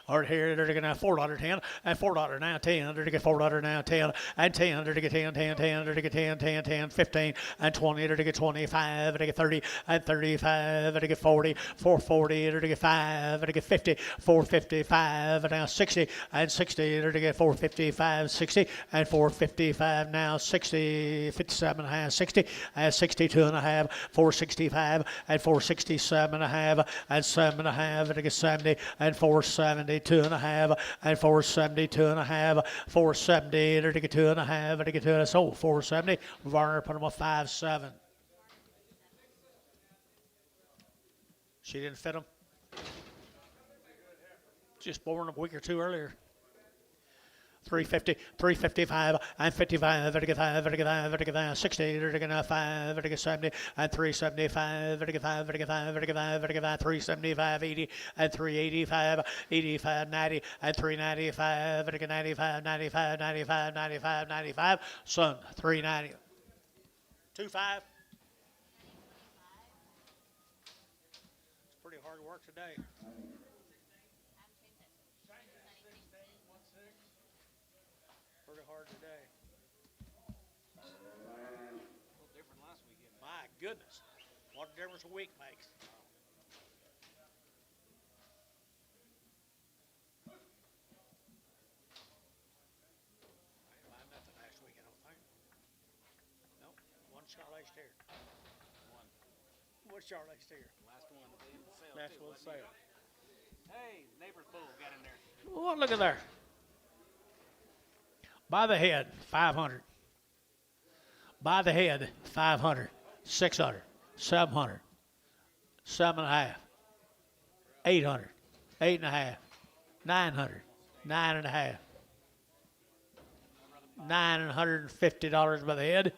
All right, here they're going to have $4.10 and $4 now 10. They're to get $4 now 10 and 10. They're to get 10. They're to get 10, 15 and 20. They're to get 25. They're to get 30 and 35. They're to get 40, 440. They're to get 5. They're to get 50, 455 and now 60 and 60. They're to get 455, 60 and 455 now 60, 57 and a half, 60 and 62 and a half, 465 and 467 and a half and 7 and a half. Get 70 and 472 and a half and 472 and a half, 470 to get 2 and a half to get 2 and a half. So 470. Varner put him on 5.7. She didn't fit him. Just born a week or two earlier. 350, 355, and 55, vertical 5, vertical 5, vertical 5, 60, vertical 5, vertical 70, and 375, vertical 5, vertical 5, vertical 5, vertical 5, 375, 80, and 385, 85, 90, and 395, vertical 95, 95, 95, 95, 95, son, 390. 25. It's pretty hard work today. Hard today. A little different last weekend. My goodness. What a difference a week makes. I didn't find nothing last week, I don't think. Nope. One Charlotte steer. One. What's Charlotte steer? Last one. Last one sale. Hey, neighbor's bull got in there. Oh, look at there. By the head, 500. By the head, 500. 600. 700. 7.5. 800. 8.5. 900. 9.5. $950 by the head.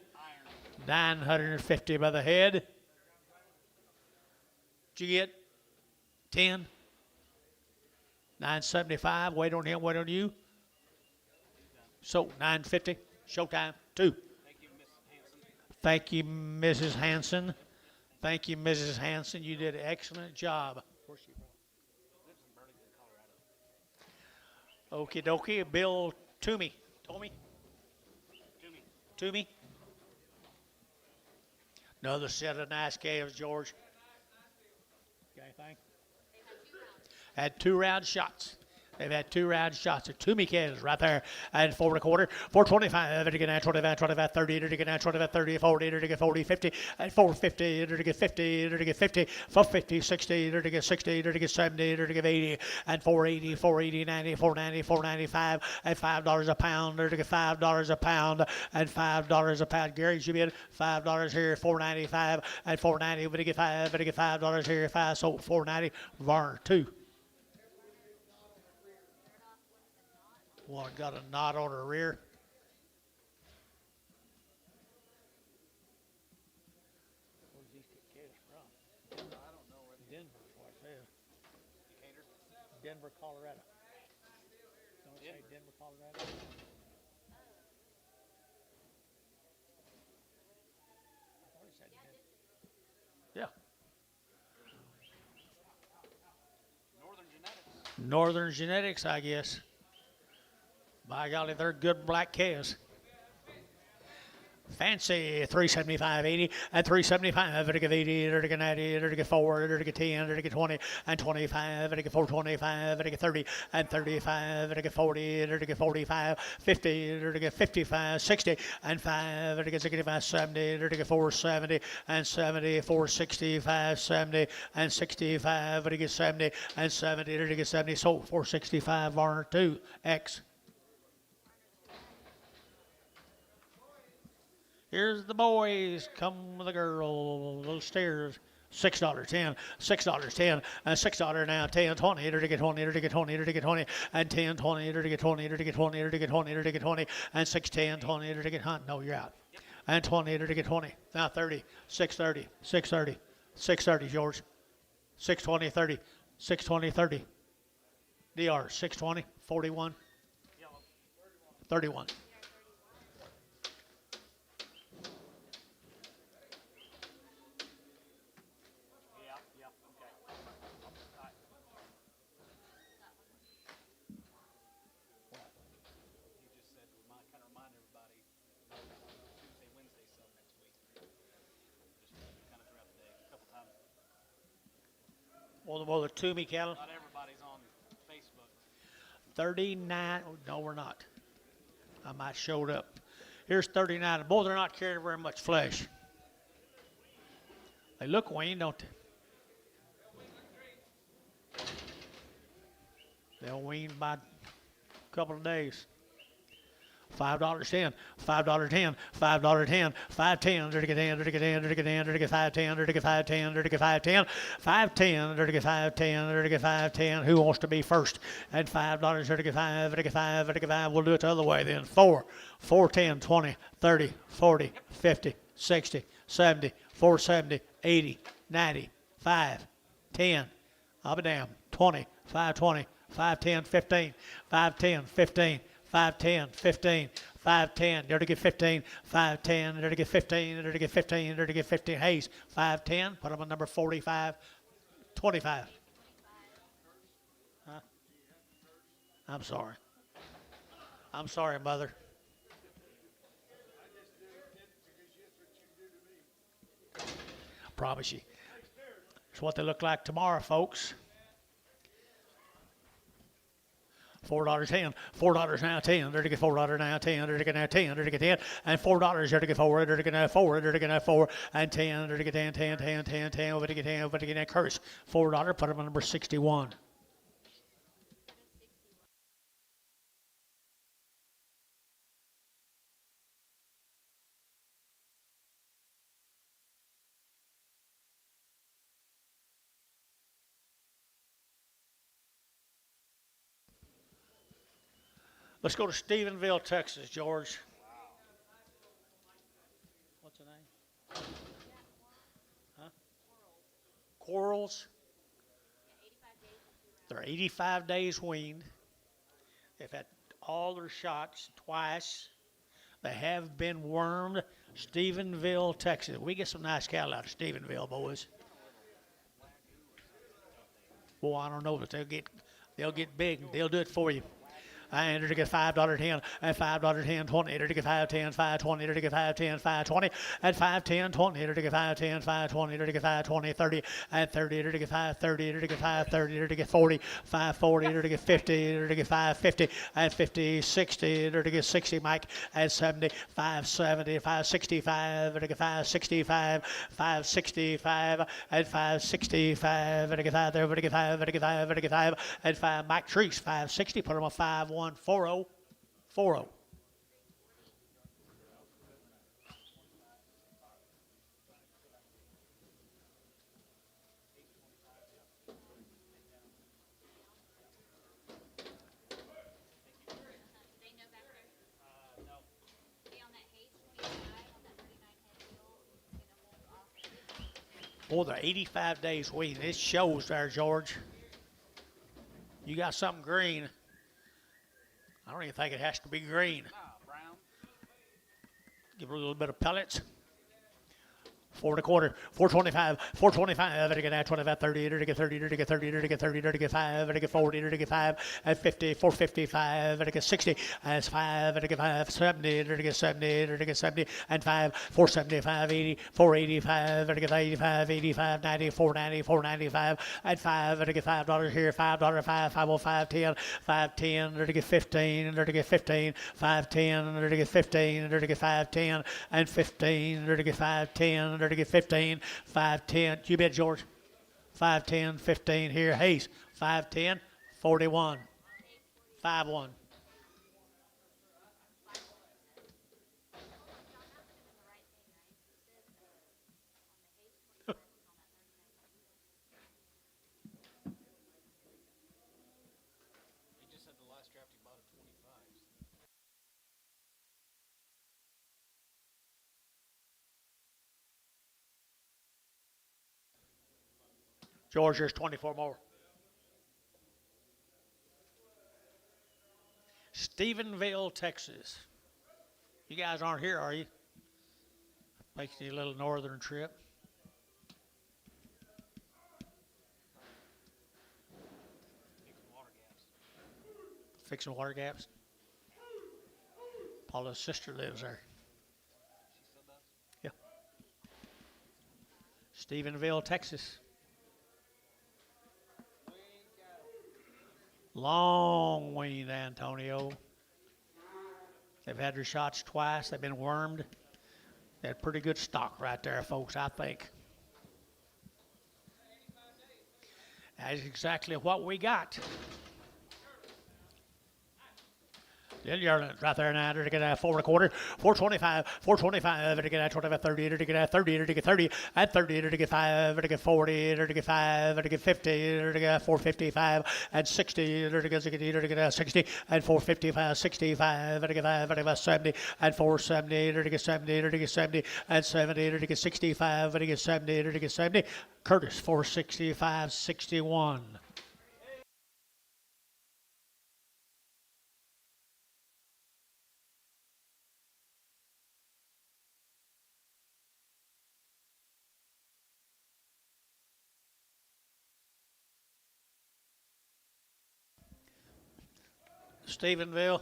$950 by the head. Did you get 10? 975. Wait on him. Wait on you. So, 950, showtime, 2. Thank you, Mrs. Hanson. Thank you, Mrs. Hanson. You did an excellent job. Where's she from? Okie dokie. Bill Toomey. Toomey. Another set of nice calves, George. Got anything? Had 2 round shots. They've had 2 round shots. They're Toomey calves right there. And 4 1/4, 425, to get 25, 25, 30, to get 25, 30, 40, to get 40, 50, and 450, to get 50, to get 50, 450, 60, to get 60, to get 70, to get 80, and 480, 480, 90, 490, 495, and $5 a pound, to get $5 a pound, and $5 a pound. Gary, you bid $5 here, 495, and 490, but to get $5 here, 5, so 490, Varner 2. One got a knot on her rear. Where's these kids from? I don't know. Denver is what it says. Decatur? Denver, Colorado. Don't it say Denver, Colorado? I thought it said Denver. Yeah. Northern genetics, I guess. By golly, they're good black calves. Fancy 375.80 and 375, to get 80, to get 90, to get 4, to get 10, to get 20 and 25, to get 425, to get 30 and 35, to get 40, to get 45, 50, to get 55, 60 and 5, to get 65, 70, to get 470 and 70, 465, 70 and 65, to get 70 and 70, to get 70. So 465 Varner 2 X. Here's the boys. Come with the girl. Those stairs. $6.10, $6.10, and $6 now, 10, 20, to get 20, to get 20, to get 20, and 10, 20, to get 20, to get 20, to get 20, to get 20, and 6, 10, 20, to get hunt. No, you're out. And 20, to get 20. Now 30, 630, 630, 630, George. 620, 30. 620, 30. DR, 620, 41, Yellow. 31. Yeah, yeah, okay. All right. You just said to kind of remind everybody Tuesday, Wednesday sub next week. Just kind of throughout the day, a couple times. Well, the Toomey cattle. Not everybody's on Facebook. 39. No, we're not. I might showed up. Here's 39. Boy, they're not carrying very much flesh. They look weaned, don't they? They'll wean by a couple of days. $5.10, $5.10, $5.10, $5.10, dirty get in, dirty get in, dirty get in, dirty get $5.10, dirty get $5.10, dirty get $5.10, $5.10, dirty get $5.10, dirty get $5.10. Who wants to be first? And $5, dirty get $5, dirty get $5, dirty get $5. We'll do it the other way then. 4, 4.10, 20, 30, 40, 50, 60, 70, 470, 80, 90, 5, 10. I'll be damned. 20, 520, 510, 15, 510, 15. 510, 15, 510, dirty get 15, 510, dirty get 15, dirty get 15, dirty get 15. Hayes, 510, put them on number 45, 25. Huh? I'm sorry. I'm sorry, Mother. I promise you. It's what they look like tomorrow, folks. $4.10, $4 now 10, dirty get $4 now 10, dirty get now 10, dirty get 10, and $4, dirty get 4, dirty get now 4, dirty get now 4, and 10, dirty get 10, 10, 10, 10, 10, over to get 10, over to get that curse. $4, put them on number 61. Let's go to Stephenville, Texas, George. What's the name? Huh? Corals. They're 85 days weaned. They've had all their shots twice. They have been wormed. Stephenville, Texas. We get some nice cattle out of Stephenville, boys. Well, I don't know, but they'll get big. They'll do it for you. And to get $5.10 and $5.10, 20, to get $5.10, $5.20, to get $5.10, $5.20, and $5.10, 20, to get $5.10, $5.20, to get $5.20, 30, and 30, to get $5.30, to get $5.30, to get 40, $5.40, to get 50, to get $5.50, and 50, 60, to get 60, Mike, and 70, $5.70, $5.65, to get $5.65, $5.65, and $5.65, to get $5 there, to get $5, to get $5, to get $5, and $5, Mike Treese, $5.60, put him on 5.140, 40. Boy, they're 85 days weaned. It shows there, George. You got something green. I don't even think it has to be green. Brown. Give it a little bit of pellets. 4.25, 4.25, 4.25, to get 25, 30, to get 30, to get 30, to get 30, to get 5, to get 40, to get 5, and 50, 4.55, to get 60, and 5, to get 5, 70, to get 70, to get 70, and 5, 4.75, 80, 4.85, to get 85, 85, 90, 4.90, 4.95, and 5, to get $5 here, $5, 5, 5.05, 10, 5.10, to get 15, to get 15, 5.10, to get 15, to get 5.10, and 15, to get 5.10, to get 15, 5.10. You bet, George. 5.10, 15 here. Hayes, 5.10, 41, 5.1. He just said the last draft he bought at 25. George, there's 24 more. Stephenville, Texas. You guys aren't here, are you? Makes you a little northern trip. Fixing water gaps. Paula's sister lives there. Yeah. Stephenville, Texas. Long weaned, Antonio. They've had their shots twice. They've been wormed. They had pretty good stock right there, folks, I think. That's exactly what we got. Then you're right there now to get a 4 1/4, 425, 425, to get a 25, 30, to get a 30, to get 30, at 30, to get 5, to get 40, to get 5, to get 50, to get 455, and 60, to get 60, to get 60, and 455, 65, to get 5, to get 70, and 470, to get 70, to get 70, and 70, to get 65, to get 70, to get 70. Curtis, 465, 61. Stephenville.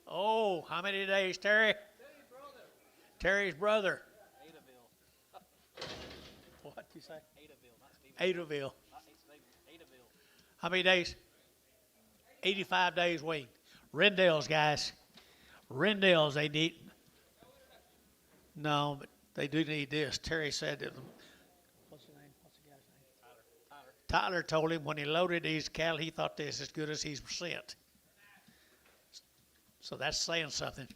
Oh, how many days, Terry? Terry's brother. Adaville. What you say? Adaville, not Stephen. Adaville. Not Adaville. How many days? 85 days weaned. Rendell's, guys. Rendell's, they need. No, but they do need this. Terry said that. What's the name? What's the guy's name? Tyler told him when he loaded these cattle, he thought this as good as he's sent. So that's saying something.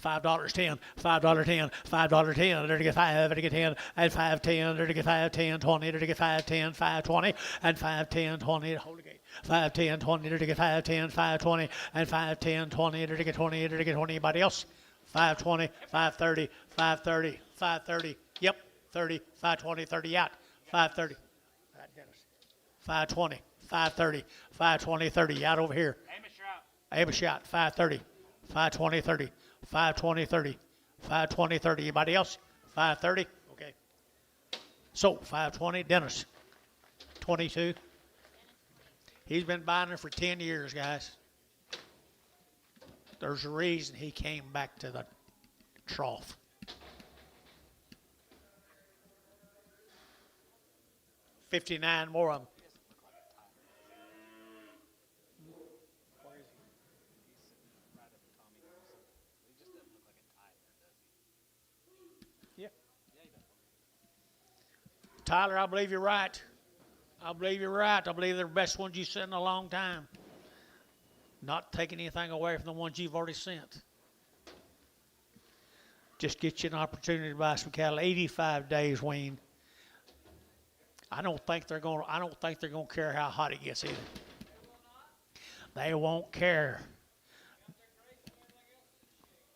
$5.10, $5.10, $5.10, there to get 5, there to get 10, and 5.10, there to get 5.10, 20, there to get 5.10, 5.20, and 5.10, 20, hold the gate. 5.10, 20, there to get 5.10, 5.20, and 5.10, 20, there to get 20, there to get 20. Anybody else? 5.20, 5.30, 5.30, 5.30, yep, 30, 5.20, 30 out, 5.30. 5.20, 5.30, 5.20, 30 out over here. Aim a shot, 5.30, 5.20, 30, 5.20, 30, 5.20, 30. Anybody else? 5.30? Okay. So, 5.20, Dennis, 22. He's been buying it for 10 years, guys. There's a reason he came back to the trough. $59 more of them. Tyler, I believe you're right. I believe you're right. I believe they're the best ones you've sent in a long time. Not taking anything away from the ones you've already sent. Just get you an opportunity to buy some cattle. 85 days weaned. I don't think they're going to care how hot it gets either. They won't care.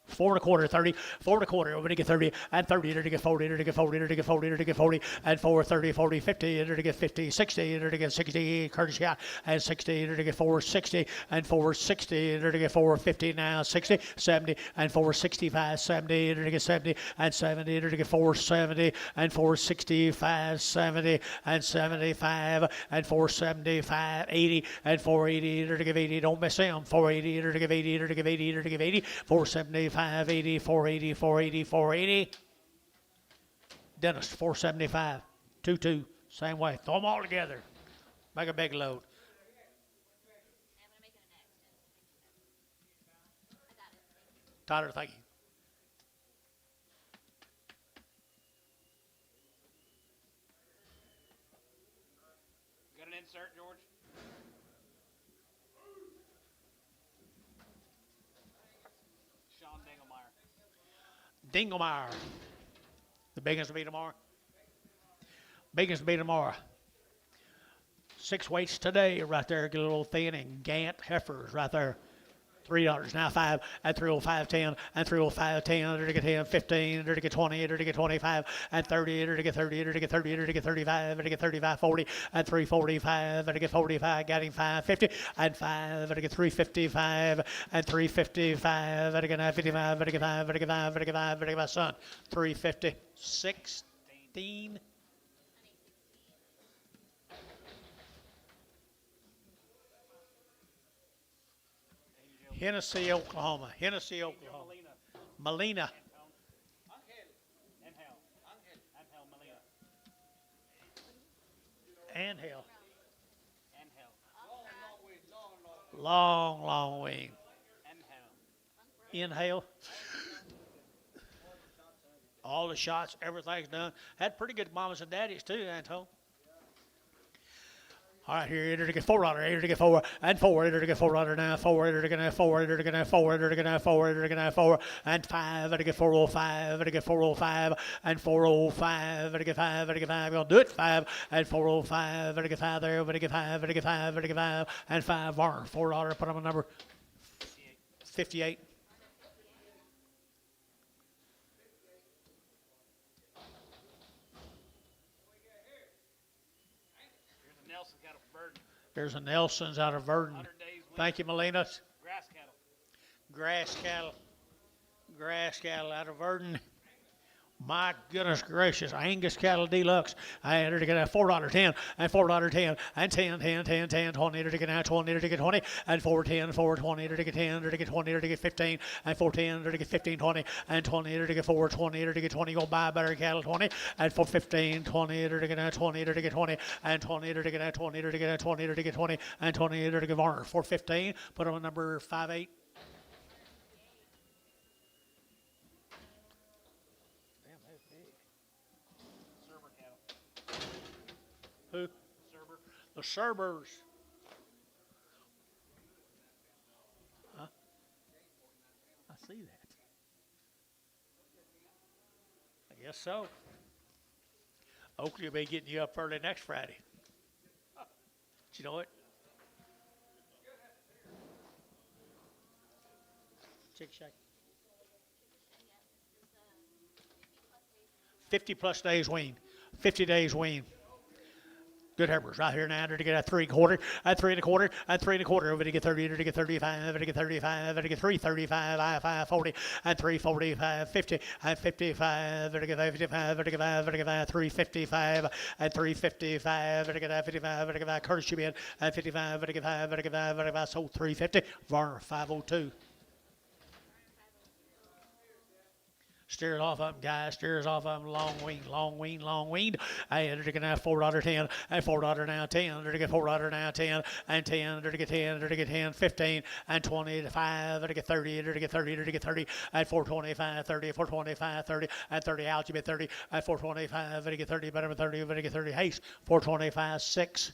4 1/4, 30, 4 1/4, over to get 30, and 30, to get 40, to get 40, to get 40, to get 40, and 4, 30, 40, 50, to get 50, 60, to get 60, Curtis got, and 60, to get 4, 60, and 4, 60, to get 4, 50, now 60, 70, and 4, 65, 70, to get 70, and 70, to get 4, 70, and 4, 65, 70, and 75, and 4, 75, 80, and 4, 80, to give 80, don't miss him, 480, to give 80, to give 80, to give 80, 475, 580, 480, 480, 480. Dennis, 475, 2-2, same way. Throw them all together. Make a big load. Tyler, thank you. Got an insert, George? Dinglemeyer. The biggest will be tomorrow. Biggest will be tomorrow. 6 weights today right there. Get a little thin and Gant heifers right there. $3 now 5 and 305 10 and 305 10 enter to get 10 15 enter to get 20 enter to get 25 and 30 enter to get 30 enter to get 30 enter to get 35 enter to get 35 40 and 345 enter to get 45 got him 550 and 5 enter to get 355 and 355 enter to get 55 enter to get 5 enter to get 5 enter to get 5 enter to get my son 350 16 Hennessy, Oklahoma. Hennessy, Oklahoma. Molina. Angel. Long, long wing. Inhale. All the shots, everything's done. Had pretty good mamas and daddies too, Anton. All right, here, enter to get $4, enter to get 4, and 4, enter to get $4 now, 4, enter to get 4, enter to get 4, enter to get 4, enter to get 4, and 5, enter to get 405, enter to get 405, and 405, enter to get 5, enter to get 5, we'll do it, 5, and 405, enter to get 5 there, enter to get 5, enter to get 5, enter to get 5, and 5, Varner, $4, put on a number 58. There's a Nelson's out of Verdon. Thank you, Molina. Grass cattle out of Verdon. My goodness gracious, Angus Cattle Deluxe. I entered to get a $4 10 and $4 10 and 10 10 10 10 20 enter to get now 20 enter to get 20 and 4 10 4 20 enter to get 10 enter to get 20 enter to get 15 and 4 10 enter to get 15 20 and 20 enter to get 4 20 enter to get 20 go buy better cattle 20 and 4 15 20 enter to get now 20 enter to get 20 and 20 enter to get now 20 enter to get now 20 enter to get 20 and 20 enter to get Varner 415 put on number 58. Who? The Cerbers. Huh? I see that. I guess so. Oakley will be getting you up early next Friday. Did you know it? Chick Shack. 50 plus days wean. 50 days wean. Good heifers right here now. To get a 3 1/4, a 3 1/4, a 3 1/4. Over to get 30, to get 35, over to get 35, over to get 335, I 540, and 345, 50, and 55, over to get 55, over to get 5, over to get 355, and 355, over to get 55, over to get 5, courtesy bid, and 55, over to get 5, over to get 5, over to get 5, sold 350, Varner 502. Steers off of them, guys. Steers off of them. Long wing, long wing, long wing. I enter to get now $4 10 and $4 now 10. Enter to get $4 now 10 and 10. Enter to get 10. Enter to get 10, 15 and 20 to 5. Enter to get 30. Enter to get 30. Enter to get 30 and 425, 30, 425, 30 and 30 out. You bet 30 and 425. Enter to get 30. Better than 30. Enter to get 30. Haste 425, 6.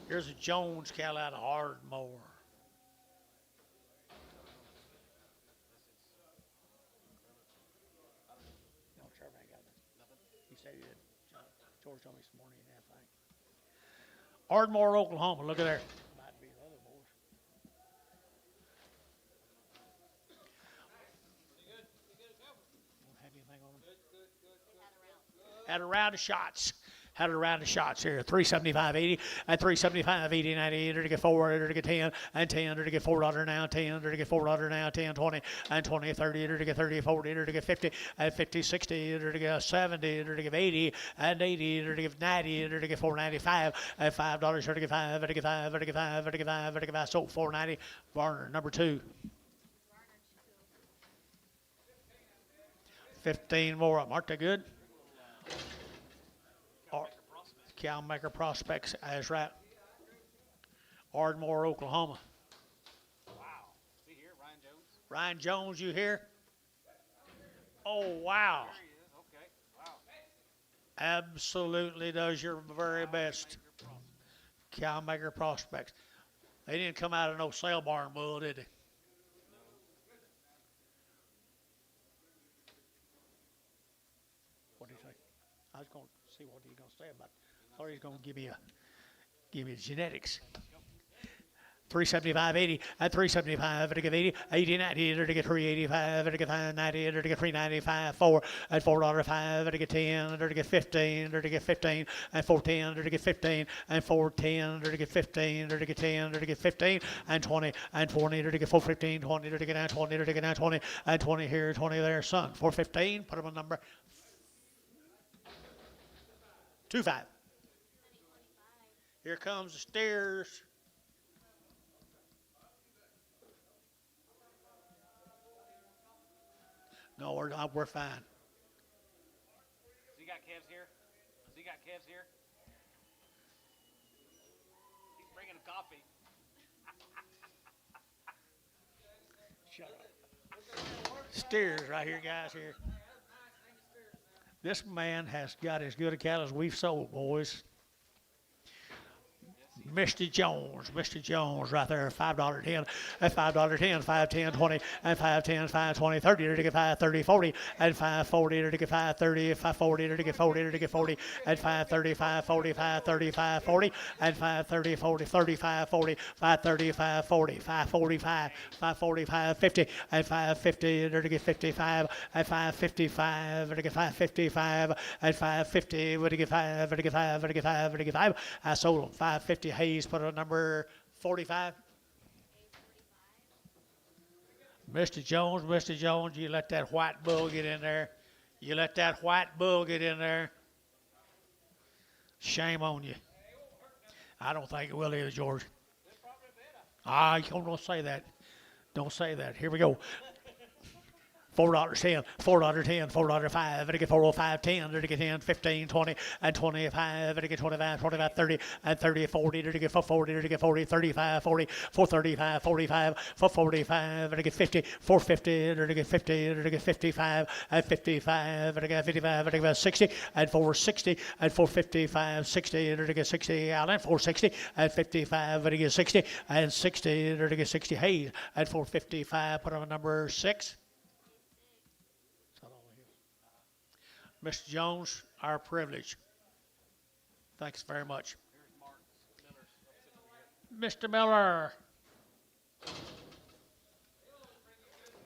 Here's a Jones cow out of Ardmore. He said he did. George told me this morning and everything. Ardmore, Oklahoma. Look at there. Might be the other boys. Don't have anything on them. Had a round of shots. Had a round of shots here. 375.80 and 375.80 90. Enter to get 4. Enter to get 10 and 10. Enter to get $4 now 10. Enter to get $4 now 10 20 and 20 30. Enter to get 30 40. Enter to get 50 and 50 60. Enter to get 70. Enter to get 80 and 80. Enter to get 90. Enter to get 495 and $5. Enter to get 5. Enter to get 5. Enter to get 5. Enter to get 5. Enter to get 5. Sold 490. Varner number 2. 15 more up. Aren't they good? Cow-maker prospects, that's right. Ardmore, Oklahoma. Wow. Is he here, Ryan Jones? Ryan Jones, you here? Oh, wow. There he is. Okay. Wow. Absolutely does your very best. Cow-maker prospects. They didn't come out of no sale barn bull, did they? What do you think? was going to see what he's going to say about it. I thought he was going to give me genetics. 375, 80, at 375, to get 80, 80, 90, to get 385, to get 590, to get 395, 4, at $4.05, to get 10, to get 15, to get 15, and 410, to get 15, and 410, to get 15, to get 10, to get 15, and 20, and 20, to get 415, 20, to get 20, to get 20, and 20 here, 20 there, son. 415, put him on number 25. Here comes the steers. No, we're fine. Has he got calves here? Has he got calves here? He's bringing coffee. Shut up. Steers right here, guys, here. This man has got as good a cattle as we've sold, boys. Mr. Jones right there, $5.10, at $5.10, 510, 20, and 510, 520, 30, to get 530, 40, and 540, to get 530, 540, to get 40, to get 40, and 530, 540, 530, 540, and 530, 40, 35, 40, 530, 540, 545, 545, 50, and 550, to get 55, and 555, to get 555, and 550, to get 5, to get 5, to get 5, to get 5. I sold them 550. Hayes put on number 45. Mr. Jones, you let that white bull get in there. You let that white bull get in there. Shame on you. I don't think it will either, George. You don't say that. Don't say that. Here we go. $4.10, $4.10, $4.05, to get 405, 10, to get 10, 15, 20, and 25, to get 25, 25, 30, and 30, 40, to get 40, to get 40, 35, 40, 435, 45, 445, to get 50, 450, to get 50, to get 55, and 55, to get 55, to get 60, and 460, and 455, 60, to get 60, Allen, 460, and 55, to get 60, and 60, to get 60, Hayes, and 455, put on number 6. Mr. Jones, our privilege. Thanks very much. Mr. Miller.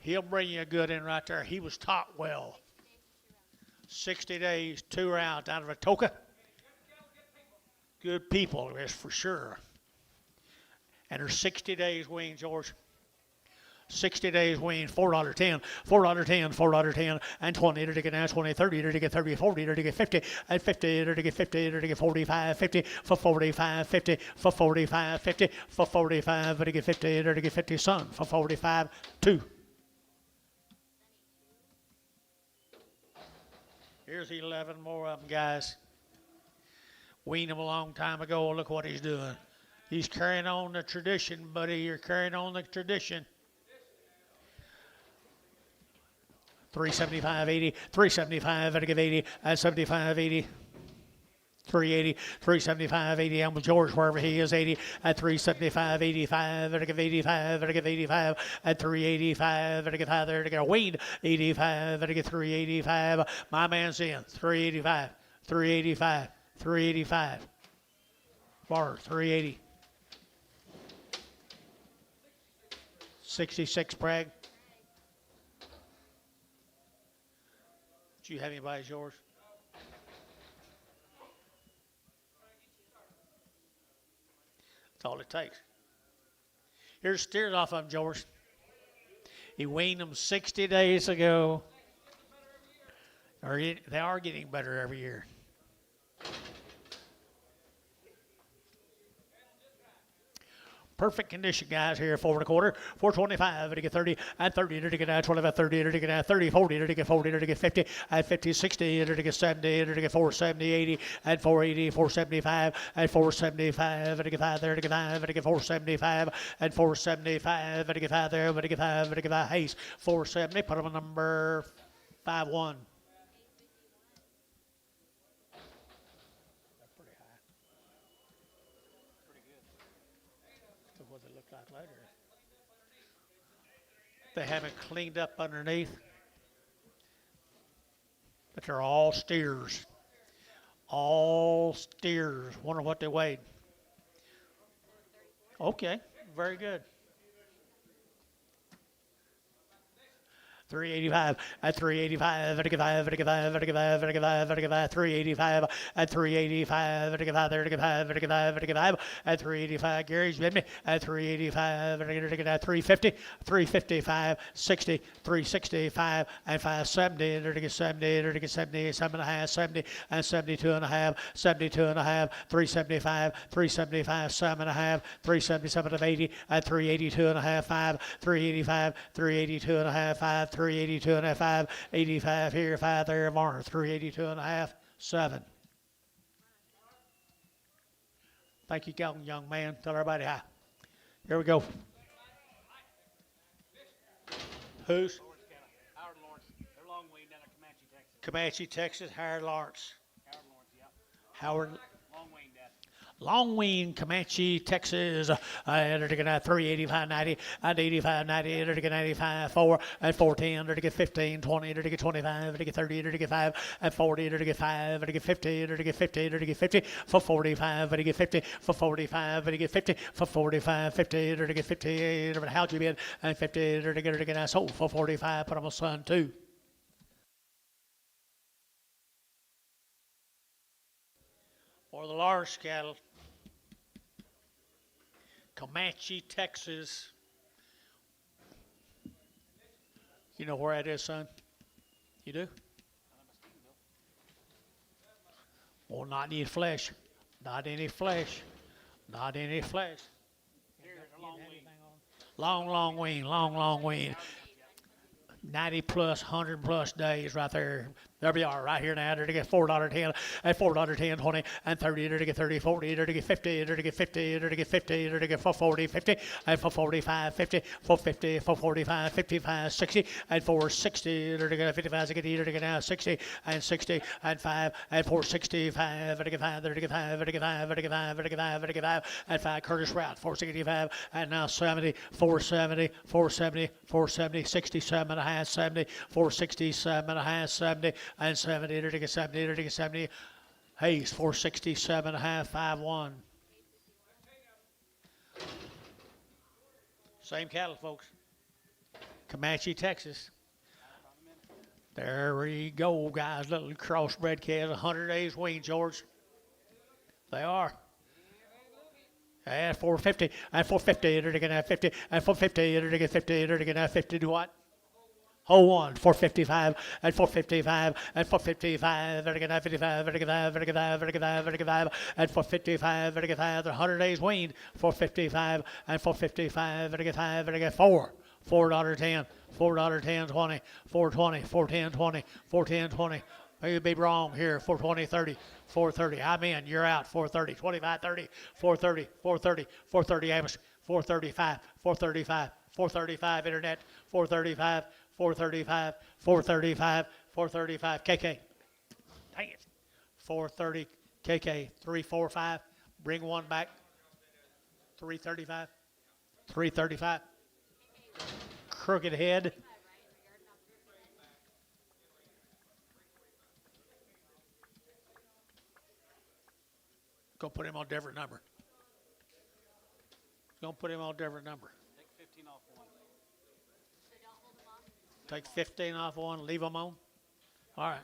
He'll bring you a good in right there. He was taught well. 60 days, 2 rounds out of Atoka. Good people, that's for sure. And there's 60 days weaned, George. 60 days weaned, $4.10, $4.10, $4.10, and 20, to get 20, 30, to get 30, 40, to get 50, and 50, to get 50, to get 45, 50, for 45, 50, for 45, 50, for 45, to get 50, to get 50, son, for 45, 2. Here's 11 more of them, guys. Weaned them a long time ago. Look what he's doing. He's carrying on the tradition, buddy. You're carrying on the tradition. 375, 80, 375, to give 80, and 75, 80. 380, 375, 80, I'm with George wherever he is, 80, at 375, 85, to give 85, to give 85, at 385, to give 5 there, to get a weed, 85, to get 385. My man's in, 385, 385, 385. Bar, 380. 66, Bragg. Do you have anybody, George? That's all it takes. Here's steers off of him, George. He weaned them 60 days ago. They are getting better every year. Perfect condition, guys, here, 4 1/4, 425, to get 30, and 30, to get 25, 30, to get 30, 40, to get 40, to get 50, and 50, 60, to get 70, to get 470, 80, and 480, 475, and 475, to get 5 there, to get 5, to get 475, and 475, to get 5 there, to get 5, to get 5, Hayes, 470, put them on number 51. What they look like later. They haven't cleaned up underneath, but they're all steers. All steers. Wonder what they weighed. Okay, very good. 385 at 385 at 5 at 5 at 5 at 5 at 5 385 at 385 at 5 at 5 at 5 at 5 at 385 Gary's with me at 385 at 350 355 60 365 and 570 70 70 7 and a half 70 and 72 and a half 72 and a half 375 375 7 and a half 377 of 80 at 382 and a half 5 385 382 and a half 5 382 and a half 5 85 here 5 there Varner 382 and a half 7. Thank you, young man. Tell everybody hi. Here we go. Who's? Howard and Lawrence. They're long way down at Comanche, Texas. Comanche, Texas. Howard Lawrence. Howard and Lawrence, yeah. Howard. Long way down. Longwing, Comanche, Texas, 385 90, and 85 90, 95 4, and 410, 15 20, 25, 30, 5, and 40, 5, 50, 50, 50, for 45, 50, for 45, 50, for 45, 50, 58, how'd you been? And 50, I sold for 45, put on my son too. Or the large cattle. Comanche, Texas. You know where that is, son? You do? Well, not any flesh. Not any flesh. Not any flesh. Here's a long wing. Long wing, long wing. 90 plus, 100 plus days right there. There we are, right here now. They're to get $4.10, and $4.10, 20, and 30, they're to get 30, 40, they're to get 50, they're to get 50, they're to get 50, they're to get 40, 50, and for 45, 50, for 50, for 45, 55, 60, and 460, they're to get 55, they're to get now 60, and 60, and 5, and 465, they're to get 5, they're to get 5, they're to get 5, they're to get 5, they're to get 5, they're to get 5, and 5, Curtis Route, 465, and now 70, 470, 470, 470, 67 and a half, 70, 467 and a half, 70, and 70, to get 70, to get 70. Hayes, 467 and a half, 5-1. Same cattle, folks. Comanche, Texas. There we go, guys. Little crossbred calves, 100 days weaned, George. They are. And 450, and 450, to get 50, and 450, to get 50, to get 50 to what? Oh, 1, 455, and 455, and 455, vertical 55, vertical 5, vertical 5, vertical 5, vertical 5, and 455, vertical 5, they're 100 days weaned, 455, and 455, vertical 5, vertical 4, $4.10, $4.10, 20, 420, 410, 20, 410, 20. Maybe be wrong here, 420, 30, 430. I'm in, you're out, 430, 25, 30, 430, 430, 430 Amos, 435, 435, 435 Internet, 435, 435, 435, 435, KK. Dang it. 430, KK, 345. Bring one back. 335. 335. Crooked head. Go put him on a different number. Go put him on a different number. Take 15 off one. Take 15 off one, leave them on. All right.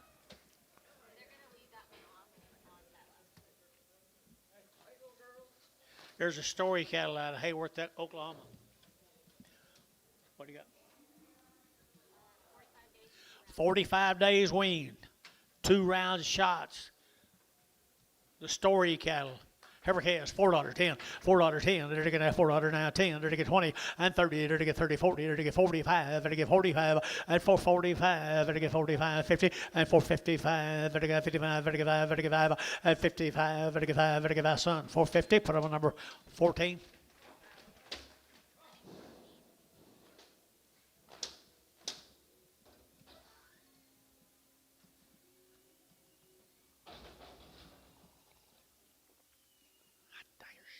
There's a story cattle out of Hayworth, Oklahoma. What do you got? 45 days weaned. 2 rounds of shots. The story cattle. Heifer has $4.10, $4.10, they're to get $4.10, they're to get 20, and 30, they're to get 30, 40, they're to get 45, they're to get 45, and 445, they're to get 45, 50, and 455, they're to get 55, they're to get 5, they're to get 5, and 55, they're to get 5, they're to get 5, son, 450, put them on number 14.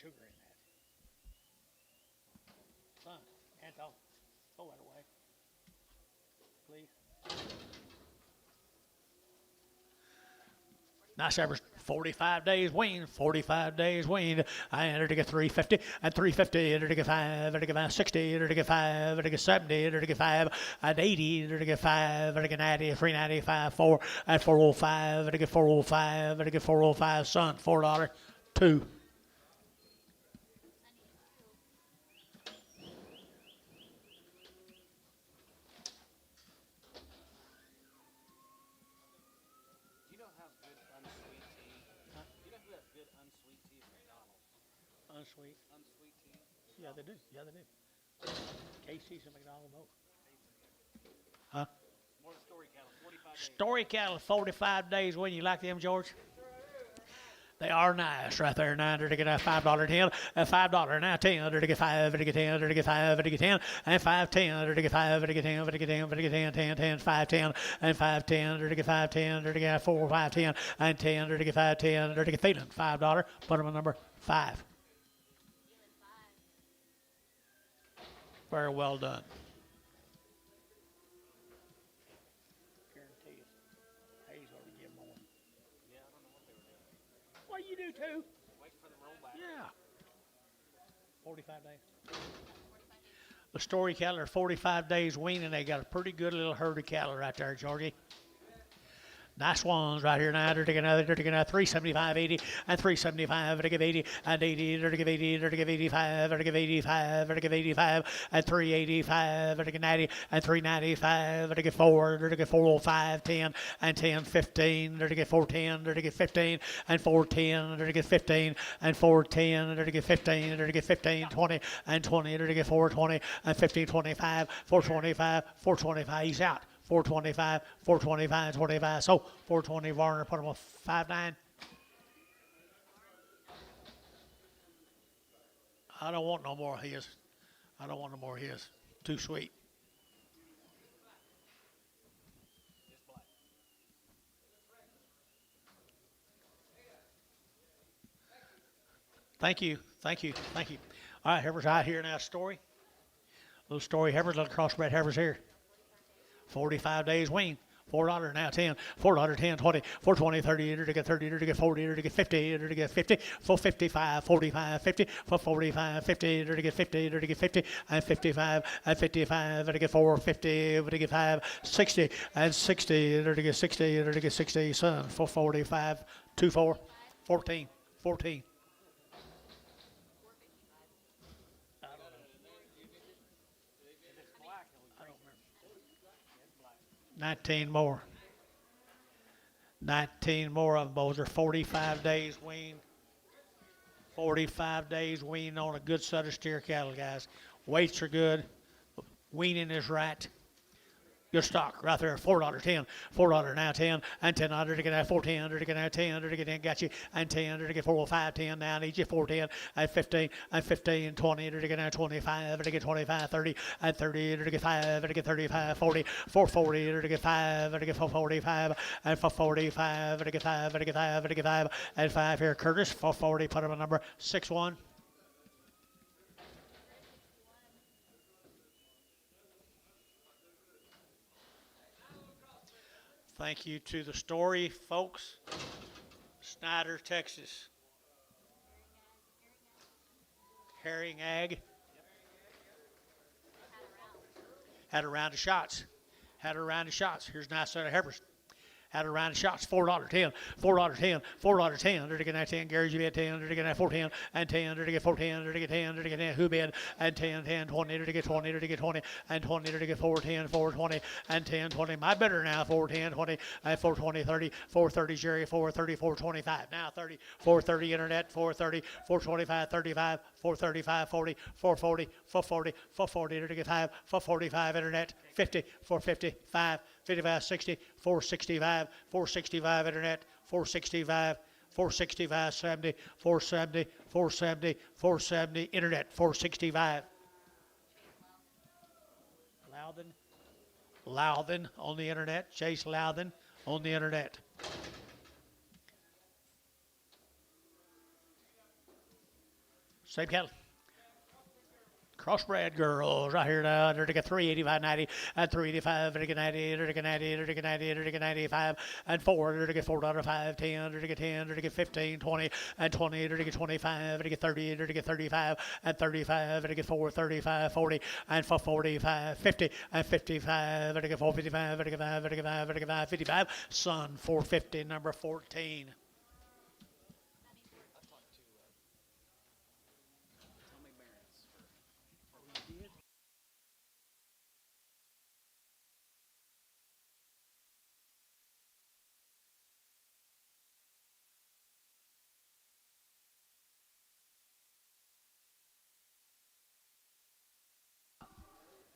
Sugar in that. Son, Anton, throw that away. Please. Nice average, 45 days weaned, 45 days weaned. I entered to get 350, and 350, entered to get 5, entered to get 560, entered to get 5, entered to get 70, entered to get 5, and 80, entered to get 5, entered to get 90, 395, 4, and 405, entered to get 405, entered to get 405, son, $4, 2. Do you know how good unsweet tea? Do you know who has good unsweet tea at McDonald's? Unsweet. Unsweet tea. Yeah, they do. Yeah, they do. Casey's and McDonald's both. Huh? More than story cattle. 45 days. Story cattle, 45 days. When you like them, George? They are nice right there. 9 to get a $5 10, a $5 now 10 to get 5 to get 10 to get 5 to get 10, and 5 10 to get 5 to get 10 to get 10 to get 10 10 10 5 10 and 5 10 to get 5 10 to get 4 5 10 and 10 to get 5 10 to get feeling $5. Put them on number 5. Very well done. Guarantee you, Hayes ought to give more. Yeah, I don't know what they were doing. Well, you do too. Wait for the rollback. Yeah. 45 days. The story cattle are 45 days weaning. They got a pretty good little herd of cattle right there, Georgie. Nice ones right here now. They're taking another 375, 80, and 375, they're give 80, and 80, they're give 80, they're give 85, they're give 85, they're give 85, and 385, they're give 90, and 395, they're give 4, they're give 405, 10, and 10, 15, they're give 410, they're give 15, and 410, they're give 15, and 410, they're give 15, they're give 15, 20, and 20, they're give 420, and 15, 25, 425, 425, he's out. 425, 425, 25. So 420 Varner, put him on 5.9. I don't want no more of his. I don't want no more of his. Too sweet. Thank you, thank you, thank you. All right, Heifer's out here now. Story. Little story. Heifer's little crossbred Heifer's here. 45 days wean. $4 now 10, $4 10, 20, 420, 30, to get 30, to get 40, to get 50, to get 50, 455, 45, 50, 445, 50, to get 50, to get 50, and 55, and 55, to get 450, to get 5, 60, and 60, to get 60, to get 60, son, 445, 24, 14, 14. I don't remember. 19 more. 19 more of them, boys. Are 45 days weaned. 45 days weaned on a good set of steer cattle, guys. Weights are good. Weaning is right. Good stock right there. $4 10, $4 now 10, and $10 to get that 410 to get that 10 to get in, got you, and 10 to get 405 10 now. I need you 410 and 15 and 15 20 to get that 25 to get 25 30 and 30 to get 5 to get 35 40 440 to get 5 to get 445 and 445 to get 5 to get 5 to get 5 and 5 here. Curtis 440. Put him on number 6-1. Thank you to the story, folks. Snyder, Texas. Herring Ag. Had a round of shots. Had a round of shots. Here's a nice set of heifers. Had a round of shots. $4 10, $4 10, $4 10. They're to get that 10. Gary's bid 10. They're to get that 410 and 10. They're to get 410. They're to get 10. They're to get 10. Who bid and 10, 10, 20. They're to get 20. They're to get 20 and 20. They're to get 410, 420 and 10, 20. My better now. 410, 20 and 420, 30, 430 Jerry, 430, 425. Now 30, 430 internet, 430, 425, 35, 435, 40, 440, 440, 440. They're to get 5, 445 internet, 50, 450, 5. 55, 60, 465, 465 internet, 465, 465, 70, 470, 470, 470 internet, 465. Loudon on the internet, Chase Loudon on the internet. Same cattle. Crossbred girls right here now. They're to get 385.90 and 385. They're to get 90. They're to get 90. They're to get 90. They're to get 95 and 4. They're to get $4.05. 10. They're to get 10. They're to get 15. 20 and 20. They're to get 25. They're to get 30. They're to get 35 and 35. They're to get 4. 35. 40 and for 45. 50 and 55. They're to get 455. They're to get 5. They're to get 5. They're to get 5. 55. Son 450. Number 14.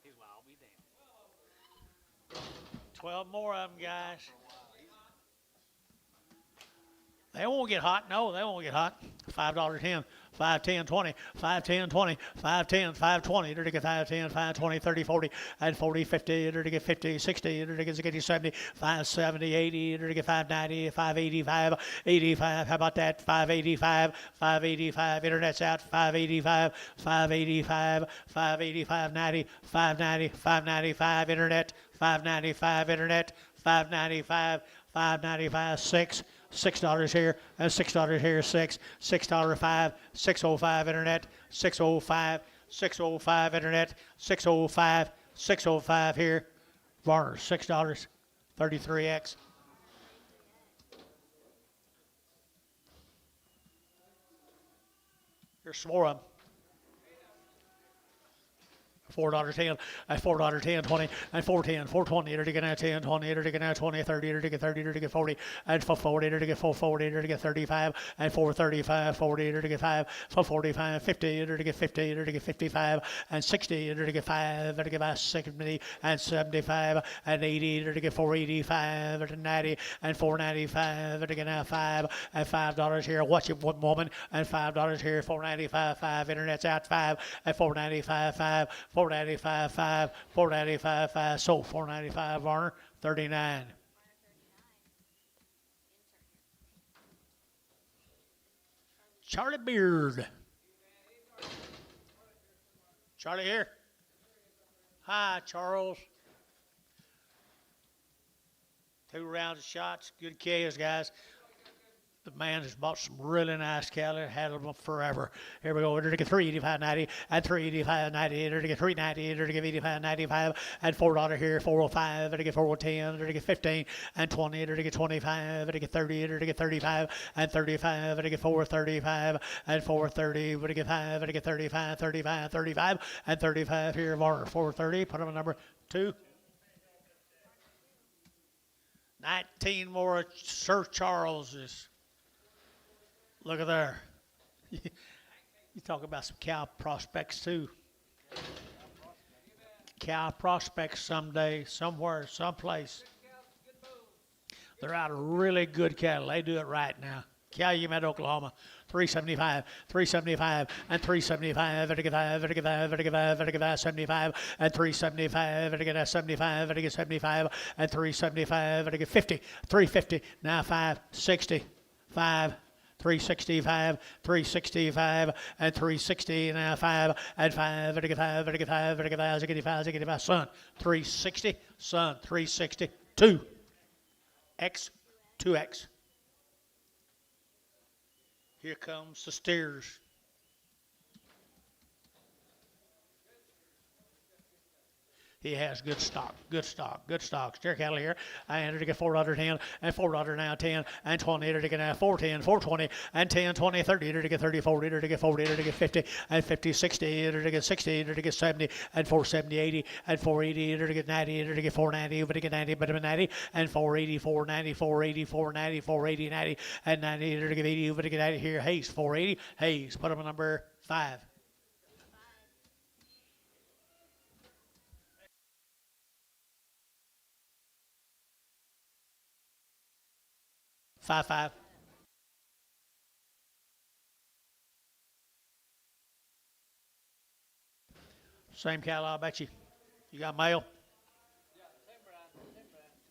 He's wild. Be damned. 12 more of them, guys. They won't get hot. No, they won't get hot. $5.10, 5, 10, 20, 5, 10, 20, 5, 10, 5, 20. They're to get 5, 10, 5, 20, 30, 40, and 40, 50. They're to get 50, 60. They're to get 70, 5, 70, 80. They're to get 590, 585, 85. How about that? 585, 585. Internet's out. 585, 585, 585, 90, 590, 595. Internet, 595. Internet, 595, 595, 6. $6 here and $6 here. $6.05. 605 internet. 605. 605 internet. 605. 605 here. Varner $6. 33x. Here's some more of them. $4.10, and $4.10, 20, and 4.10, 4.20, they're to get now 10, 20, they're to get now 20, 30, they're to get 30, they're to get 40, and for 40, they're to get 440, they're to get 35, and 435, 40, they're to get 5, for 45, 50, they're to get 50, they're to get 55, and 60, they're to get 5, they're to get about 70, and 75, and 80, they're to get 485, and 90, and 495, they're to get now 5, and $5 here, watch it one moment, and $5 here, 495, 5, internet's out 5, and 495, 5, 495, 5, 495, 5, so 495, Varner, 39. Charlie Beard. Charlie here. Hi, Charles. 2 rounds of shots, good kills, guys. The man has bought some really nice cattle, had them forever. Here we go. They're to get 385.90 and 385.90. They're to get 390. They're to get 85.95 and $4 here. 405. They're to get 410. They're to get 15 and 20. They're to get 25. They're to get 30. They're to get 35 and 35. They're to get 435 and 430. They're to get 5. They're to get 35, 35, 35 and 35 here. Varner 430. Put them on number 2. 19 more Sir Charleses. Look at there. You talk about some cow prospects too. Cow prospects someday, somewhere, someplace. They're out of really good cattle. They do it right now. Calumet, Oklahoma. 375, 375, and 375, and 5, and 5, and 5, and 5, 75, and 375, and 75, and 75, and 375, and 50, 350, now 5, 60, 5, 365, 365, and 360, now 5, and 5, and 5, and 5, and 5, 85, son, 360, son, 360, 2, X, 2X. Here comes the steers. He has good stock, good stock, good stock. Steer cattle here. I entered to get $4.10 and $4 now 10 and 20. To get now 410, 420 and 10, 20, 30. To get 30, 40. To get 40. To get 50 and 50, 60. To get 60. To get 70 and 470, 80 and 480. To get 90. To get 490. But to get 90, but 90 and 480, 490, 480, 490, 480, 90 and 90. To get 80. But to get 90 here. Hayes 480. Hayes. Put him on number 5. 5-5. Same cattle, I bet you. You got mail?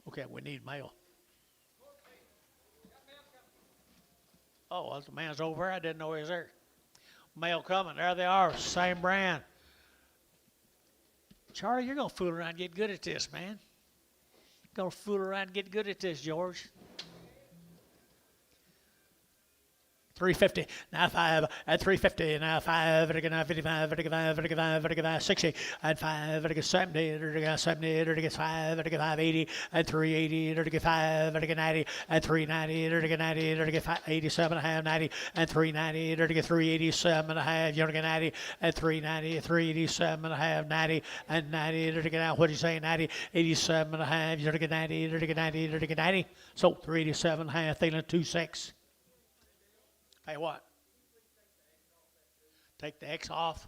Okay, we need mail. Oh, well, the man's over. I didn't know he was there. Mail coming. There they are. Same brand. Charlie, you're going to fool around and get good at this, man. Going to fool around and get good at this, George. 350, now 5, at 350, now 5, at 55, at 55, at 55, at 60, at 5, at 70, at 70, at 5, at 580, at 380, at 5, at 90, at 390, at 90, at 87 and a half, 90, at 390, at 387 and a half, you're 90, at 390, 387 and a half, 90, at 90, at what do you say, 90, 87 and a half, you're 90, at 90, at 90, so 387 and a half, feeling 26. Hey, what? Take the X off.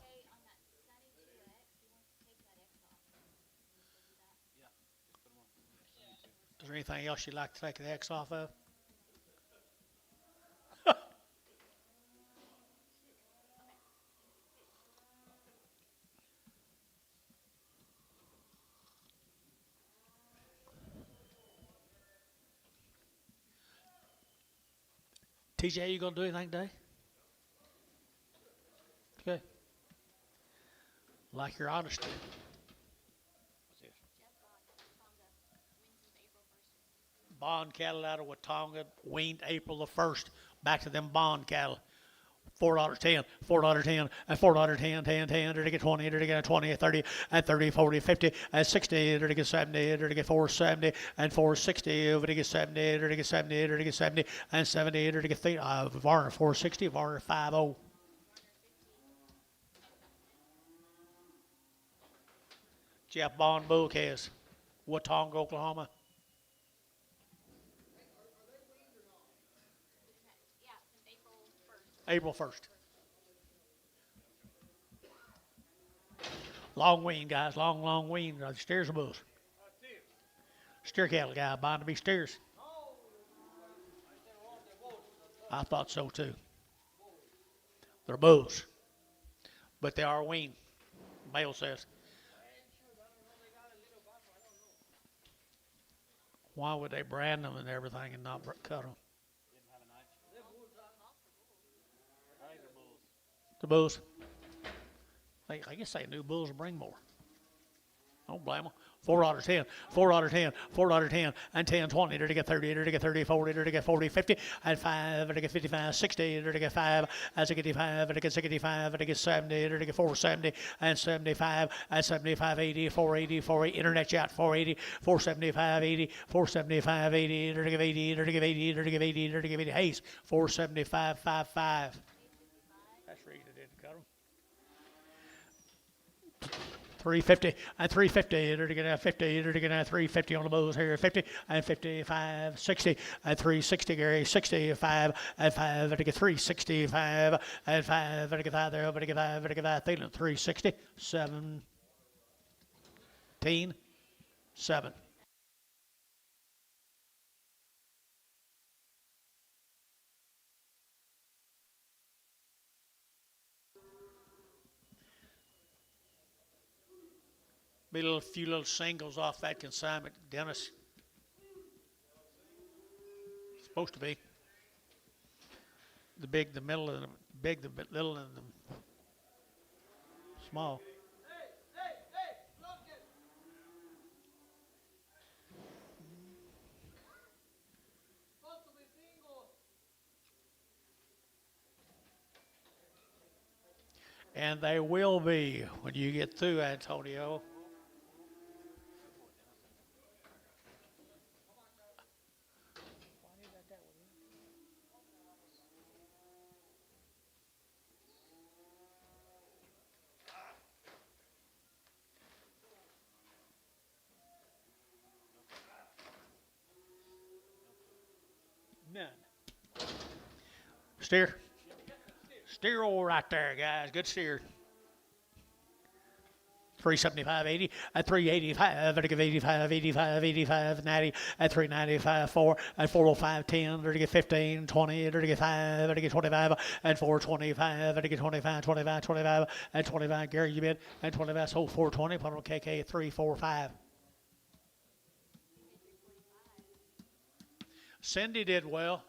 Is there anything else you'd like to take the X off of? TJ, you gonna do anything today? Okay. Like your honesty. What's this? Bond cattle out of Watonga, weaned April the 1st. Back to them bond cattle. $4.10, $4.10, and $4.10, 10, 10, to get 20, to get 20, 30, and 30, 40, 50, and 60, to get 70, to get 470, and 460, over to get 70, to get 70, to get 70, and 70, to get Varner 460, Varner 50. Jeff Bond Bull Calves, Watonga, Oklahoma. April 1st. Long wean, guys. Long wean. Steers or bulls? Steer cattle, guy. Bound to be steers. I thought so, too. They're bulls. But they are wean. Bale says. Why would they brand them and everything and not cut them? The bulls. I guess they knew bulls would bring more. I don't blame them. $4.10, $4.10, $4.10, and 10, 20, to get 30, to get 30, 40, to get 40, 50, and 5, to get 55, 60, to get 5, and 65, to get 65, to get 70, to get 470, and 75, and 75, 80, 480, 480, internet chat, 480, 475, 80, 475, 80, to give 80, to give 80, to give 80, to give 80, Hayes, 475, 55. That's the reason I didn't cut them. 350 and 350, to get 50, to get 350 on the bulls here, 50 and 55, 60 and 360, Gary, 65 and 5, to get 365 and 5, to get 5 there, to get 5, to get 5, feeling 360, 17, 7. Be a few little singles off that consignment, Dennis. Supposed to be. The big, the middle, and the big, the little, and the small. And they will be when you get through, Antonio. None. Steer. Steer all right there, guys. Good steer. 375.80 at 385 at 85 85 85 90 at 395 4 at 405 10 to get 15 20 to get 5 to get 25 and 425 to get 25 25 25 and 25 Gary you bid and 25 so 420 put on KK 345. Cindy did well.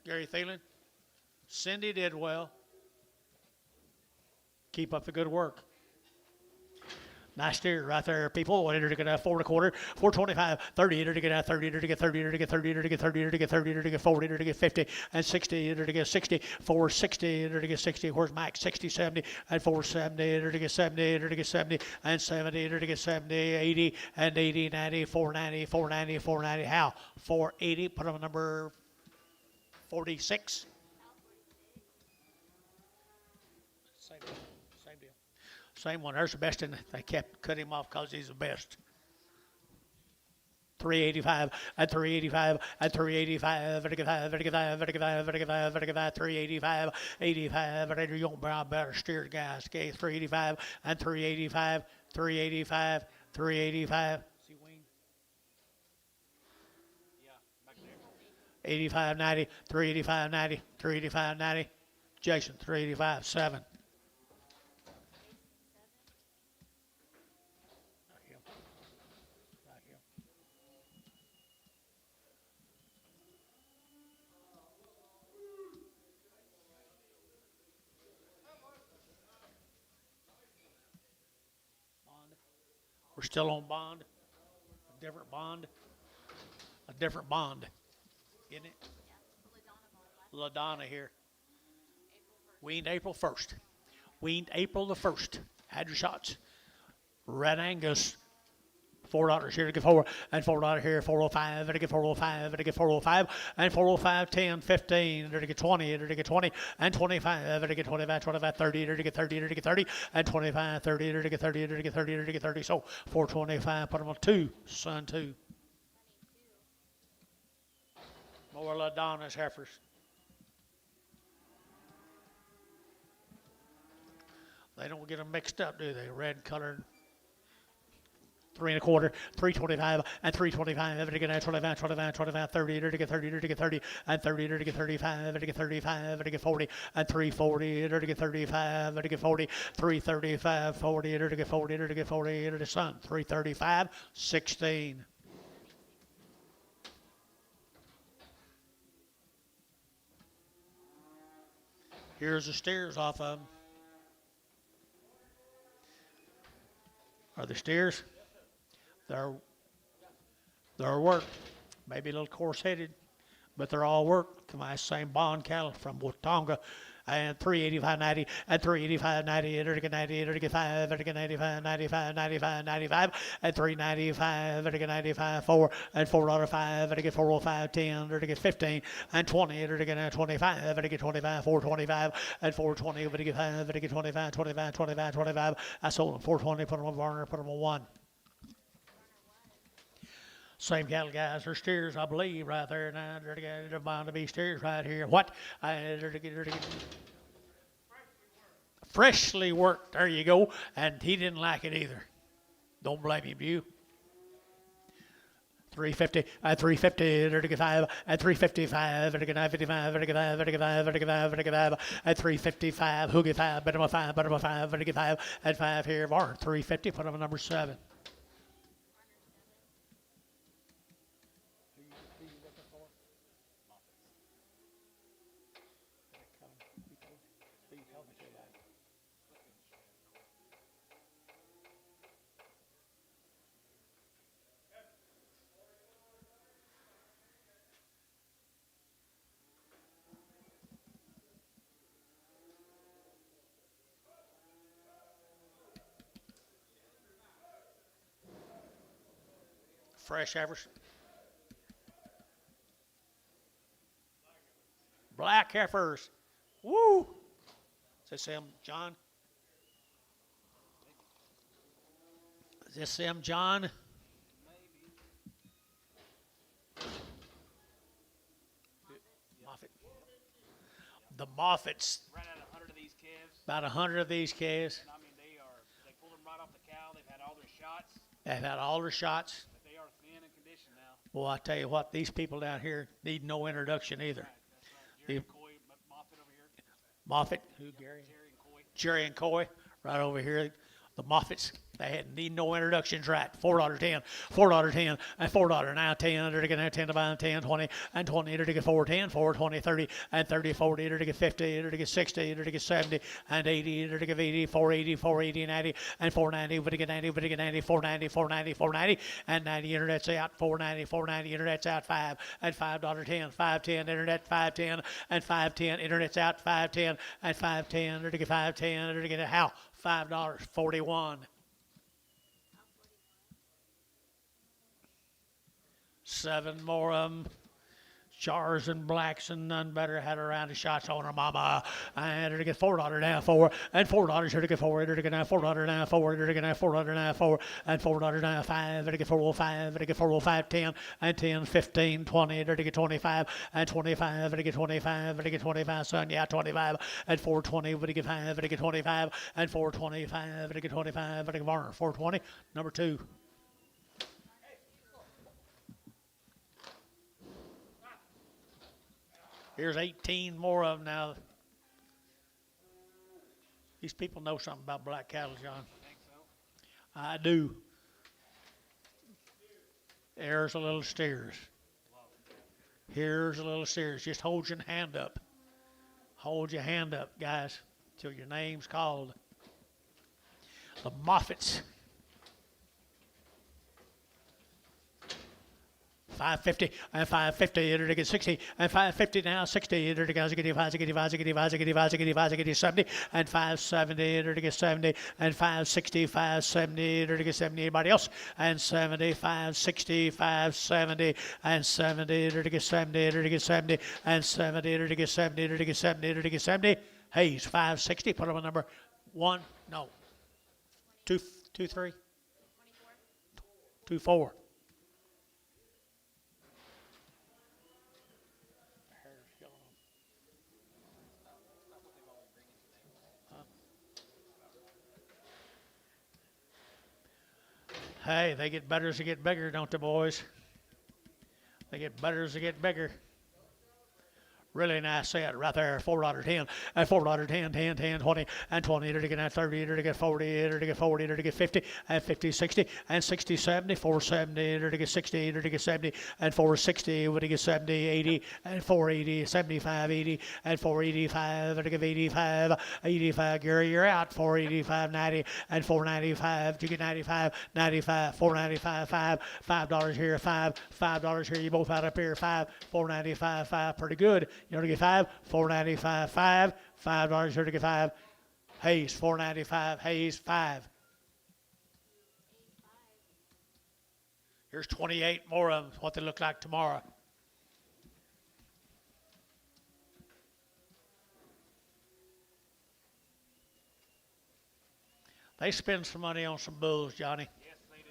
Gary Thielen. Cindy did well. Keep up the good work. Nice steer right there, people. Enter to get a 4 1/4, 425, 30, enter to get a 30, enter to get 30, enter to get 30, enter to get 30, enter to get 30, enter to get 40, enter to get 50, and 60, enter to get 60, 460, enter to get 60. Where's Mike? 60, 70, and 470, enter to get 70, enter to get 70, and 70, enter to get 70, 80, and 80, 90, 490, 490, 490. How? 480. Put on number 46. Same deal. Same deal. Same one. There's the best, and they kept cut him off because he's the best. 385 at 385 at 385 385 385 85 but you don't better steer guys. Okay, 385 and 385 385 385. See Wayne? Yeah, back there. 85 90 385 90 385 90. Jason 385 7. We're still on bond. A different bond. A different bond. Isn't it? Yeah. LaDonna here. Weaned April 1st. Weaned April the 1st. Had your shots. Red Angus. $4 here to get 4, and $4 here, 405, to get 405, to get 405, and 405, 10, 15, to get 20, to get 20, and 25, to get 25, 25, 30, to get 30, to get 30, and 25, 30, to get 30, to get 30, to get 30. So 425, put them on 2, son 2. More LaDonna's heifers. They don't get them mixed up, do they? Red colored. 3 1/4, 325, and 325, to get 25, 25, 25, 30, to get 30, to get 30, and 30, to get 35, to get 35, to get 40, and 340, to get 35, to get 40, 335, 40, to get 40, to get 40, to the sun, 335, 16. Here's the steers off of them. Are the steers? They're work. Maybe a little coarse-headed, but they're all work. To my same bond cattle from Watonga. And 385.90 and 385.90 and 90 and 95 and 95 95 95 95 and 395 and 95 4 and $4.05 and 405 10 and 15 and 20 and 25 and 25 425 and 420 and 5 and 25 25 25 25. I sold them 420. Put them on Varner. Put them on 1. Same cattle guys, they're steers, I believe, right there now. They're bound to be steers right here. What? Freshly worked. There you go. And he didn't like it either. Don't blame him, you. 350, 350, 35, at 355, 55, 55, 55, 55, at 355, hoogie 5, bottom 5, bottom 5, 55, at 5 here, Varner, 350, put on number 7. Fresh heifers. Black heifers. Woo! Is this him, John? Is this him, John? Moffat. The Moffats. Right at 100 of these calves. About 100 of these calves. And I mean, they pulled them right off the cow. They've had all their shots. They've had all their shots. But they are thin in condition now. Well, I tell you what, these people down here need no introduction either. Right, that's right. Jerry and Coy, Moffat over here. Moffat, who, Gary? Jerry and Coy. Jerry and Coy, right over here. The Moffats, they hadn't need no introductions, right? $4.10, $4.10, and $4 now 10, they're going to 10 to buy 10, 20, and 20, they're to get 4.10, 4, 20, 30, and 30, 40, they're to get 50, they're to get 60, they're to get 70, and 80, they're to get 80, 480, 480, 90, and 490, but to get 90, but to get 90, 490, 490, 490, and 90, internet's out, 490, 490, internet's out, 5, and $5.10, 510, internet, 510, and 510, internet's out, 510, and 510, they're to get 510, they're to get a how? $5.41. 7 more of them. Jars and blacks and none better had a round of shots on her mama. And they're to get $4 now 4 and $4 here to get 4. They're to get now $4 now 4. They're to get now $4 now 4 and $4 now 5. They're to get 405. They're to get 405 10 and 10 15 20. They're to get 25 and 25. They're to get 25. They're to get 25. Son, yeah, 25 and 420. They're to get 5. They're to get 25 and 425. They're to get 25. They're to get Varner 420. Number 2. Here's 18 more of them now. These people know something about black cattle, John. I think so. I do. There's a little steers. Here's a little steers. Just hold your hand up. Hold your hand up, guys, till your name's called. The Moffats. 550 and 550, enter to get 60 and 550 now 60, enter to get 75, 75, 75, 75, 75, 70 and 570, enter to get 70 and 560, 570, enter to get 70. Anybody else? And 75, 65, 70 and 70, enter to get 70, enter to get 70 and 70, enter to get 70, enter to get 70, enter to get 70. Hayes 560. Put on number 1. No. 2, 2, 3. 2, 4. Hey, they get better as they get bigger, don't they, boys? They get better as they get bigger. Really nice set right there. $4.10 and $4.10, 10, 10, 20, and 20. They're to get 30, they're to get 40, they're to get 40, they're to get 50, and 50, 60, and 60, 70, 470, they're to get 60, they're to get 70, and 460, would to get 70, 80, and 480, 75, 80, and 485, they're to give 85, 85, Gary, you're out, 485, 90, and 495, you get 95, 95, 495, 5, $5 here, $5 here, you both out up here, 5, 495, 5, pretty good. You know to get 5, 495, 5, $5 here to get 5. Hayes, 495, Hayes, 5. Here's 28 more of them, what they look like tomorrow. They spend some money on some bulls, Johnny. Yes, they do.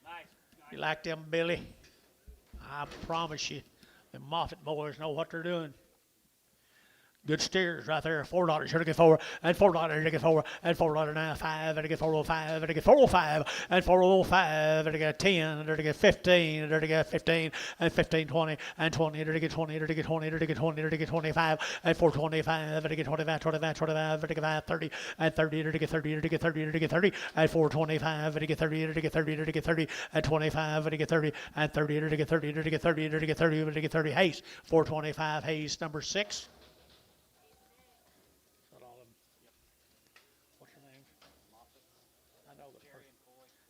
Nice. You like them, Billy? I promise you. The Moffat boys know what they're doing. Good steers right there. $4 here to get 4, and $4 here to get 4, and $4 now 5, and to get 405, and to get 405, and 405, and to get 10, and to get 15, and to get 15, and 15, 20, and 20, and to get 20, and to get 20, and to get 20, and to get 25, and 425, and to get 25, 25, 25, and to get 5, 30, and 30, and to get 30, and to get 30, and to get 30, and 425, and to get 30, and to get 30, and to get 30, and 25, and to get 30, and 30, and to get 30, and to get 30, and to get 30, and to get 30. Hayes, 425, Hayes, number 6.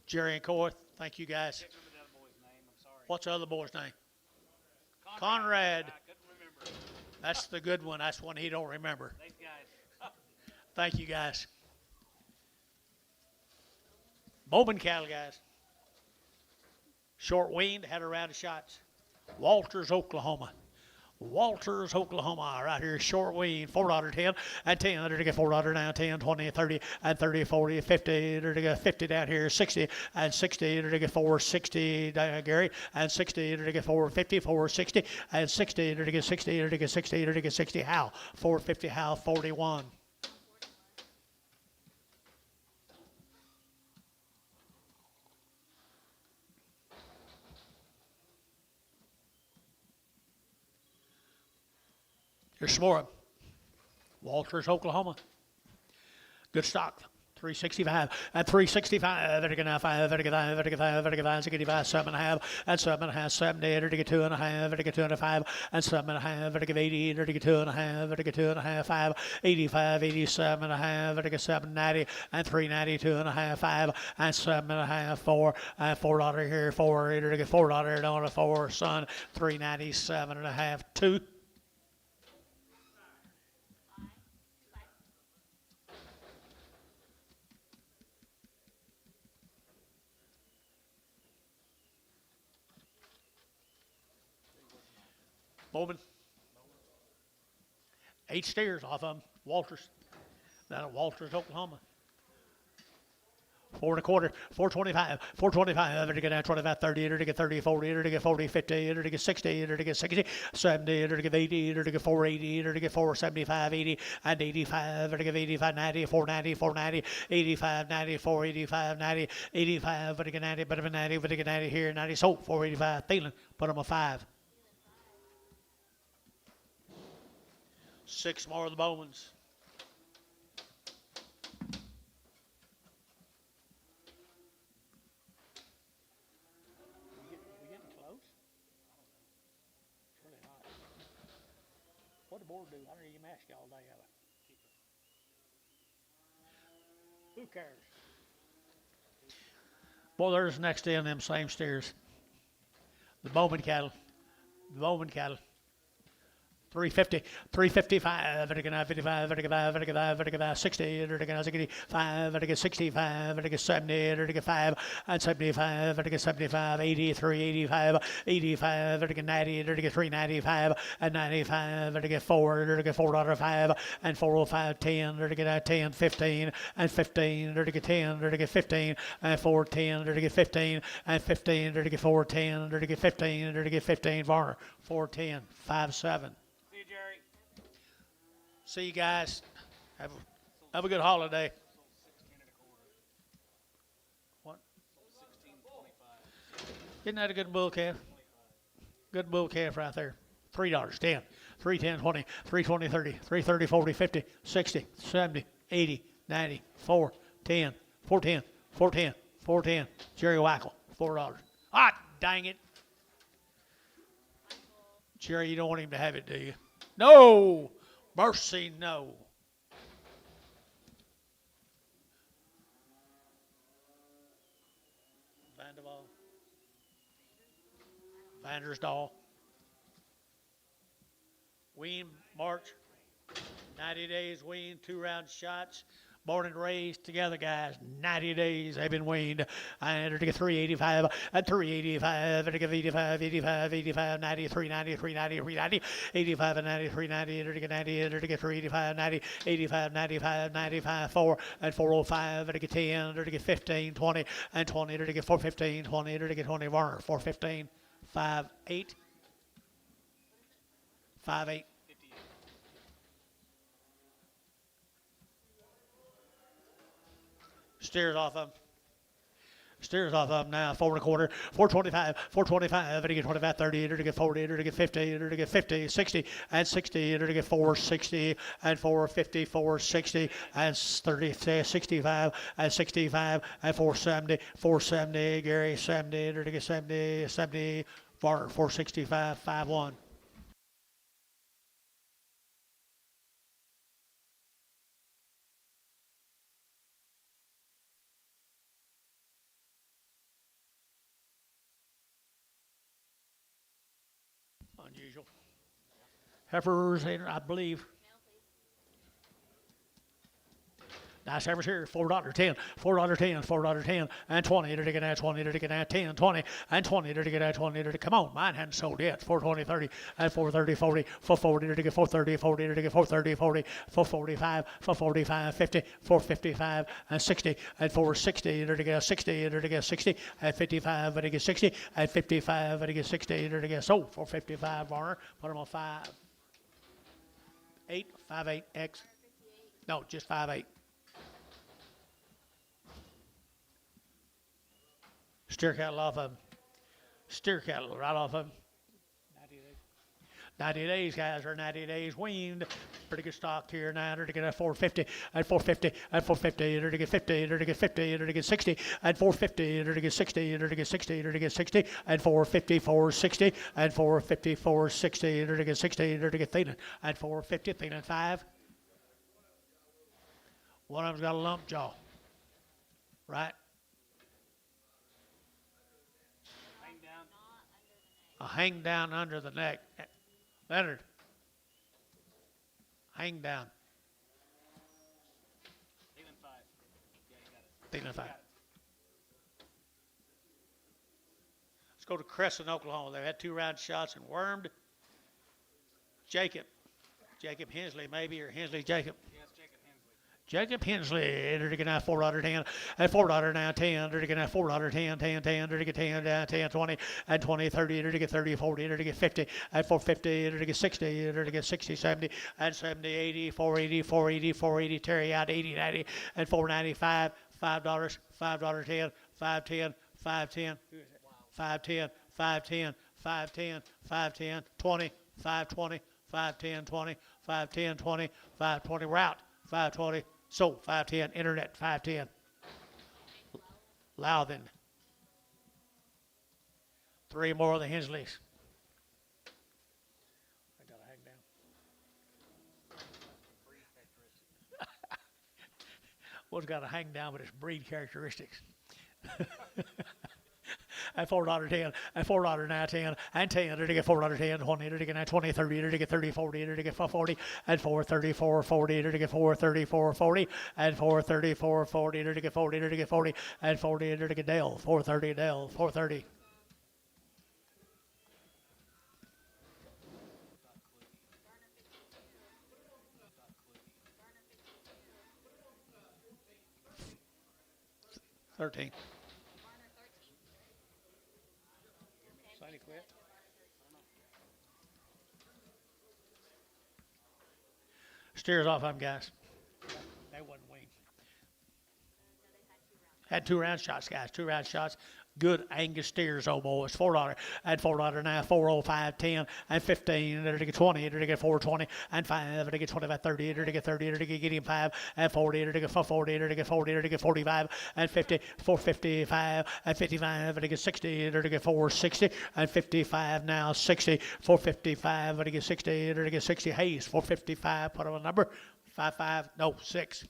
Jerry and Coy, thank you guys. Can't remember the other boy's name. I'm sorry. What's the other boy's name? Conrad. Conrad. I couldn't remember. That's the good one. That's one he don't remember. Thanks, guys. Thank you, guys. Bowman cattle, guys. Short weaned, had a round of shots. Walters, Oklahoma. Walters, Oklahoma, right here, short wean, $4.10 and 10. They're to get $4 now, 10, 20, 30, and 30, 40, 50. They're to get 50 down here, 60 and 60. They're to get 460 down Gary, and 60. They're to get 450, 460, and 60. They're to get 60. They're to get 60. They're to get 60. Hal, 450, Hal, 41. Here's some more. Walters, Oklahoma. Good stock. 365 and 365 vertical 5 vertical 5 vertical 5 vertical 5 65 7.5 and 7.5 70 vertical 2.5 vertical 2.5 and 7.5 vertical 80 vertical 2.5 vertical 2.5 5 85 87.5 vertical 790 and 390 2.5 5 and 7.5 4 and $4 here 4 vertical $4 down to 4 son 397.5 2. Bowman. 8 steers off of them. Walters. Down at Walters, Oklahoma. 4.25, 425, 425, to get 25, 30, to get 30, 40, to get 40, 50, to get 60, to get 60, 70, to get 80, to get 480, to get 475, 80, and 85, to get 85, 90, 490, 490, 85, 90, 485, 90, 85, to get 90, but 90, but to get 90 here, 90, so 485, Thielen, put them a 5. 6 more of the Bowmans. What the board do? I don't even ask you all day. Who cares? Well, there's next in them same steers. The Bowman cattle. The Bowman cattle. 350, 355, 55, 55, 60, 65, 65, 70, 5, and 75, 75, 80, 385, 85, 90, 395, and 95, 4, $4.05, and 405, 10, 10, 15, and 15, 10, 15, and 410, 15, and 15, 410, 15, 15, Varner, 410, 57. See you guys. Have a good holiday. What? Isn't that a good bull calf? Good bull calf right there. $3, 10, 310, 20, 320, 30, 330, 40, 50, 60, 70, 80, 90, 4, 10, 410, 410, 410. Jerry Wackel, $4. Ah, dang it. Jerry, you don't want him to have it, do you? No. Mercy, no. Vanderbilt. Vandersdahl. Wean, March. 90 days wean, 2-round shots. Born and raised together, guys. 90 days they've been weaned. And to get 385, and 385, and to get 85, 85, 85, 90, 390, 390, 390, 85, and 90, 390, and to get 90, and to get 385, 90, 85, 95, 95, 4, and 405, and to get 10, and to get 15, 20, and 20, and to get 415, 20, and to get 20, Varner, 415, 5, 8, 5, 8. Steers off of them. Steers off of them now. 4.25, 425, 425, and to get 25, 30, and to get 40, and to get 50, and to get 50, 60, and 60, and to get 460, and 450, 460, and 30, 65, and 65, and 470, 470, Gary 70, and to get 70, 70, 465, 5-1. Unusual. Heifers, I believe. Nice heifers here. $4, 10, $4, 10, $4, 10, and 20. To get that 20, to get that 10, 20, and 20. To get that 20. Come on, mine hadn't sold yet. 420, 30, and 430, 40, 440. To get 430, 40. To get 430, 40, 445, 445, 50, 455, and 60, and 460. To get 60, to get 60, and 55. To get 60, and 55. To get 60. To get sold 455. Varner, put them on 5, 8, 5, 8 X. No, just 5, 8. Steer cattle off of them. Steer cattle right off of them. 90 days, guys, or 90 days weaned. Pretty good stock here now. To get at 450, at 450, at 450, to get 50, to get 50, to get 60, at 450, to get 60, to get 60, to get 60, at 450, 460, at 450, 460, to get 60, to get thinning, at 450, thinning 5. One of them's got a lump jaw, right? Hang down. A hang down under the neck. Leonard, hang down. Even 5. Yeah, you got it. Thinning 5. Got it. Let's go to Crescent, Oklahoma. They had 2 round shots and wormed Jacob Hensley, maybe, or Hensley Jacob. Yes, Jacob Hensley. Jacob Hensley, to get out $4.10, at $4.10, to get out $4.10, 10, to get 10, 10, 20, at 20, 30, to get 30, 40, to get 50, at 450, to get 60, to get 60, 70, at 70, 80, 480, 480, 480, Terry out 80, 90, at 495, $5, $5.10, 510, 510, 510, 510, 510, 510, 20, 520, 510, 20, 510, 20, 520, route, 520, so 510, internet, 510. Loudon. 3 more of the Hensleys. I gotta hang down. Breed characteristics. One's got to hang down with its breed characteristics. At $4.10, at $4.10, and 10, to get $4.10, 20, to get 20, 30, to get 30, 40, to get 40, and 434, 40, to get 434, 40, and 434, 40, to get 40, to get 40, and 40, to get Dale, 430, Dale, 430. $13. Sonny quit. Steers off them, guys. They wasn't wings. Had 2 round shots, guys. 2 round shots. Good Angus steers, old boys. $4. At $4 now, 405, 10, and 15. To get 20, to get 420, and 5. To get 25, 30, to get 30, to get him 5, and 40, to get 40, to get 40, to get 45, and 50, 455, and 55, to get 60, to get 460, and 55 now, 60, 455, to get 60, to get 60. Hayes, 455. Put on a number. 55. No, 6.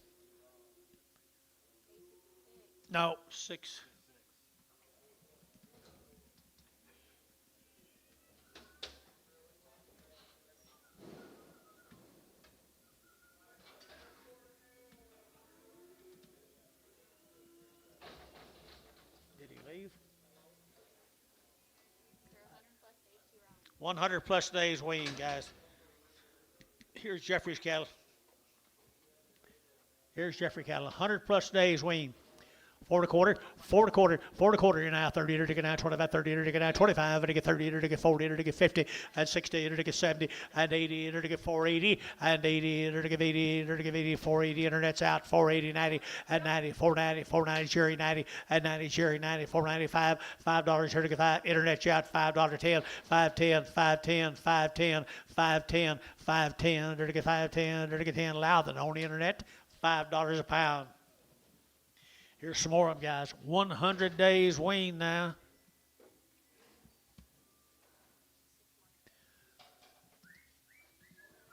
No, 6. Did he leave? 100 plus days wean, guys. Here's Jeffrey's cattle. Here's Jeffrey cattle. 100 plus days wean. 4 1/4, 4 1/4, 4 1/4. You're now 30 to get now 25, 30 to get now 25, to get 30 to get 40 to get 50, and 60 to get 70, and 80 to get 480, and 80 to get 80 to get 80, 480. Internet's out 480, 90, and 90, 490, 490 Jerry 90, and 90 Jerry 90, 495, $5 here to get 5. Internet's out $5.10, 510, 510, 510, 510, 510 to get 510 to get 10. Loudon on the internet, $5 a pound. Here's some more of them, guys. 100 days wean now.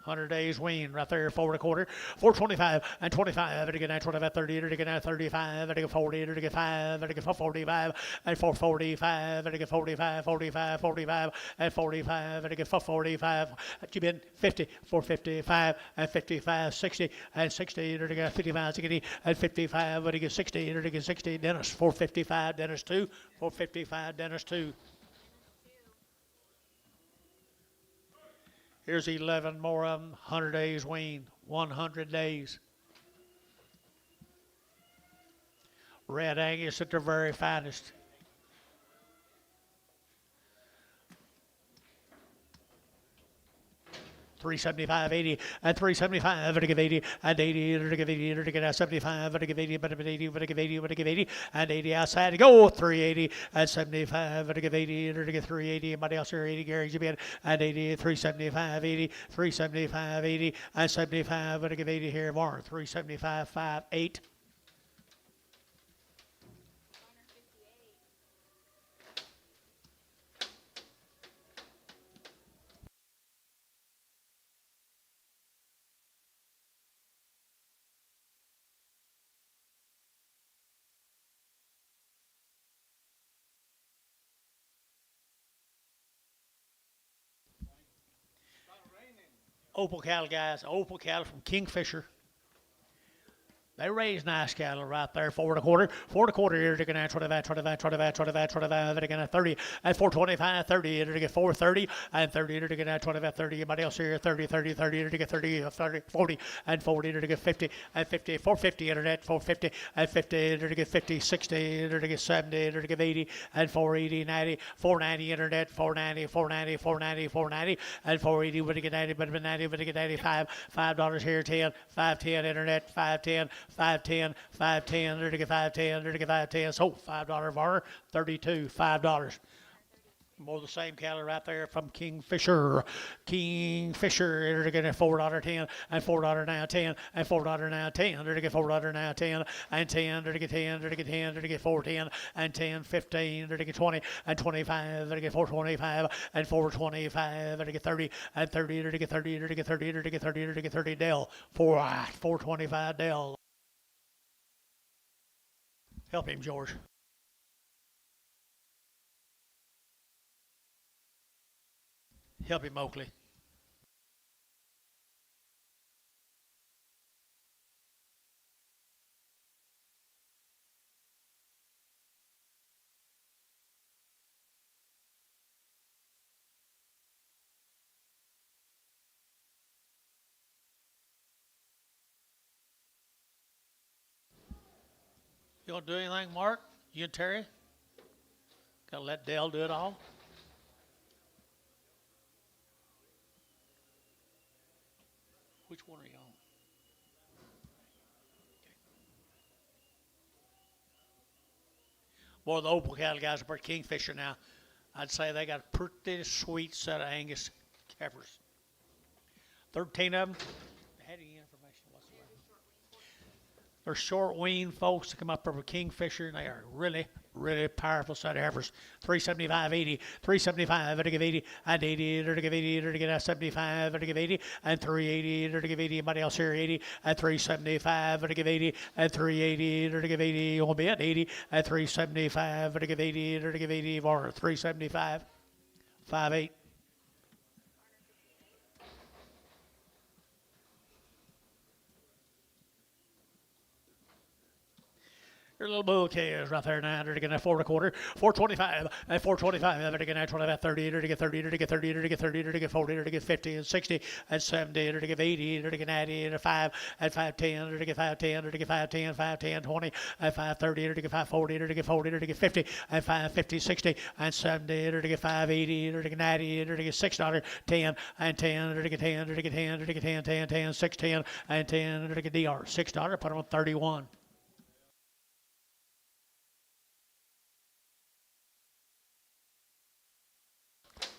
$100 days wean right there, 4 1/4, 425, and 25, to get now 25, 30, to get now 35, to get 40, to get 5, to get 445, and 445, to get 45, 45, 45, and 45, to get 445. You've been 50, 455, and 55, 60, and 60, to get 55, 60, and 55, to get 60, to get 60. Dennis, 455, Dennis 2, 455, Dennis 2. Here's 11 more of them, 100 days wean, 100 days. Red Angus at their very finest. 375, 80, and 375, but I give 80, and 80, and I give 80, and I give 75, but I give 80, but I give 80, but I give 80, but I give 80, and 80 outside to go, 380, and 75, but I give 80, and I give 380, anybody else here, 80, Gary, you bet, and 80, 375, 80, 375, 80, and 75, but I give 80 here, more, 375, 5, 8. Opal cattle, guys, Opal cattle from Kingfisher. They raise nice cattle right there, 4 1/4 here, they're going to 25, 25, 25, 25, 25, they're going to 30, and 425, 30, they're going to get 430, and 30, they're going to 25, 30, anybody else here, 30, 30, 30, they're going to get 30, 30, 40, and 40, they're going to get 50, and 50, 450, internet, 450, and 50, they're going to get 50, 60, they're going to get 70, they're going to get 80, and 480, 90, 490, internet, 490, 490, 490, 490, and 480, would get 90, but 90, would get 95, $5 here, 10, 510, internet, 510, 510, 510, they're to get 510, they're to get 510, so $5 bar, 32, $5. More the same cattle right there from Kingfisher. Kingfisher, they're getting $4.10, and $4.10, and $4.10, they're to get $4.10, and 10, they're to get 10, they're to get 10, they're to get 410, and 10, 15, they're to get 20, and 25, they're to get 425, and 425, they're to get 30, and 30, they're to get 30, they're to get 30, they're to get 30, they're to get 30, Dell, 425, Dell. Help him, George. Help him, Oakley. You want to do anything, Mark? You and Terry? Got to let Dale do it all? Which one are you on? Well, the Opal cattle guys are Kingfisher now. I'd say they got a pretty sweet set of Angus heifers. 13 of them. Had any information whatsoever. They're short weaned folks that come up from Kingfisher, and they are really, really powerful set of heifers. 375, 80, 375, they're to give 80, and 80, they're to give 80, they're to give 75, they're to give 80, and 380, they're to give 80, anybody else here, 80, and 375, they're to give 80, and 380, they're to give 80, you won't be at 80, and 375, they're to give 80, they're to give 80, or 375, 58. Your little bouquet is right there now. They're to get 4 1/4, 425, and 425. They're to get 25, 30, they're to get 30, they're to get 30, they're to get 30, they're to get 40, they're to get 50, and 60, and 70, they're to get 80, they're to get 90, and 5, and 510, they're to get 510, they're to get 510, 510, 20, and 530, they're to get 540, they're to get 40, they're to get 50, and 550, 60, and 70, they're to get 580, they're to get 90, they're to get $6, 10, and 10, they're to get 10, they're to get 10, they're to get 10, 10, 10, 6, 10, and 10, they're to get DR, $6, put them on 31.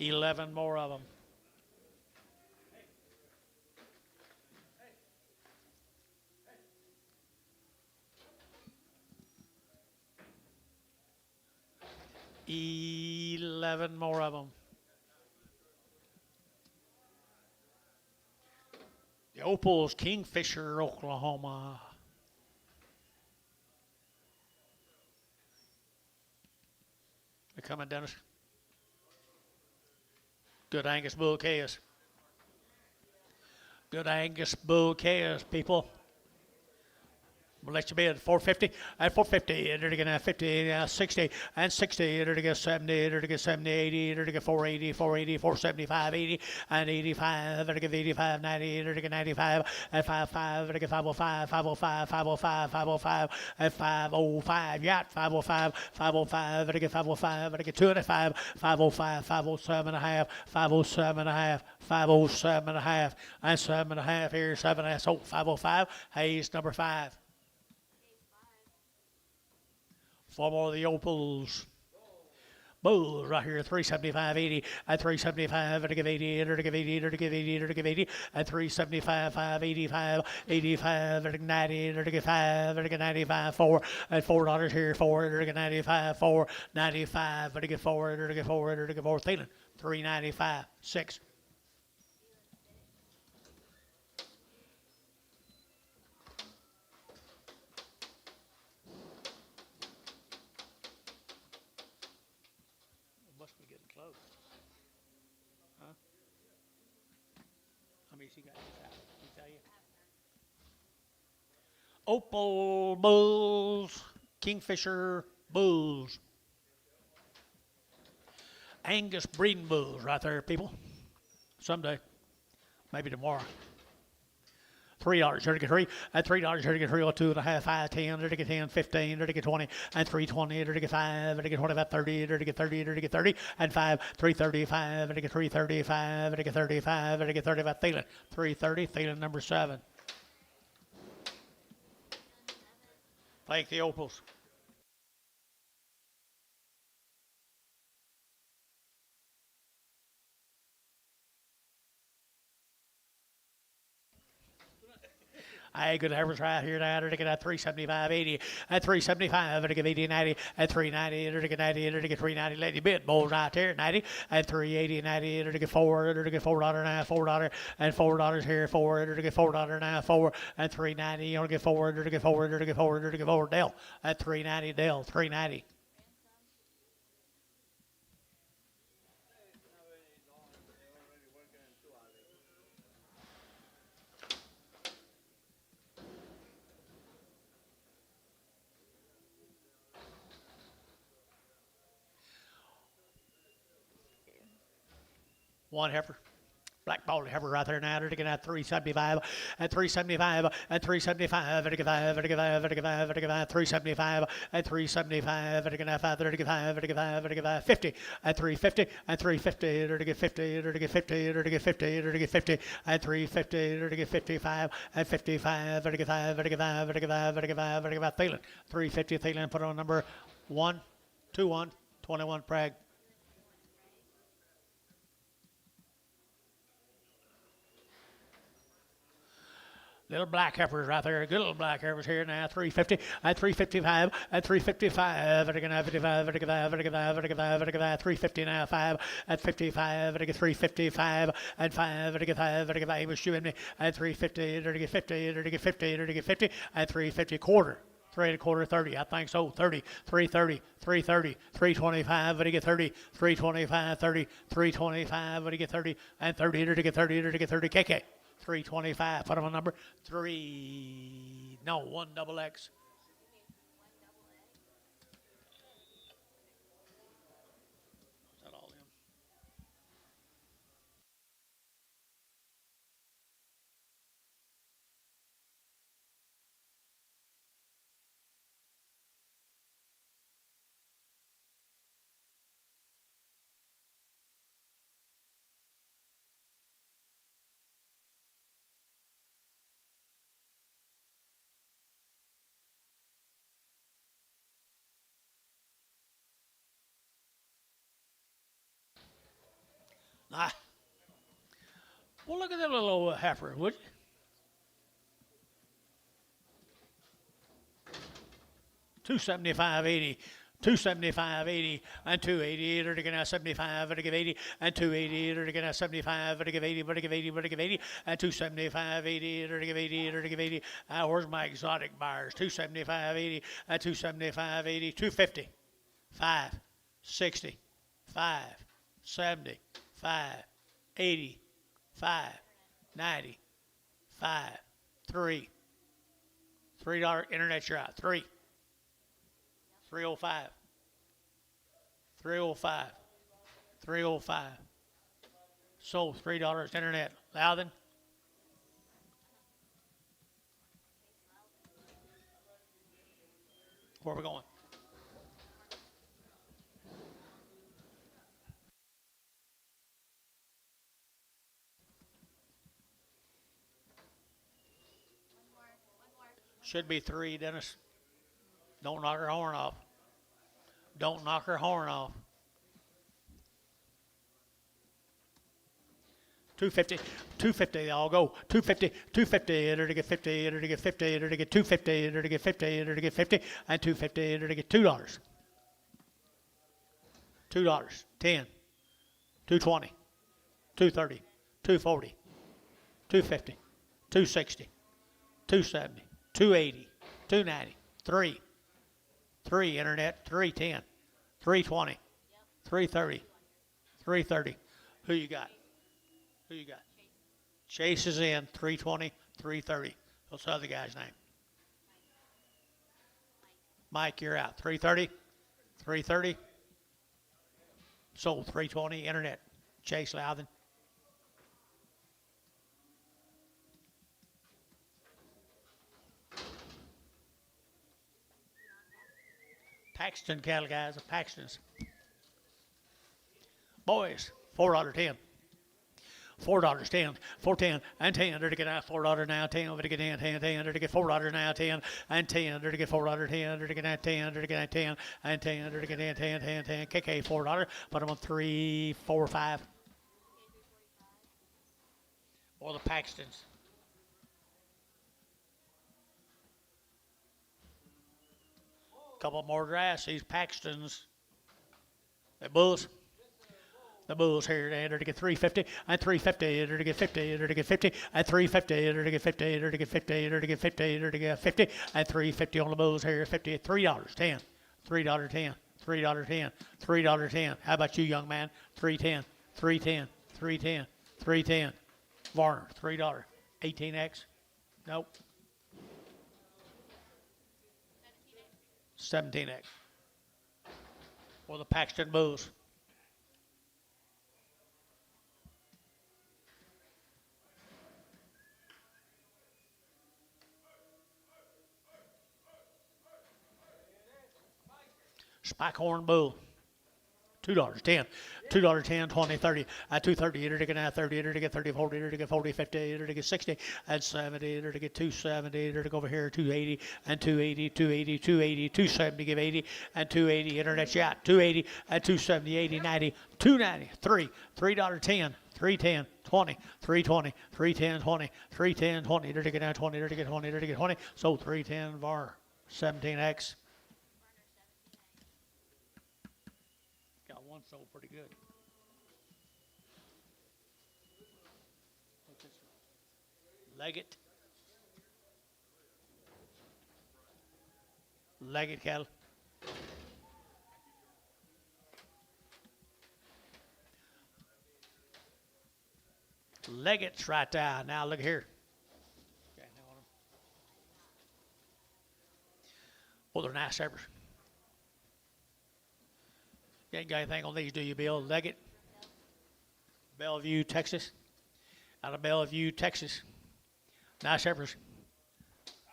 11 more of them. $11 more of them. The Opals, Kingfisher, Oklahoma. They're coming, Dennis. Good Angus bull calves. Good Angus bull calves, people. We'll let you bid 450 and 450, enter to get 50, 60 and 60, enter to get 70, enter to get 70, 80, enter to get 480, 480, 475, 80 and 85, enter to get 85, 90, enter to get 95 and 55, enter to get 505, 505, 505, 505 and 505, yacht 505, 505, enter to get 505, enter to get 205, 505, 507 and a half, 507 and a half, 507 and a half, and 7 and a half here, 7 and a half, so 505, Hayes number 5. 4 more of the opals. Bulls right here, 375, 80, at 375, enter to give 80, enter to give 80, enter to give 80, enter to give 80, at 375, 585, 85, enter to 90, enter to give 5, enter to get 95, 4, at $4 here, 4, enter to get 95, 4, 95, enter to get 4, enter to get 4, enter to get 4, Thielen, 395, 6. Must be getting close. Huh? How many she got? He tell you? Opal bulls, Kingfisher bulls, Angus breeding bulls right there, people. Someday, maybe tomorrow. $3 here to get 3, at $3 here to get 3, or 2 and a half, 5, 10, here to get 10, 15, here to get 20, and 320, here to get 5, here to get 25, 30, here to get 30, here to get 30, and 5, 335, here to get 335, here to get 35, here to get 35, Thielen, 330, Thielen number 7. Thank the opals. I good average right here now. To get at 375, 80, at 375, to get 80, 90, at 390, to get 90, to get 390. Let you bid, boys, right there, 90, at 380, 90, to get 4, to get $4 now, $4, and $4 here, 4, to get $4 now, 4, and 390, you want to get 4, to get 4, to get 4, to get 4, Dell, at 390, Dell, 390. One heifer. Black ball heifer right there now. They're taking at 375, at 375, at 375, at 5, at 5, at 5, at 5, 375, at 375, at 5, at 5, at 5, at 5, 50, at 350, at 350, at 50, at 50, at 50, at 50, at 350, at 55, at 55, at 5, at 5, at 5, at 5, at 5, Thielen, 350, Thielen, put on number 1, 2, 1, 21, Prague. Little black heifers right there. Good little black heifers here now. 350, at 355, at 355, at 55, at 55, at 55, at 55, at 55, 350 now, 5, at 55, at 355, at 5, at 5, at 5. He was shooting me at 350, at 50, at 50, at 50, at 350 quarter. 3 1/4, 30. I think so. 30, 330, 330, 325. But he get 30, 325, 30, 325. But he get 30, and 30 to get 30 to get 30. KK. 325. Put him on number 3. No, 1 double X. Is that all him? Nah. Well, look at that little old heifer, would you? $275.80, $275.80, and $280. Or to get 75, or to give 80, and $280. Or to get 75, or to give 80, but to give 80, but to give 80, and $275.80. Or to give 80, or to give 80. Where's my exotic buyers? $275.80, and $275.80, $250, 5, 60, 5, 70, 5, 80, 5, 90, 5, 3, $3 internet you're out. 305. 305. 305. Sold $3 internet. Loudon. Where are we going? Should be 3, Dennis. Don't knock her horn off. Don't knock her horn off. 250, 250, they all go. 250, 250, enter to get 50, enter to get 50, enter to get 250, enter to get 50, enter to get 50, and 250, enter to get $2. $2, 10, 220, 230, 240, 250, 260, 270, 280, 290, 3, internet, 310, 320, 330, 330. Who you got? Who you got? Chase is in, 320, 330. What's the other guy's name? Mike, you're out. 330, 330. Sold 320, internet. Chase Loudon. Paxton cattle guys, the Paxtons. Boys, $4.10. $4.10, 4.10, and 10. Under to get out $4 now, 10. Over to get 10, 10, 10. Under to get $4 now, 10, and 10. Under to get $4, 10. Under to get out 10. Under to get out 10, and 10. Under to get 10, 10, 10, 10. KK $4. Put them on 3, 4, 5. Or the Paxtons. Couple more drafts. These Paxtons. The Bulls. The Bulls here, enter to get 350, and 350, enter to get 50, enter to get 50, and 350, enter to get 50, enter to get 50, enter to get 50, enter to get 50, and 350 on the Bulls here, 50 at $3, 10, $3.10, $3.10, $3.10. How about you, young man? 310, 310, 310, 310. Varner, $3, 18X. Nope. 17X. Or the Paxton Bulls. Spicehorn Bull. $2, 10, $2, 10, 20, 30, at 230, enter to get now 30, enter to get 30, 40, enter to get 40, 50, enter to get 60, and 70, enter to get 270, enter to go over here 280, and 280, 280, 280, 270, give 80, and 280, internet shot, 280, and 270, 80, 90, 290, 3, $3, 10, 310, 20, 320, 310, 20, 310, 20, enter to get now 20, enter to get 20, enter to get 20, so 310 var 17X. One sold pretty good. Leggett. Leggett cattle. Leggett's right there. Now look here. Oh, they're nice heifers. You ain't got anything on these, do you, Bill? Leggett, Bellevue, Texas. Out of Bellevue, Texas. Nice heifers.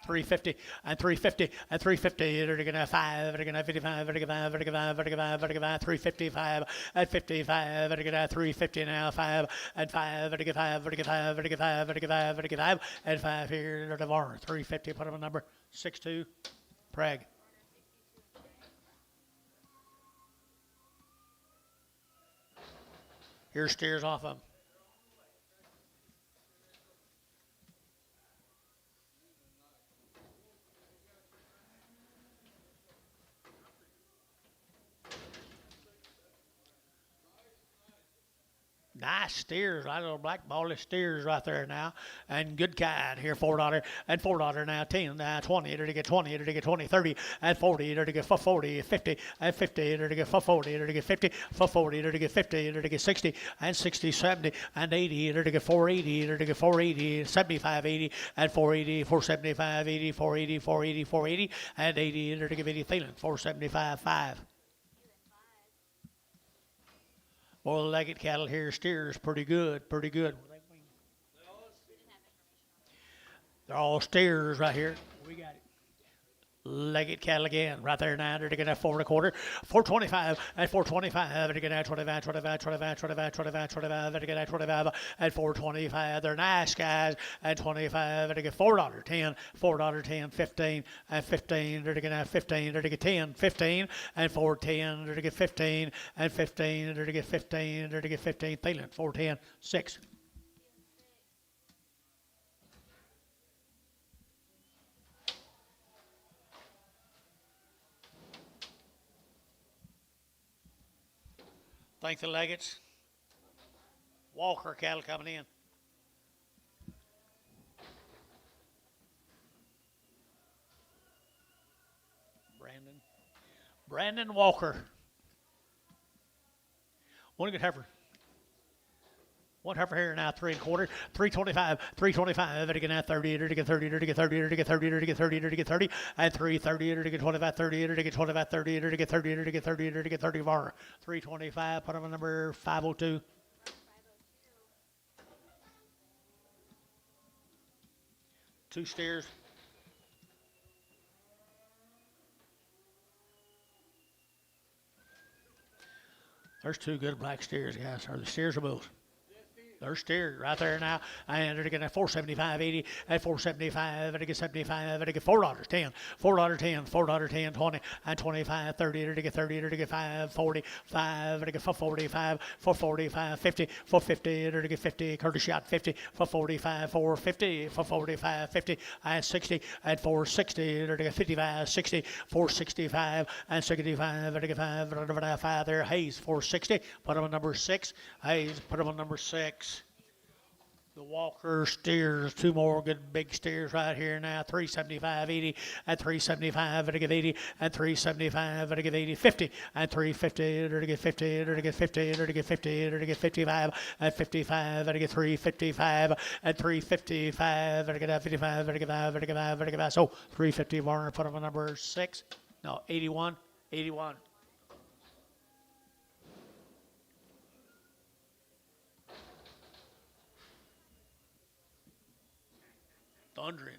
350 and 350 and 350. They're going to 5. They're going to 55. They're going to 5. They're going to 5. They're going to 5. They're going to 355 and 55. They're going to 350 now. 5 and 5. They're going to 5. They're going to 5. They're going to 5. They're going to 5. They're going to 5 and 5 here. They're the Varner. 350. Put them on number 62. Prague. Here steers off of them. Nice steers, right, little black bally steers right there now, and good kind here, $4 and $4 now, 10, 20, to get 20, to get 20, 30 and 40, to get 40, 50 and 50, to get 40, to get 50, 40, to get 50, to get 60 and 60, 70 and 80, to get 480, to get 480, 75, 80 and 480, 475, 80, 480, 480, 480 and 80, to get 80, feeling 475, 5. Well, legged cattle here, steers, pretty good, pretty good. They're all steers right here. We got it. Legged cattle again, right there now. They're going to 4.25, 425, and 425. They're going to 25, 25, 25, 25, 25, 25. They're going to 25 and 425. They're nice guys. And 25. They're going to $4, 10, $4, 10, 15, and 15. They're going to have 15. They're going to get 10, 15, and 410. They're going to get 15, and 15. They're going to get 15. They're going to get 15. Feeling 410, 6. Thank the Leggett's. Walker cattle coming in. Brandon Walker. One good heifer. One heifer here now, 3.25, 325, 325, to get now 30, to get 30, to get 30, to get 30, to get 30, to get 30, and 330, to get 25, 30, to get 25, 30, to get 30, to get 30, to get 30 var. 325, put on number 502. Two steers. There's two good black steers, guys. Are the steers or bulls? They're steered right there now. And they're getting 475, 80, and 475, and they get 75, and they get $4, 10, $4, 10, $4, 10, 20, and 25, 30, and they get 30, and they get 5, 40, 5, and they get 445, 445, 50, 450, and they get 50, Curtis shot 50, 445, 450, 445, 50, and 60, and 460, and they get 55, 60, 465, and 65, and they get 5 there. Hayes, 460, put him on number 6. Hayes, put him on number 6. The Walker steers, two more good big steers right here now. 375, 80, and 375, and I give 80, and 375, and I give 80, 50, and 350, and I get 50, and I get 50, and I get 50, and I get 55, and 55, and I get 355, and 355, and I get 55, and I get 5, and I get 5, and I get 5. So 350, Warner, put him on number 6. No, 81, 81. Thundering.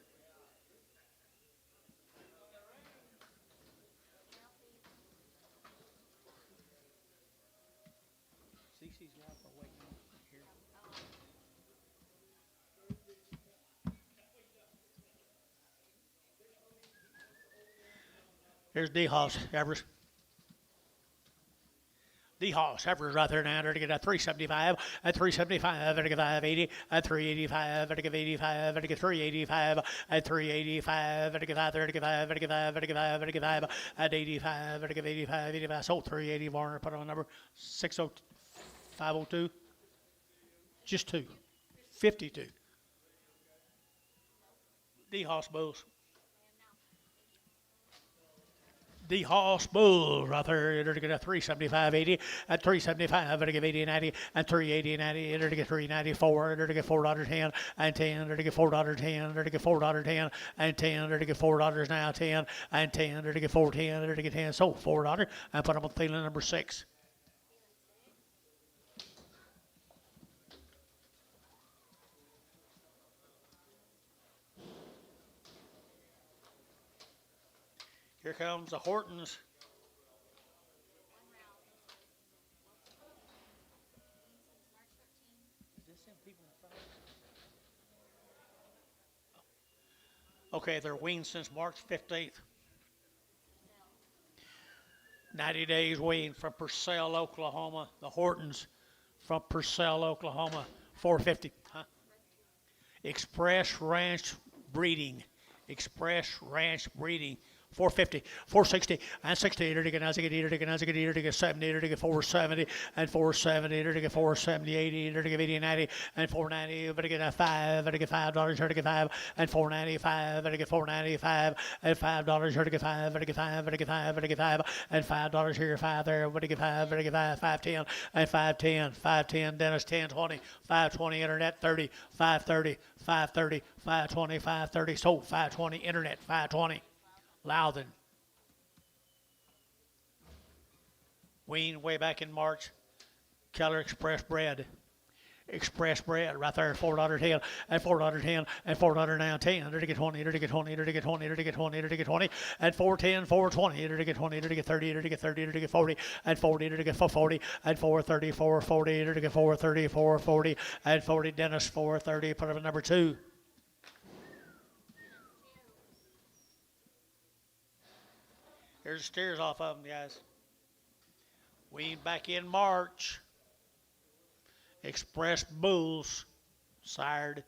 CC's wife are waiting here. Here's D-Hoss, Everest. D-Hoss, Heifer right there now. They're to get a 375, and 375, and get 580, and 385, and get 85, and get 385, and 385, and get 5, and get 5, and get 5, and get 5, and get 5, and 85, and get 85, 85. So 380, Warner, put on number 502. Just 2. 52. D-Hoss Bulls. D-Hoss Bulls right there. They're to get a 375, 80, and 375, and to get 80 and 90, and 380 and 90, and they're to get 394, they're to get $4, 10, and 10, they're to get $4, 10, they're to get $4, 10, and 10, they're to get $4 now, 10, and 10, they're to get 410, they're to get 10, so $4, and put them on feeling number 6. Here comes the Hortons. Okay, they're weaned since March 15th. 90 days weaned from Purcell, Oklahoma. The Hortons from Purcell, Oklahoma. 450. Huh? Express Ranch Breeding. Express Ranch Breeding. 450, 460, and 60, to get 70, to get 470, and 470, to get 470, 80, to get 80, 90, and 490, to get $5, to get $5, to get 5, and 495, to get 495, and $5, to get 5, to get 5, to get 5, to get 5, and $5 here, 5 there, to get 5, to get 5, 510, and 510, 510, Dennis 1020, 520, internet 30, 530, 530, 520, 530, sold 520, internet 520. Loudon. Ween way back in March. Keller Express Bread. Express Bread right there, $4.10 and $4.10 and $4.10, to get 20, to get 20, to get 20, to get 20, to get 20, and 410, 420, to get 20, to get 30, to get 30, to get 40, and 40, to get 40, and 430, 440, to get 430, 440, and 40, Dennis 430, put up at number 2. Here's the steers off of them, guys. Weaned back in March. Express Bulls, sired.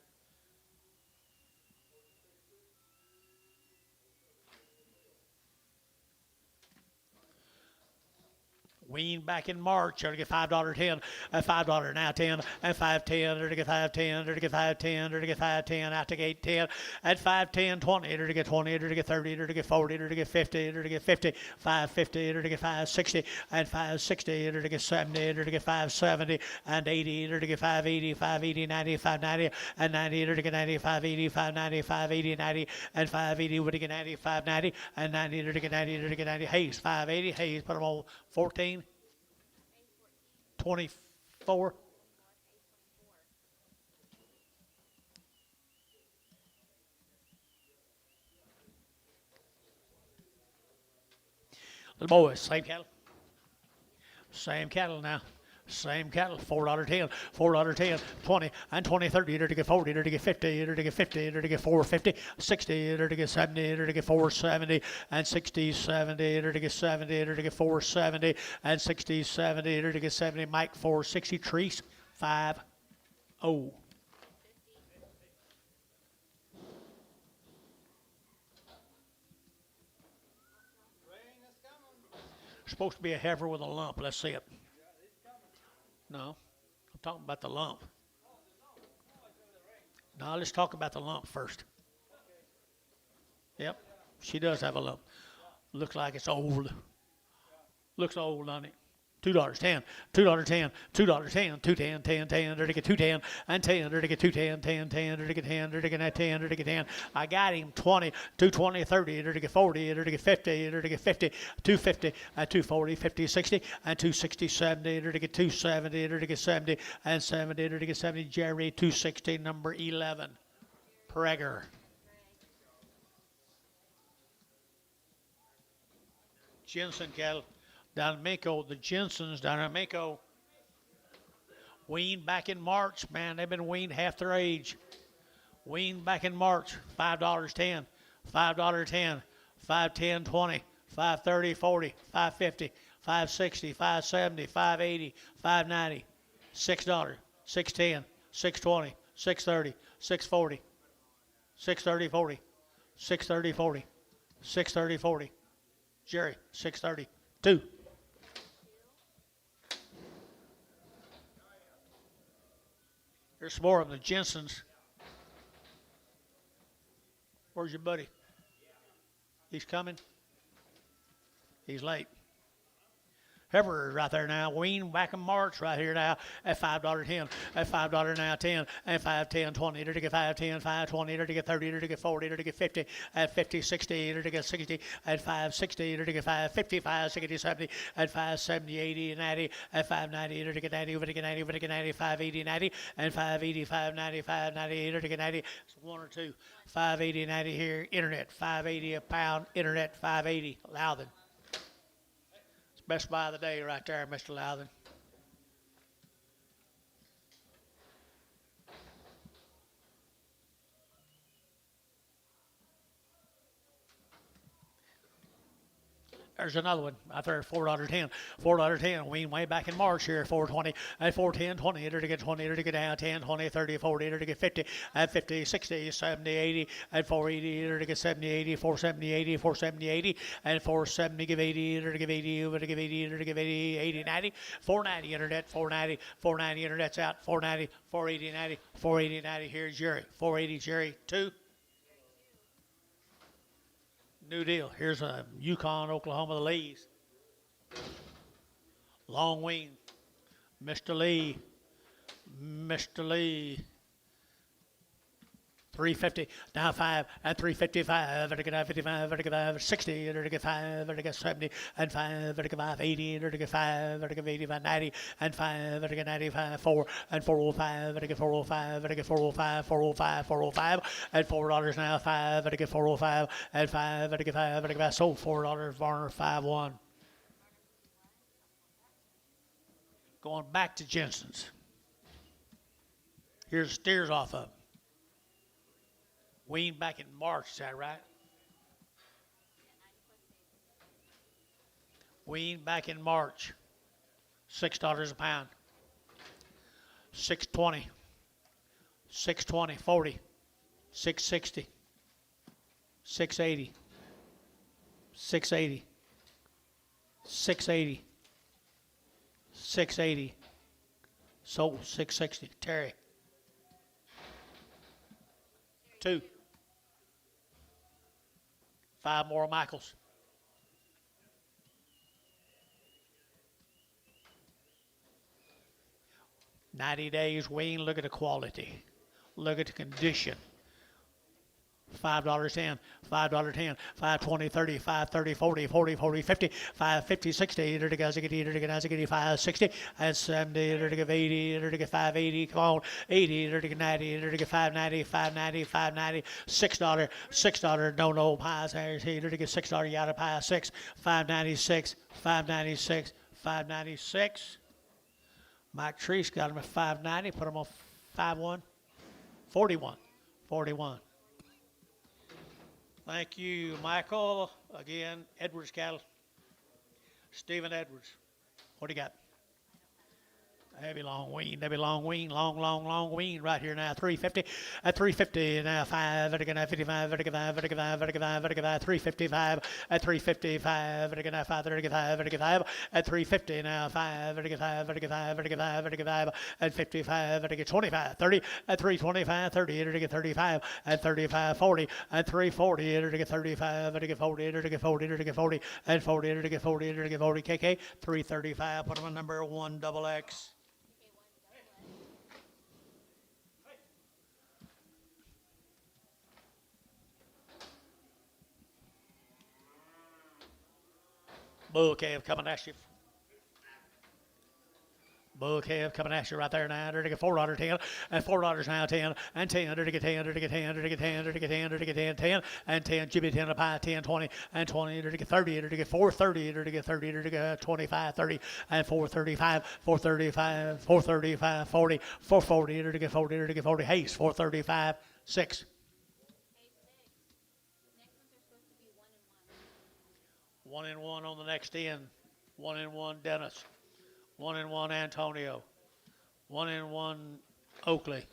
Weaned back in March, to get $5.10, and $5 now 10, and $5.10, to get $5.10, to get $5.10, to get $5.10, out to get $8.10, and $5.10, 20, to get 20, to get 30, to get 40, to get 50, to get 50, $5.50, to get $5.60, and $5.60, to get 70, to get $5.70, and 80, to get $5.80, $5.80, 90, $5.90, and 90, to get 90, $5.80, $5.90, $5.80, 90, and $5.80, to get 90, $5.90, and 90, to get 90, to get 90, Hayes, $5.80, Hayes, put them on 14. 24. The boys, same cattle. Same cattle now. Same cattle, $4.10, $4.10, 20, and 20, 30, to get 40, to get 50, to get 50, to get 450, 60, to get 70, to get 470, and 60, 70, to get 70, to get 470, and 60, 70, to get 70, Mike 460, Treese 5, 0. Supposed to be a heifer with a lump. Let's see it. No, I'm talking about the lump. No, let's talk about the lump first. Yep, she does have a lump. Looks like it's old. Looks old, doesn't it? $2.10, $2.10, $2.10, $2.10, 10, 10, to get 2.10, and 10, to get 2.10, 10, 10, to get 10, to get 10, to get 10. I got him 20, 220, 30, to get 40, to get 50, to get 50, 250, and 240, 50, 60, and 260, 70, to get 270, to get 70, and 70, to get 70. Jerry 260, number 11. Prager. Jensen cattle. Down in Mako, the Jensens down in Mako. Weaned back in March, man. They've been weaned half their age. Weaned back in March, $5.10, $5.10, $5.10, 20, $5.30, 40, $5.50, $5.60, $5.70, $5.80, $5.90, $6, $6.10, $6.20, $6.30, $6.40, $6.30, 40, $6.30, 40, $6.30, 40. Jerry, $6.30, 2. Here's some more of them, the Jensens. Where's your buddy? He's coming. He's late. Heifer right there now. Wean back in March right here now at $5.10, at $5 now 10, and 5.10, 20, to get 5.10, 5.20, to get 30, to get 40, to get 50, at 50, 60, to get 60, at 5.60, to get 5.50, 5.60, 70, at 5.70, 80, 90, at 5.90, to get 90, to get 90, to get 90, 5.80, 90, and 5.80, 5.90, 5.90, to get 90. It's 1 or 2. 5.80, 90 here. Internet, 5.80 a pound. Internet, 5.80. Loudon. Best buy of the day right there, Mr. Loudon. There's another one out there, $4.10. $4.10. Wean way back in March here, 4.20. At 4.10, 20. Enter to get 20. Enter to get down 10, 20, 30, 40. Enter to get 50. At 50, 60, 70, 80. At 480. Enter to get 70, 80. 470, 80. 470, 80. And 470, give 80. Enter to give 80. Enter to give 80. Enter to give 80. 80, 90. 490 internet. 490. 490 internet's out. 490. 480, 90. 480, 90. Here's Jerry. 480, Jerry. 2. New deal. Here's a Yukon, Oklahoma, the Lees. Long wing. Mr. Lee. Mr. Lee. 350. Now 5 and 355. Vertical 55. Vertical 60. Vertical 5. Vertical 70 and 5. Vertical 5. 80. Vertical 5. Vertical 85. 90 and 5. Vertical 95. 4 and 405. Vertical 405. Vertical 405. 405. 405 and $4 now. 5. Vertical 405 and 5. Vertical 5. Vertical 5. Sold $4. Varner 5-1. Going back to Jensen's. Here's steers off of. Wean back in March, is that right? Wean back in March, $6 a pound. 620, 620, 40, 660, 680, 680, 680, 680, sold 660. Terry. 2. 5 more Michaels. $90 days wean. Look at the quality. Look at the condition. $5.10, $5.10, 5.20, 30, 5.30, 40, 40, 40, 50, 5.50, 60, enter to get 5.60, and 70, enter to get 80, enter to get 5.80, come on, 80, enter to get 90, enter to get 5.90, 5.90, 5.90, $6, no pies, enter to get $6, yada pie, 6, 5.96, 5.96, 5.96. Mike Treese got him at 5.90, put him on 5.1, 41, 41. Thank you, Michael. Again, Edwards cattle. Stephen Edwards. What do you got? Heavy long wean, long wean right here now. 350 at 350 now. 5 at 55, 55, 55, 55, 55, 355 at 355, at 535, 55 at 350 now. 5 at 55, 55, 55, 55 at 55, at 25, 30 at 325, 30 at 35 at 35, 40 at 340, at 35, at 40, at 40, at 40 and 40, at 40, at 40 KK 335. Put them on number 1XX. Bull Cave coming at you. Bull Cave coming at you right there now. Under to get $4.10 and $4 now 10 and 10 under to get 10 under to get 10 under to get 10 under to get 10 under to get 10 10 and 10 Jimmy 10 a pie 10 20 and 20 under to get 30 under to get 430 under to get 30 under to get 25 30 and 435 435 435 40 440 under to get 40 under to get 40 Hayes 435 6. One and one on the next end. 1 and 1 Dennis. 1 and 1 Antonio. 1 and 1 Oakley.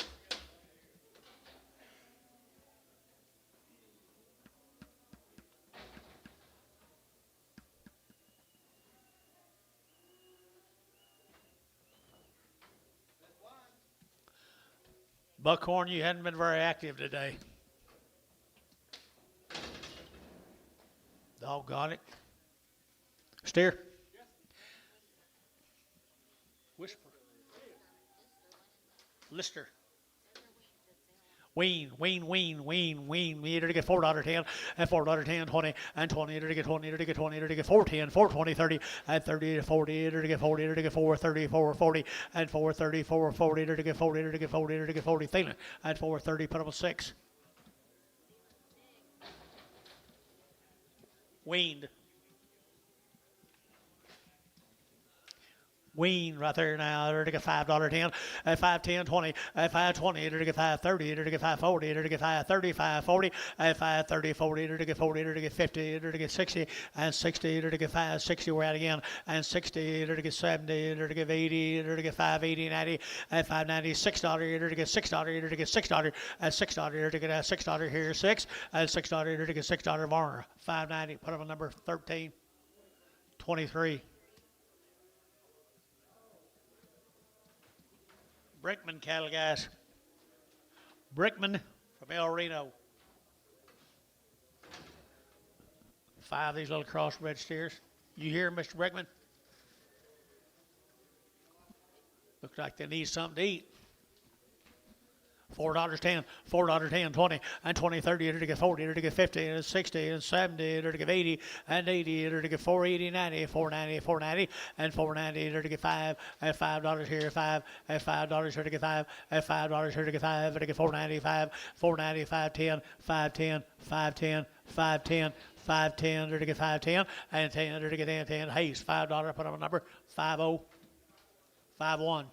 Buckhorn, you hadn't been very active today. Doggone it. Steer. Whisper. Lister. Wean. Meter to get $4.10 and $4.10, 20 and 20 to get 20 to get 20 to get 410, 420, 30 and 30 to 40 to get 40 to get 430, 440 and 430, 440 to get 40 to get 40 to get 40. Thielen at 430, put up a 6. Weaned. Wean right there now. They're to get $5.10. At 5.10, 20. At 5.20, they're to get 5.30. They're to get 5.40. They're to get 5.30. 5.40. At 5.30, 40. They're to get 40. They're to get 50. They're to get 60. And 60. They're to get 5.60. We're out again. And 60. They're to get 70. They're to get 80. They're to get 5.80. 90. At 5.90, $6. They're to get $6. They're to get $6. At $6. They're to get $6 here. 6. At $6. They're to get $6 more. 5.90. Put them on number 13. 23. Brickman cattle, guys. Brickman from El Reno. 5 of these little crossbred steers. You hear, Mr. Brickman? Looks like they need something to eat. $4.10, $4.10, 20, and 20, 30, they're to get 40, they're to get 50, and 60, and 70, they're to get 80, and 80, they're to get 480, 90, 490, 490, and 490, they're to get 5, at $5 here, 5, at $5 here to get 5, at $5 here to get 5, they're to get 495, 490, 510, 510, 510, 510, 510, they're to get 510, and 10, they're to get 10, Hayes, $5, put on a number, 50, 51.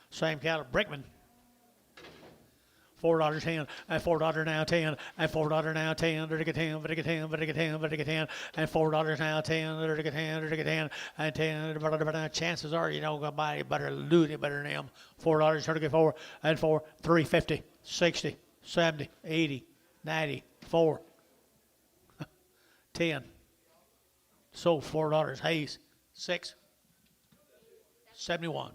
Same cattle, Brickman. $4.10, and $4 now 10, and $4 now 10, they're to get 10, they're to get 10, they're to get 10, they're to get 10, and $4 now 10, they're to get 10, they're to get 10, and 10, but chances are you don't go buy it better, lose it better than them. $4, they're to get 4, and 4, 350, 60, 70, 80, 90, 4, 10. Sold $4, Hayes, 6, 71.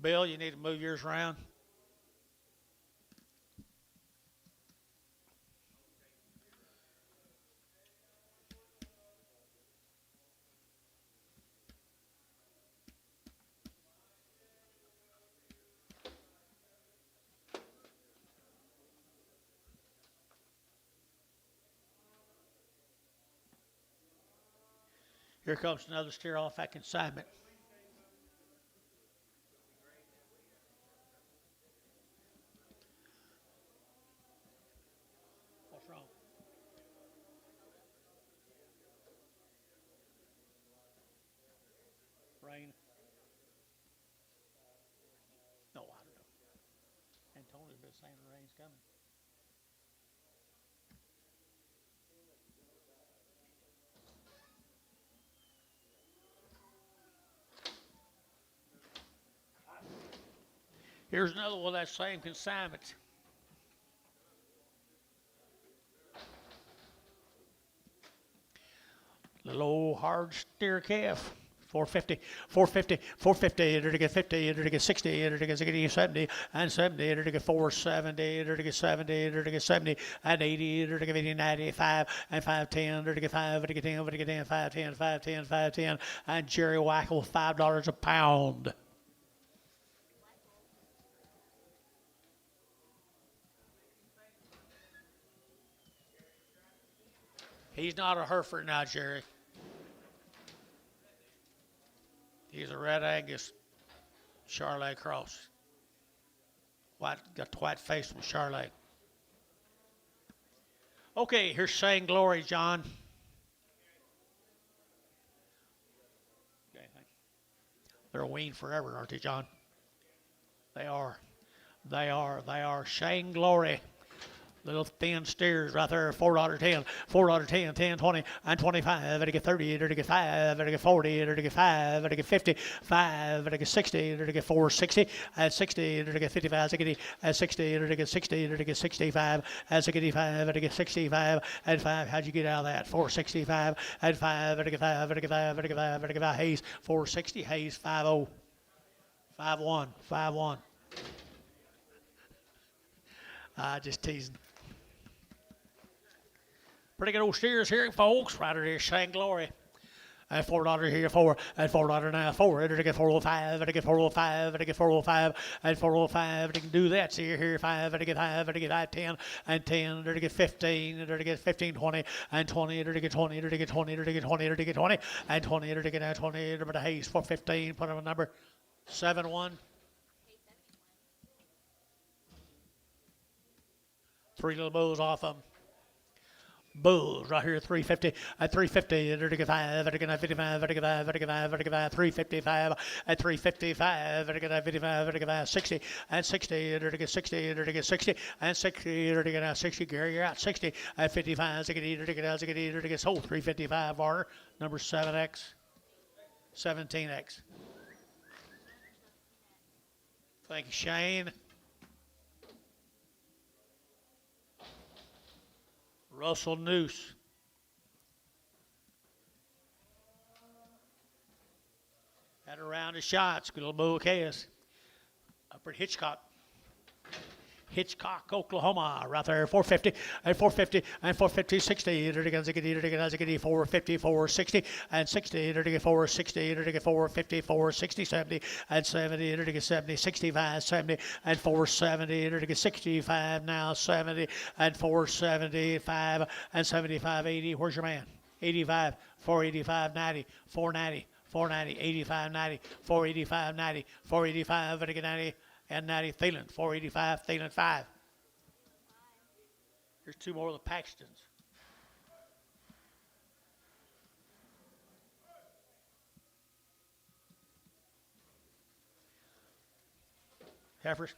Bill, you need to move yours around. Here comes another steer off that consignment. What's wrong? Rain? No, I don't know. Antonio's been saying the rain's coming. Here's another one of that same consignment. Little old hard steer calf. 450, 450, 450, they're to get 50, they're to get 60, they're to get 60, 70, and 70, they're to get 470, they're to get 70, they're to get 70, and 80, they're to get 80, 95, and 510, they're to get 5, they're to get 10, they're to get 10, 510, 510, 510, and Jerry Wackel, $5 a pound. He's not a Heifer now, Jerry. He's a Red Angus Charolais cross. White, got the white face from Charolais. Okay, here's Saying Glory, John. They're a wean forever, aren't they, John? They are. They are. They are. Saying Glory. Little thin steers right there, $4.10, $4.10, 10, 20, and 25, to get 30, to get 5, to get 40, to get 5, to get 50, 5, to get 60, to get 460, at 60, to get 55, 60, at 60, to get 60, to get 65, at 65, to get 65, at 5, how'd you get out of that? 465, at 5, to get 5, to get 5, to get 5, to get 5, Hayes, 460, Hayes, 50, 51, 51. Just teasing. Pretty good old steers here, folks. Right there, Saying Glory. At $4 here, 4. At $4 now, 4. To get 405. To get 405. To get 405. At 405. To do that. See here, 5. To get 5. To get 5, 10. And 10. To get 15. To get 15, 20. And 20. To get 20. To get 20. To get 20. To get 20. And 20. To get 20. To the Hayes for 15. Put on a number 71. 3 little bulls off them. Bulls right here, 350 at 350, 35, 55, 55, 55, 55, 355 at 355, 55, 55, 60 and 60, 60, 60 and 60, 60. Gary, you're out 60 at 55, 60, sold 355 order number 7X, 17X. Thank you, Shane. Russell Noose. Had a round of shots. Good little Bull Chaos. Up at Hitchcock, Oklahoma, right there, 450, and 450, and 450, 60, 450, 460, and 60, 460, 450, 460, 70, and 70, 70, 65, 70, and 470, 65, now 70, and 475, and 75, 80. Where's your man? 85, 485, 90, 490. 490, 85, 90, 485, 90, 485, 90, and 90, Thielen, 485, Thielen 5. Here's two more of the Paxtons. Heifers.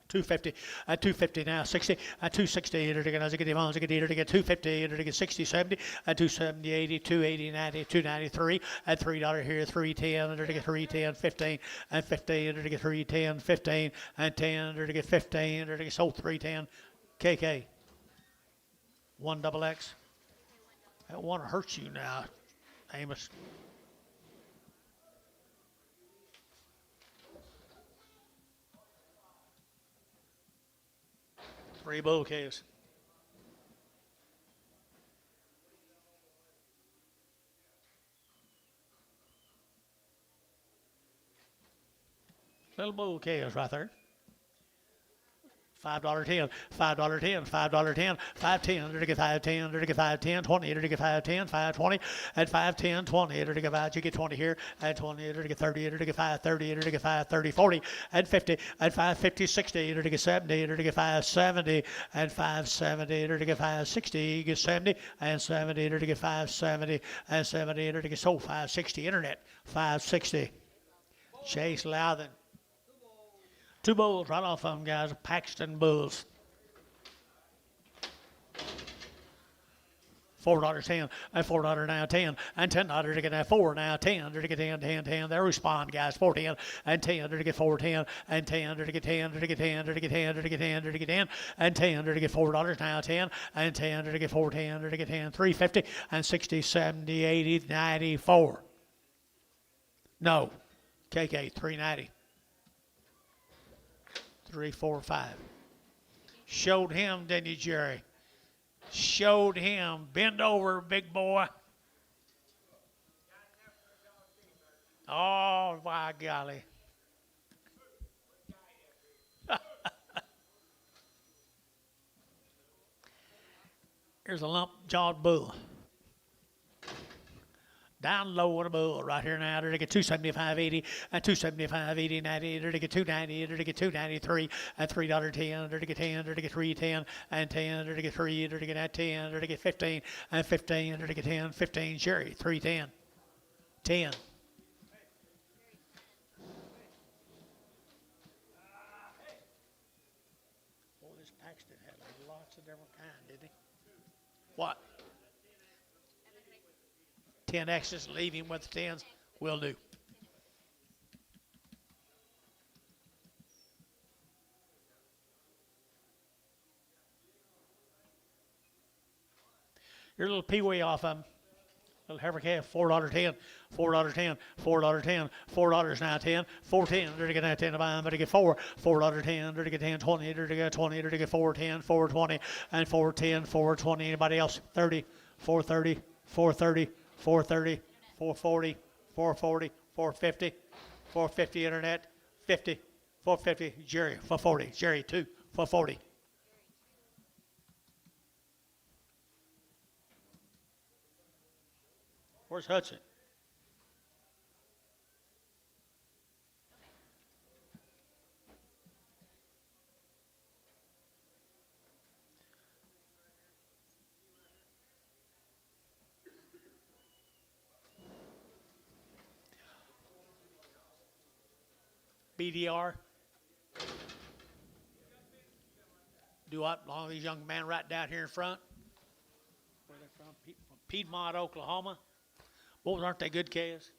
250, at 250 now, 60, at 260, 250, 60, 70, at 270, 80, 280, 90, 293, at $3 here, 310, 310, 15, and 15, 310, 15, and 10, 15, sold 310, KK, 1XX. That one hurts you now, Amos. Three bouquets. Little bouquets right there. $5.10, $5.10, $5.10, $5.10, $5.10, $5.10, $20, $5.10, $5.20, at $5.10, $20, $5, you get 20 here, at 20, $30, $5.30, $5.30, 40, at 50, at $5.50, 60, $70, $5.70, and $5.70, $5.60, you get 70, and 70, $5.70, and 70, sold $5.60, internet, $5.60. Chase Loudon. Two bulls right off of them, guys. Paxton Bulls. $4.10, and $4 now 10, and $10 to get that 4 now 10 to get 10. They respond, guys. 410 and 10 to get 410 and 10 to get 10 to get 10 to get 10 to get 10 to get 10 and 10 to get $4 now 10 and 10 to get 410 to get 10. 350 and 60, 70, 80, 94. No, KK 390. 3, 4, 5. Showed him, didn't you, Jerry? Showed him. Bend over, big boy. Oh, my golly. Here's a lump-jawed bull. Down low on a bull right here now. They're to get 275, 80, and 275, 80, 90. They're to get 290, they're to get 293, and $3.10. They're to get 10, they're to get 310, and 10. They're to get 3, they're to get that 10, they're to get 15, and 15. They're to get 10, 15. Jerry, 310, 10. Boy, this Paxton had lots of different kinds, didn't he? What? 10 X's, leave him with the 10s. Will do. Your little peewee off of him. Little heifer calf, $4.10, $4.10, $4.10, $4 now 10, $4.10, they're to get that 10 to buy them, but to get $4.10, they're to get 10, 20, they're to get 20, they're to get $4.10, $4.20, and $4.10, $4.20. Anybody else? 30, $4.30, $4.30. 430, 440, 440, 450, 450 internet, 50, 450, Jerry, 440, Jerry 2, 440. Where's Hudson? BDR. Do what? Along these young men right down here in front. Where they're from? From Piedmont, Oklahoma. Bulls, aren't they good, Kaz?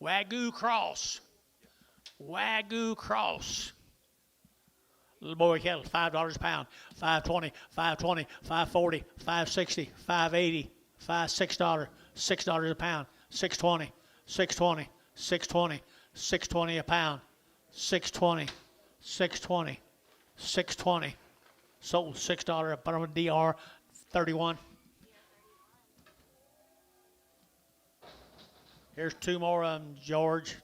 Wagyu cross. Wagyu cross. Little boy cattle, $5 a pound, $5.20, $5.20, $5.40, $5.60, $5.80, $6, $6 a pound, $6.20, $6.20, $6.20, $6.20 a pound, $6.20, $6.20, $6.20. Sold $6 a pound, DR 31. Here's two more of them, George.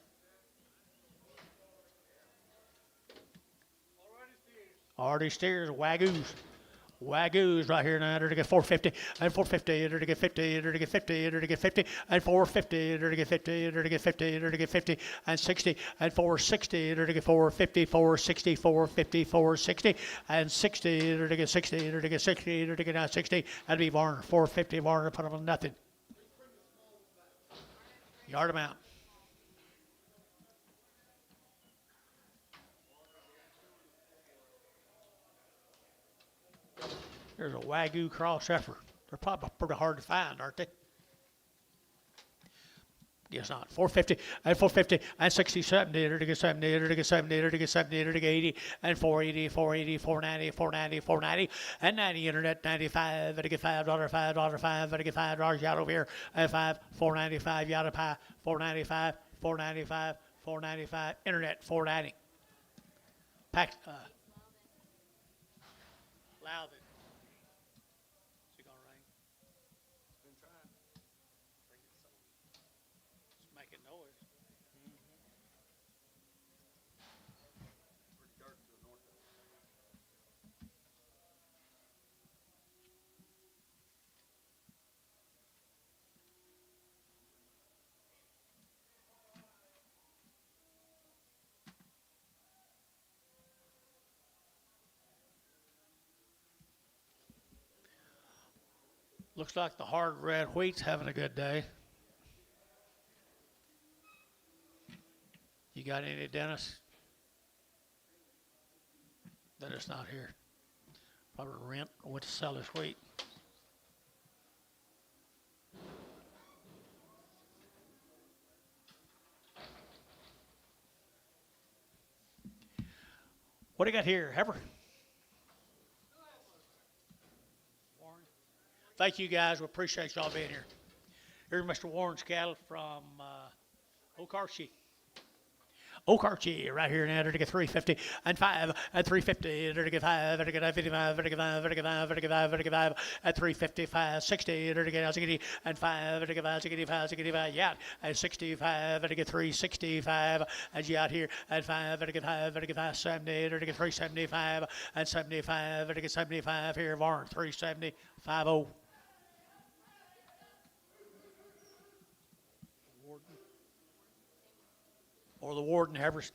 Already steers, Wagyus. Wagyus right here now, to get 450, and 450, to get 50, to get 50, to get 50, and 450, to get 50, to get 50, to get 50, and 60, and 460, to get 450, 460, 450, 460, and 60, to get 60, to get 60, to get 60, that'd be Varner, 450, Varner, put them on nothing. Yard them out. There's a Wagyu cross heifer. They're probably pretty hard to find, aren't they? Guess not. 450 and 450 and 60, 70, to get 70, to get 70, to get 70, to get 80, and 480, 480, 490, 490, 490, and 90 internet, 95, to get $5, $5, $5, to get $5 out over here, and 5, 495, yada pie, 495, 495, 495, internet, 490. Pack, loud. Looks like the hard red wheat's having a good day. You got any, Dennis? Dennis not here. Probably rent or went to sell his wheat. What do you got here, Heifer? Thank you, guys. We appreciate y'all being here. Here's Mr. Warren's cattle from OKC. OKC right here now, to get 350 and 5 and 350, to get 5, to get 55, to get 5, to get 5, to get 5, to get 5 at 355, 60, to get 60 and 5, to get 5, 65, 65, yeah, and 65, to get 365, as you out here at 5, to get 5, to get 570, to get 375 and 75, to get 75 here, Varn 370, 50. Or the Warden Heifers.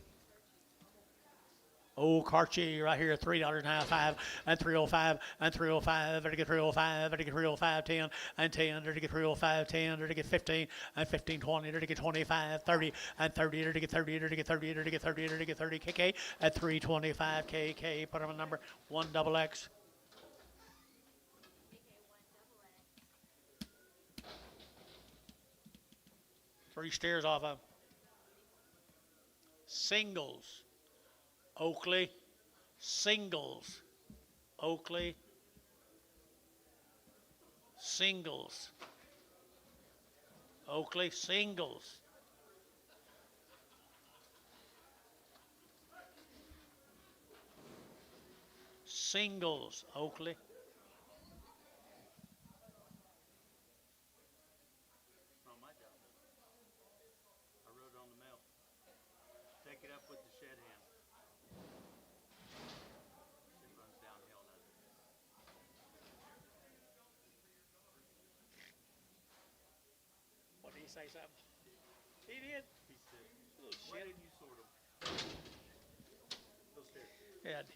OKC right here, $3.95 and 305 and 305, to get 305, to get 305, 10 and 10, to get 305, 10, to get 15 and 15, 20, to get 25, 30 and 30, to get 30, to get 30, to get 30, to get 30, KK at 325, KK, put them a number, 1XX. Three steers off of singles. Oakley, singles. Oakley, singles. Oakley, singles. Singles, Oakley. Not my job. I wrote it on the mail. Take it up with the shed hand. It runs downhill now. What did he say, something? He did? He said, Little why shit. did you sort them? Those stairs. Yeah.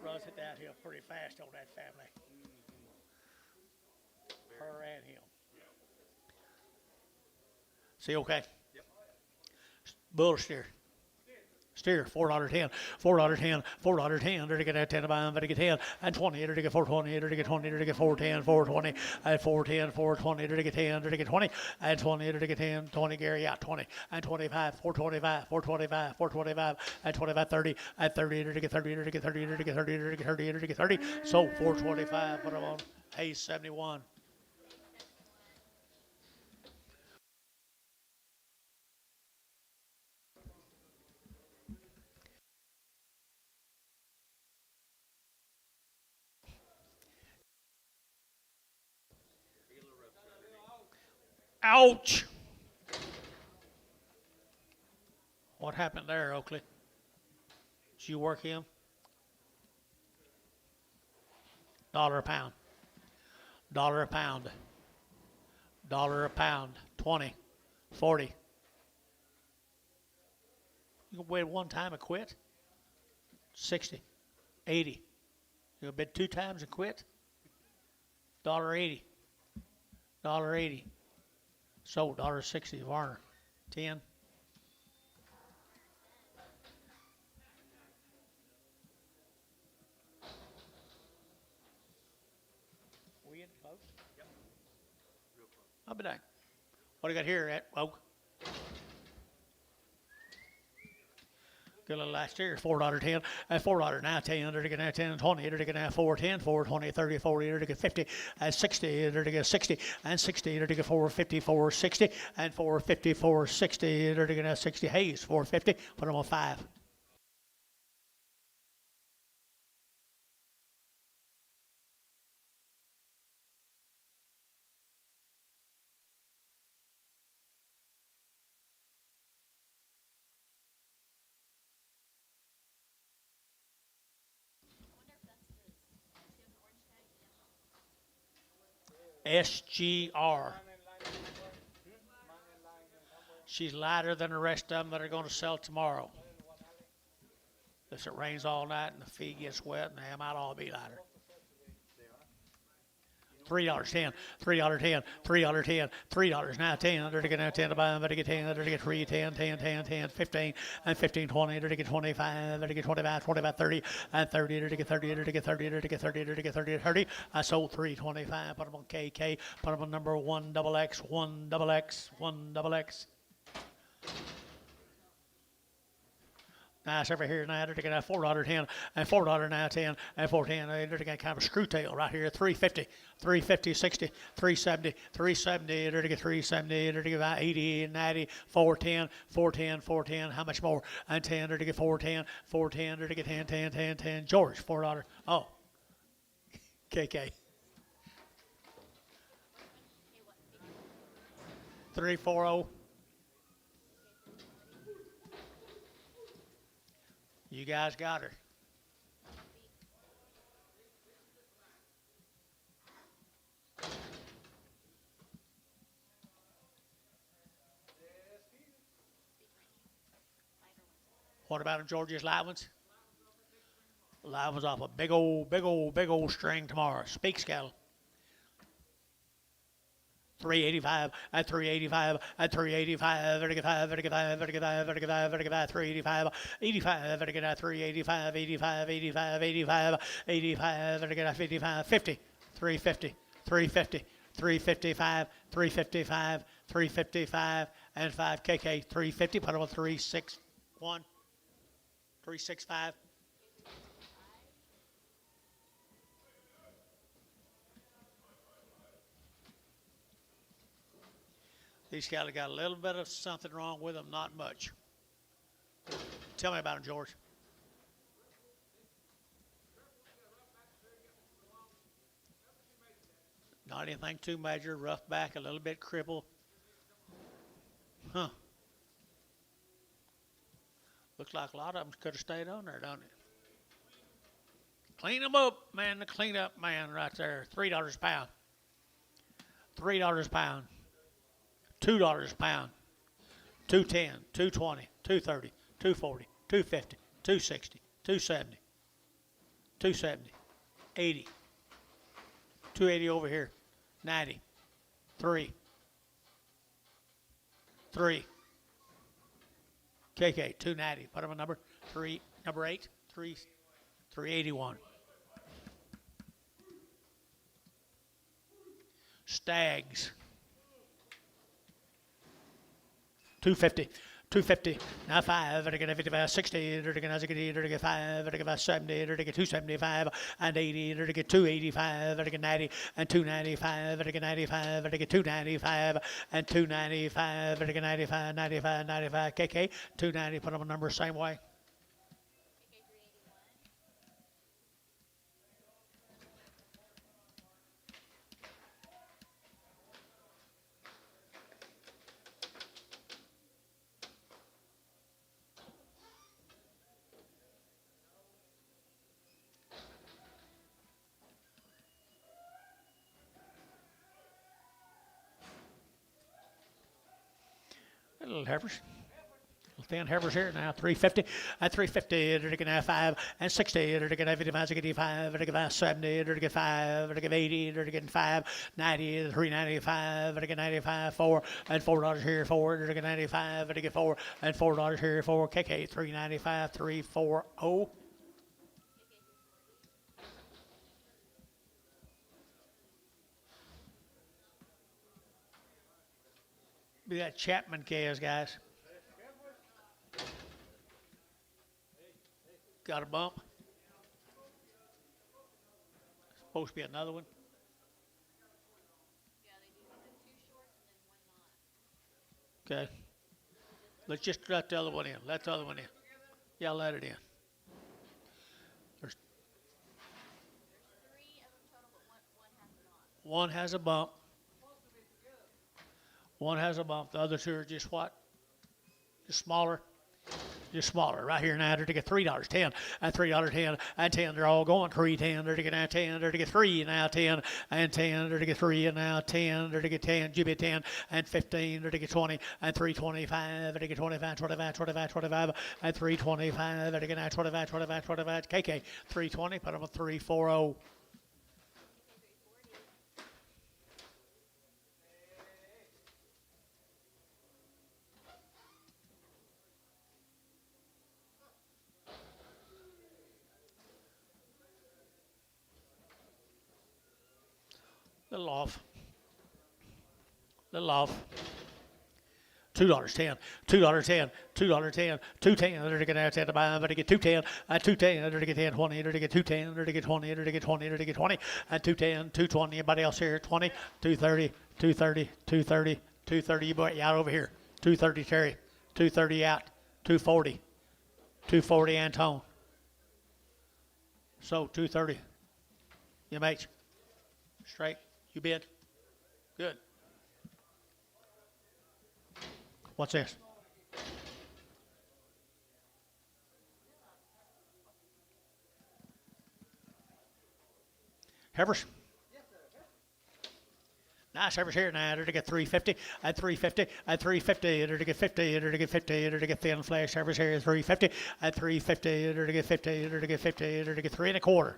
Runs it downhill pretty fast on that family. Her and him. See, okay. Bull or steer? Steer, $4.10, $4.10, $4.10, to get that 10 by to get 10, and 20, to get 420, to get 20, to get 410, 420, and 410, 420, to get 10, to get 20, and 20, to get 10, 20, Gary, yeah, 20, and 25, 425, 425, 425, and 25, 30, and 30, to get 30, to get 30, to get 30, to get 30, to get 30, so 425, put them on, Hayes 71. Ouch! What happened there, Oakley? Did you work him? Dollar a pound. Dollar a pound. Dollar a pound. 20. 40. You gonna wait one time and quit? 60. 80. You gonna bid 2 times and quit? $1.80. $1.80. So $1.60. Varner. 10. We in close? Yep. Real close. I'll be dang. What do you got here at Oak? Good little last year, $4.10, and $4 now 10, to get 10, 20, to get 4, 10, 4, 20, 30, 40, to get 50, and 60, to get 60, and 60, to get 4, 50, 4, 60, and 4, 50, 4, 60, to get 60, Hayes, 450, put them on 5. SGR. She's lighter than the rest of them that are going to sell tomorrow. If it rains all night and the feed gets wet, and they might all be lighter. $3.10, $3.10, $3.10, $3 now 10, to get 10 to buy them, to get 10, to get 3, 10, 10, 10, 10, 15, and 15, 20, to get 25, to get 25, 25, 30, and 30, to get 30, to get 30, to get 30, to get 30, 30. I sold 325, put them on KK, put them on number 1XX, 1XX, 1XX. Nice over here now, to get $4.10, and $4 now 10, and $4.10, to get kind of a screw tail right here, 350, 350, 60, 370, 370, to get 370, to get 80, 90, 410, 410, 410, how much more? And 10, to get 410, 410, to get 10, 10, 10, 10, George, $4. Oh, KK. 340. You guys got her. What about them Georgia's live ones? Live ones off a big old string tomorrow. Speaks cattle. 385 at 385 at 385 35 35 35 35 35 385 85 385 85 85 85 85 55 50 350 350 355 355 355 and 5 KK 350 put them on 361 365. These cattle got a little bit of something wrong with them, not much. Tell me about them, George. Not anything too major, rough back, a little bit crippled. Huh. Looks like a lot of them could have stayed on there, don't it? Clean them up, man, the cleanup man right there. $3 a pound. $3 a pound. $2 a pound, 210, 220, 230, 240, 250, 260, 270, 270, 80, 280 over here, 90, 3, 3. KK, 290. Put him a number 3, number 8, 381. Stags, 250. 250. Now 5. It'll get 55, 60. It'll get 60. It'll get 5. It'll get 70. It'll get 275 and 80. It'll get 285. It'll get 90 and 295. It'll get 95. It'll get 295 and 295. It'll get 95, 95, 95. KK, 290. Put them a number same way. Little heifers. Thin heifers here now, 350. At 350, it'll get 5 and 60. It'll get 55, 85. It'll get 70. It'll get 5. It'll get 80. It'll get 5, 90, 395. It'll get 95, 4 and $4 here, 4. It'll get 95. It'll get 4 and $4 here, 4. KK, 395, 340. Be that Chapman calves, guys. Got a bump. Supposed to be another one. Yeah, they do have 2 shorts and then 1 not. Okay. Let's just let the other one in. Let the other one in. Yeah, let it in. There's 3 of them total, but one has not. one has a bump. One has a bump. The other 2 are just what? Just smaller. Just smaller. Right here now, they're to get $3, 10, and $3, 10, and 10. They're all going 3, 10. They're to get now 10. They're to get 3 now 10, and 10. They're to get 3 and now 10. They're to get 10. Jimmy 10 and 15. They're to get 20 and 325. They're to get 25, 25, 25, 25, and 325. They're to get now 25, 25, 25. KK 320. Put them a 340. Little off. Little off. $2, 10, $2, 10, $2, 10, 210. They're to get out 10 to buy, but to get 210, and 210. They're to get 10, 20. They're to get 210. They're to get 20. They're to get 20. They're to get 20, and 210, 220. Anybody else here? 20, 230, 230, 230, 230. You boy out over here. 230 Terry, 230 out, 240, 240 Antone. So 230. You mates. Straight. You bid? Good. What's this? Heifers? Nice heifers here now. They're to get 350 at 350 at 350. They're to get 50. They're to get 50. They're to get thin flash heifers here 350 at 350. They're to get 50. They're to get 50. They're to get 3 1/4.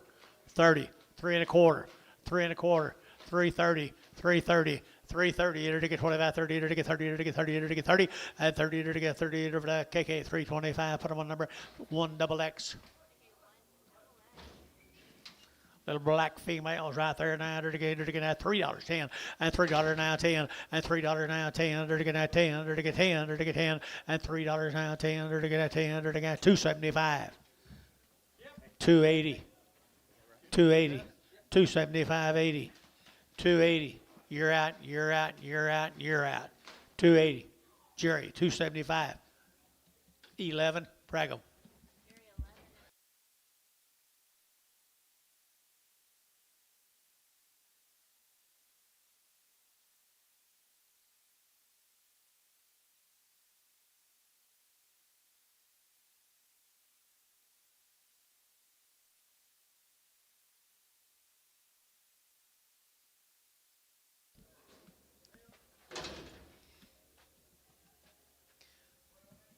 30. 3 1/4. 3 1/4. 330, 330, 330, to get 25, 30, to get 30, to get 30, to get 30, and 30, to get 30, over to KK 325. Put them on number 1XX. Little black females right there now. They're to get $3, 10, and $3 now 10, and $3 now 10. They're to get 10. They're to get 10. They're to get 10, and $3 now 10. They're to get 10. They're to get 275, 280, 280, 275, 80. 280. You're out, you're out, you're out, you're out. 280. Jerry, 275. 11. Pragum.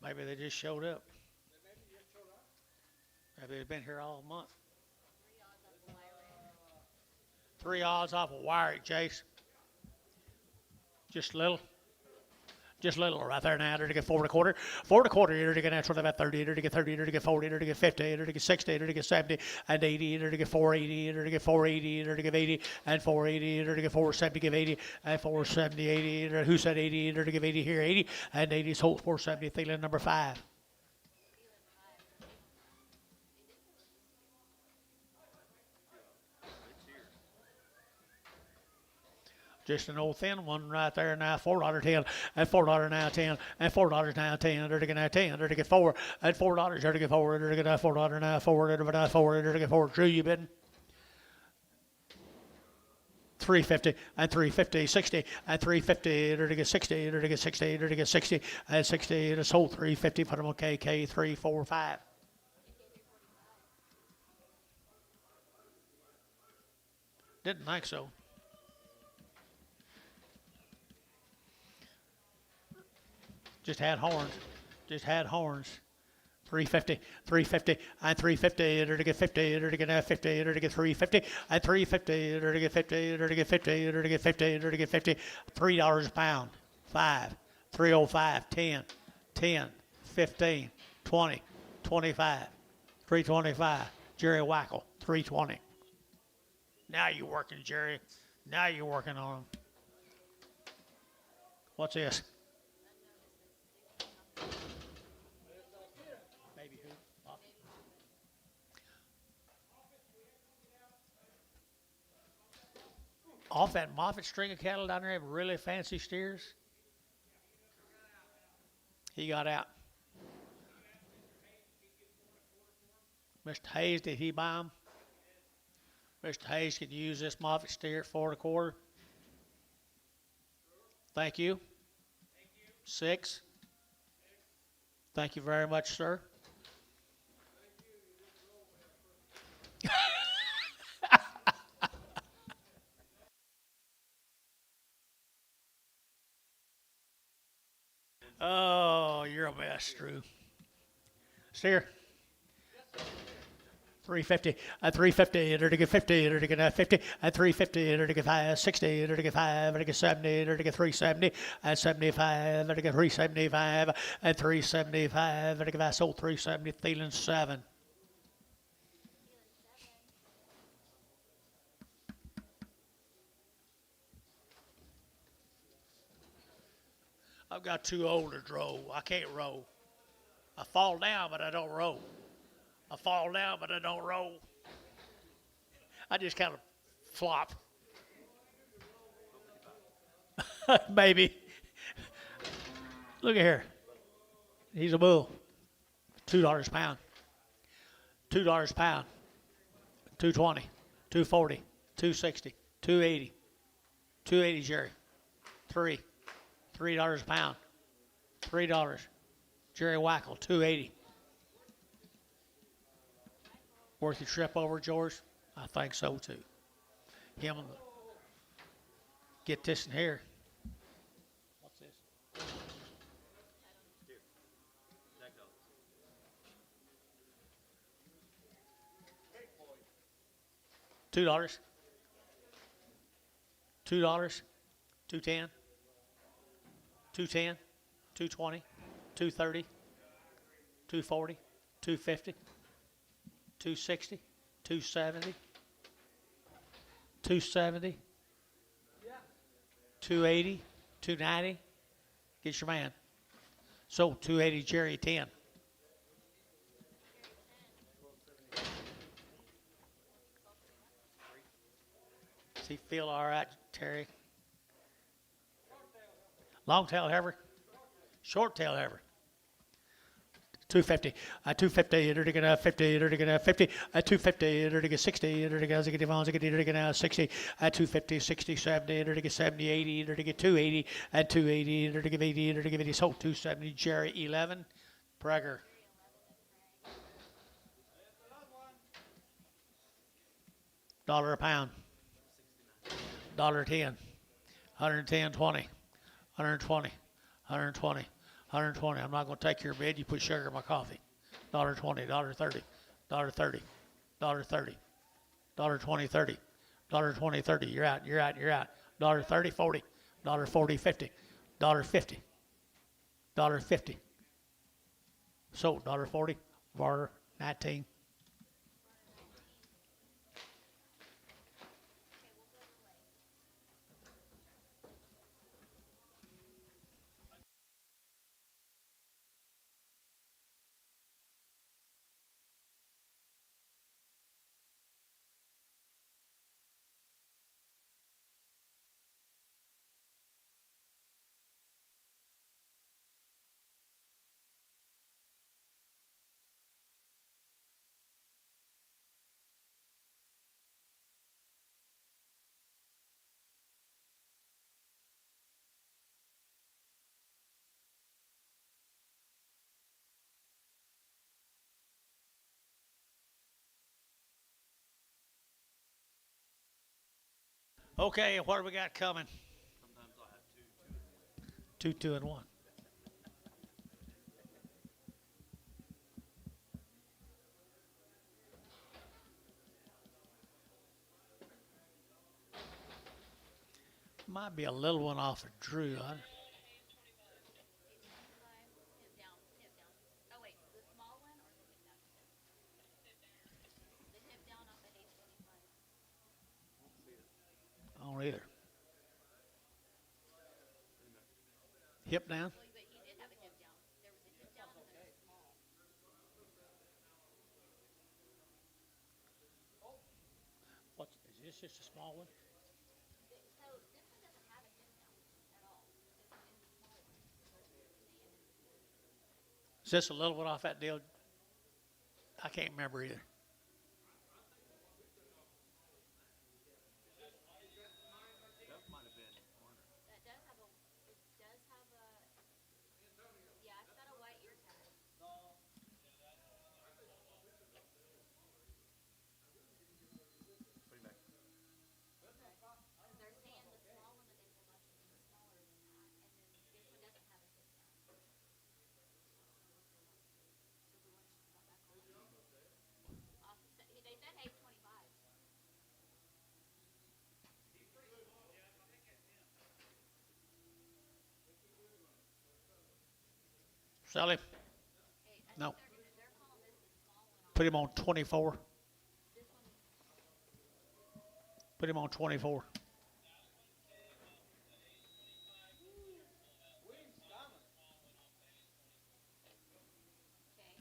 Maybe they just showed up. Maybe they've been here all month. 3 odds off a wire, Chase. Just a little. Just a little right there now. To get 4 1/4. 4 1/4. To get natural about 30. To get 30. To get 40. To get 50. To get 60. To get 70 and 80. To get 480. To get 480. To get 80 and 480. To get 470. Give 80 and 470. 80. Who said 80? To give 80 here. 80 and 80 sold 470. Feeling number 5. Just an old thin one right there now. $4.10 and $4 now 10 and $4 now 10. There to get now 10. There to get 4 and $4. There to get 4. There to get now $4 now 4. There to get now 4. There to get 4. Drew, you bidding? 350 and 350, 60 and 350. There to get 60. There to get 60. There to get 60 and 60. It is sold 350. Put them on KK 3, 4, 5. Didn't think so. Just had horns. Just had horns. 350, 350, and 350. There to get 50. There to get now 50. There to get 350, and 350. There to get 50. There to get 50. There to get 50. There to get 50. $3 a pound. 5, 305, 10, 10, 15, 20, 25, 325. Jerry Wackel, 320. Now you're working, Jerry. Now you're working on them. What's this? Maybe who? Off that Moffett string of cattle down there have really fancy steers. He got out. Mr. Hayes, did he buy them? Mr. Hayes could use this Moffett steer at 4 1/4. Thank you. 6. Thank you very much, sir. Oh, you're a mess, Drew. Steer. 350, 350, there to get 50, there to get 50, 350, there to get 5, 60, there to get 5, there to get 70, there to get 370, 75, there to get 375, 375, there to get I sold 370, feeling 7. I've got too old to row. I can't row. I fall down, but I don't row. I fall down, but I don't roll. I just kind of flop. Maybe. Look at here. He's a bull. $2 a pound. $2 a pound. 220, 240, 260, 280, 280, Jerry. $3 a pound. $3. Jerry Wackel, 280. Worth your trip over, George? I think so too. Him and get this in here. What's this? $2. $2. 210. 210. 220. 230. 240. 250. 260, 270, 270, 280, 290. Get your man. So 280, Jerry 10. Does he feel all right, Terry? Long tail heifer, short tail heifer. 250, 250, there to get 50, there to get 50, 250, there to get 60, there to get 60, there to get 60, 250, 60, 70, there to get 70, 80, there to get 280, 280, there to get 80, there to get 80, so 270, Jerry 11, Prager. $1 a pound, $1.10, 110, 20, 120, 120. 120. I'm not going to take your bid. You put sugar in my coffee. $1.20, $1.30, $1.30, $1.30, $1.20, 30, $1.20, 30. You're out, you're out, you're out. $1.30, 40, $1.40, 50, $1.50, $1.50. Sold $1.40. Barter 19. Okay, what do we got coming? Sometimes I'll have two, 2, 2, and 1. Might be a little one off of Drew. Hip down, hip down. Oh wait, the small one or the hip down? The hip down off of age 25. I don't either. Hip down. Well, but he did have a hip down. There was a hip down and then a small. What's, is this just a small one? So this one doesn't have a hip down at all. This one is the small one. Is this a little one off that deal? I can't remember either. that might have been Warner. That does have a, it does have a, yeah, it's got a white ear tag. Put him back. Because they're saying the small one that they pulled off is even smaller than that. And then this one doesn't have a hip down. So the one she got back on. They said age 25. Sell him. Hey, No. they're calling this the small one. Put him on 24. This one, Put him on 24. okay.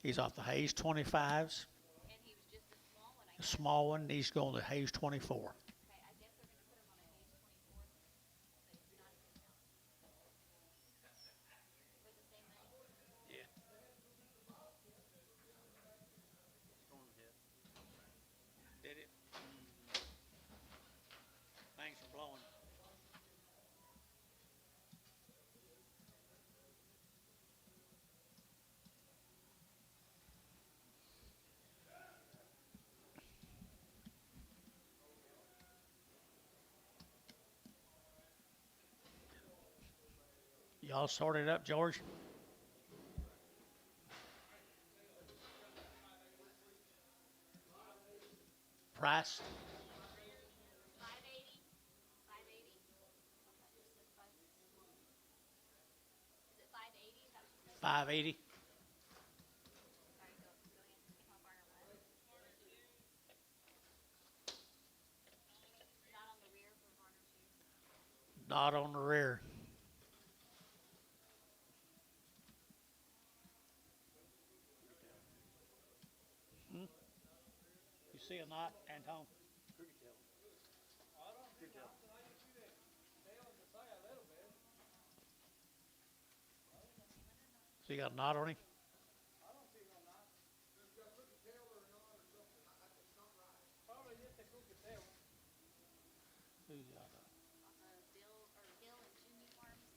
He's off the Hayes 25s. And he was just a small one, I The guess. small one needs to go on the Hayes 24. Okay, I guess they're gonna put him on an age 24 then. But it's not a hip down. For the same money? Yeah. Storm hit. Did it? Thanks for blowing. Y'all sorted up, George? Price? 580? 580? Okay, just said 5. Is it 580? Is that what you said? 580. Sorry, go ahead. How far or what? Not on the rear for Varner shoes. Not on the rear. You see a knot, Anton? Crooked tail. Crooked tail. So you got a knot on him? Who's got a- Bill or Hill and Chimney Farms.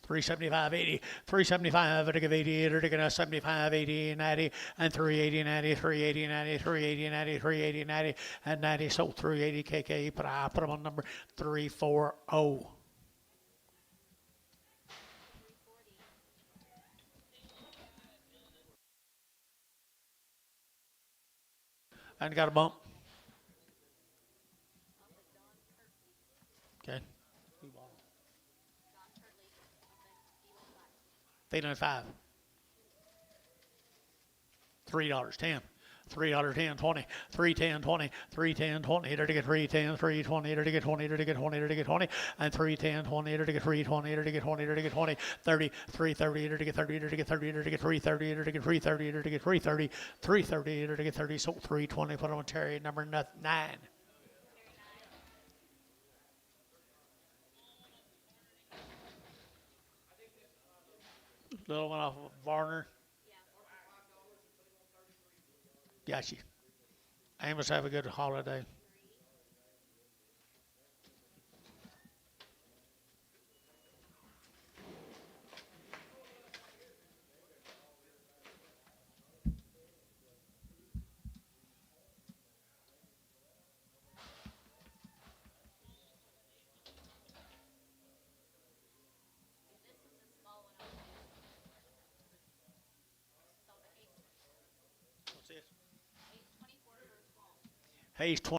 375, 80, 375, 80, 75, 80, 90, and 380, 90, 380, 90, 380, 90, 380, 90, and 90. Sold 380 KK. But I put them on number 340. 340. And got a bump. Off of Don Kirtley. Okay. Don Kirtley, I think. Feeding at 5. $3.10. $3.10, 20, 310, 20, 310, 20, here to get 310, 320, here to get 20, here to get 20, here to get 20, and 310, 20, here to get 320, here to get 20, here to get 20, 30, 330, here to get 30, here to get 30, here to get 330, here to get 330, here to get 330, 330, here to get 30, so 320, put on Terry, number 9. Little one off of Varner. Got you. Amos, have a good holiday. This is a small one on the This is on the 8. What's this? 824 for a small. Hayes 20.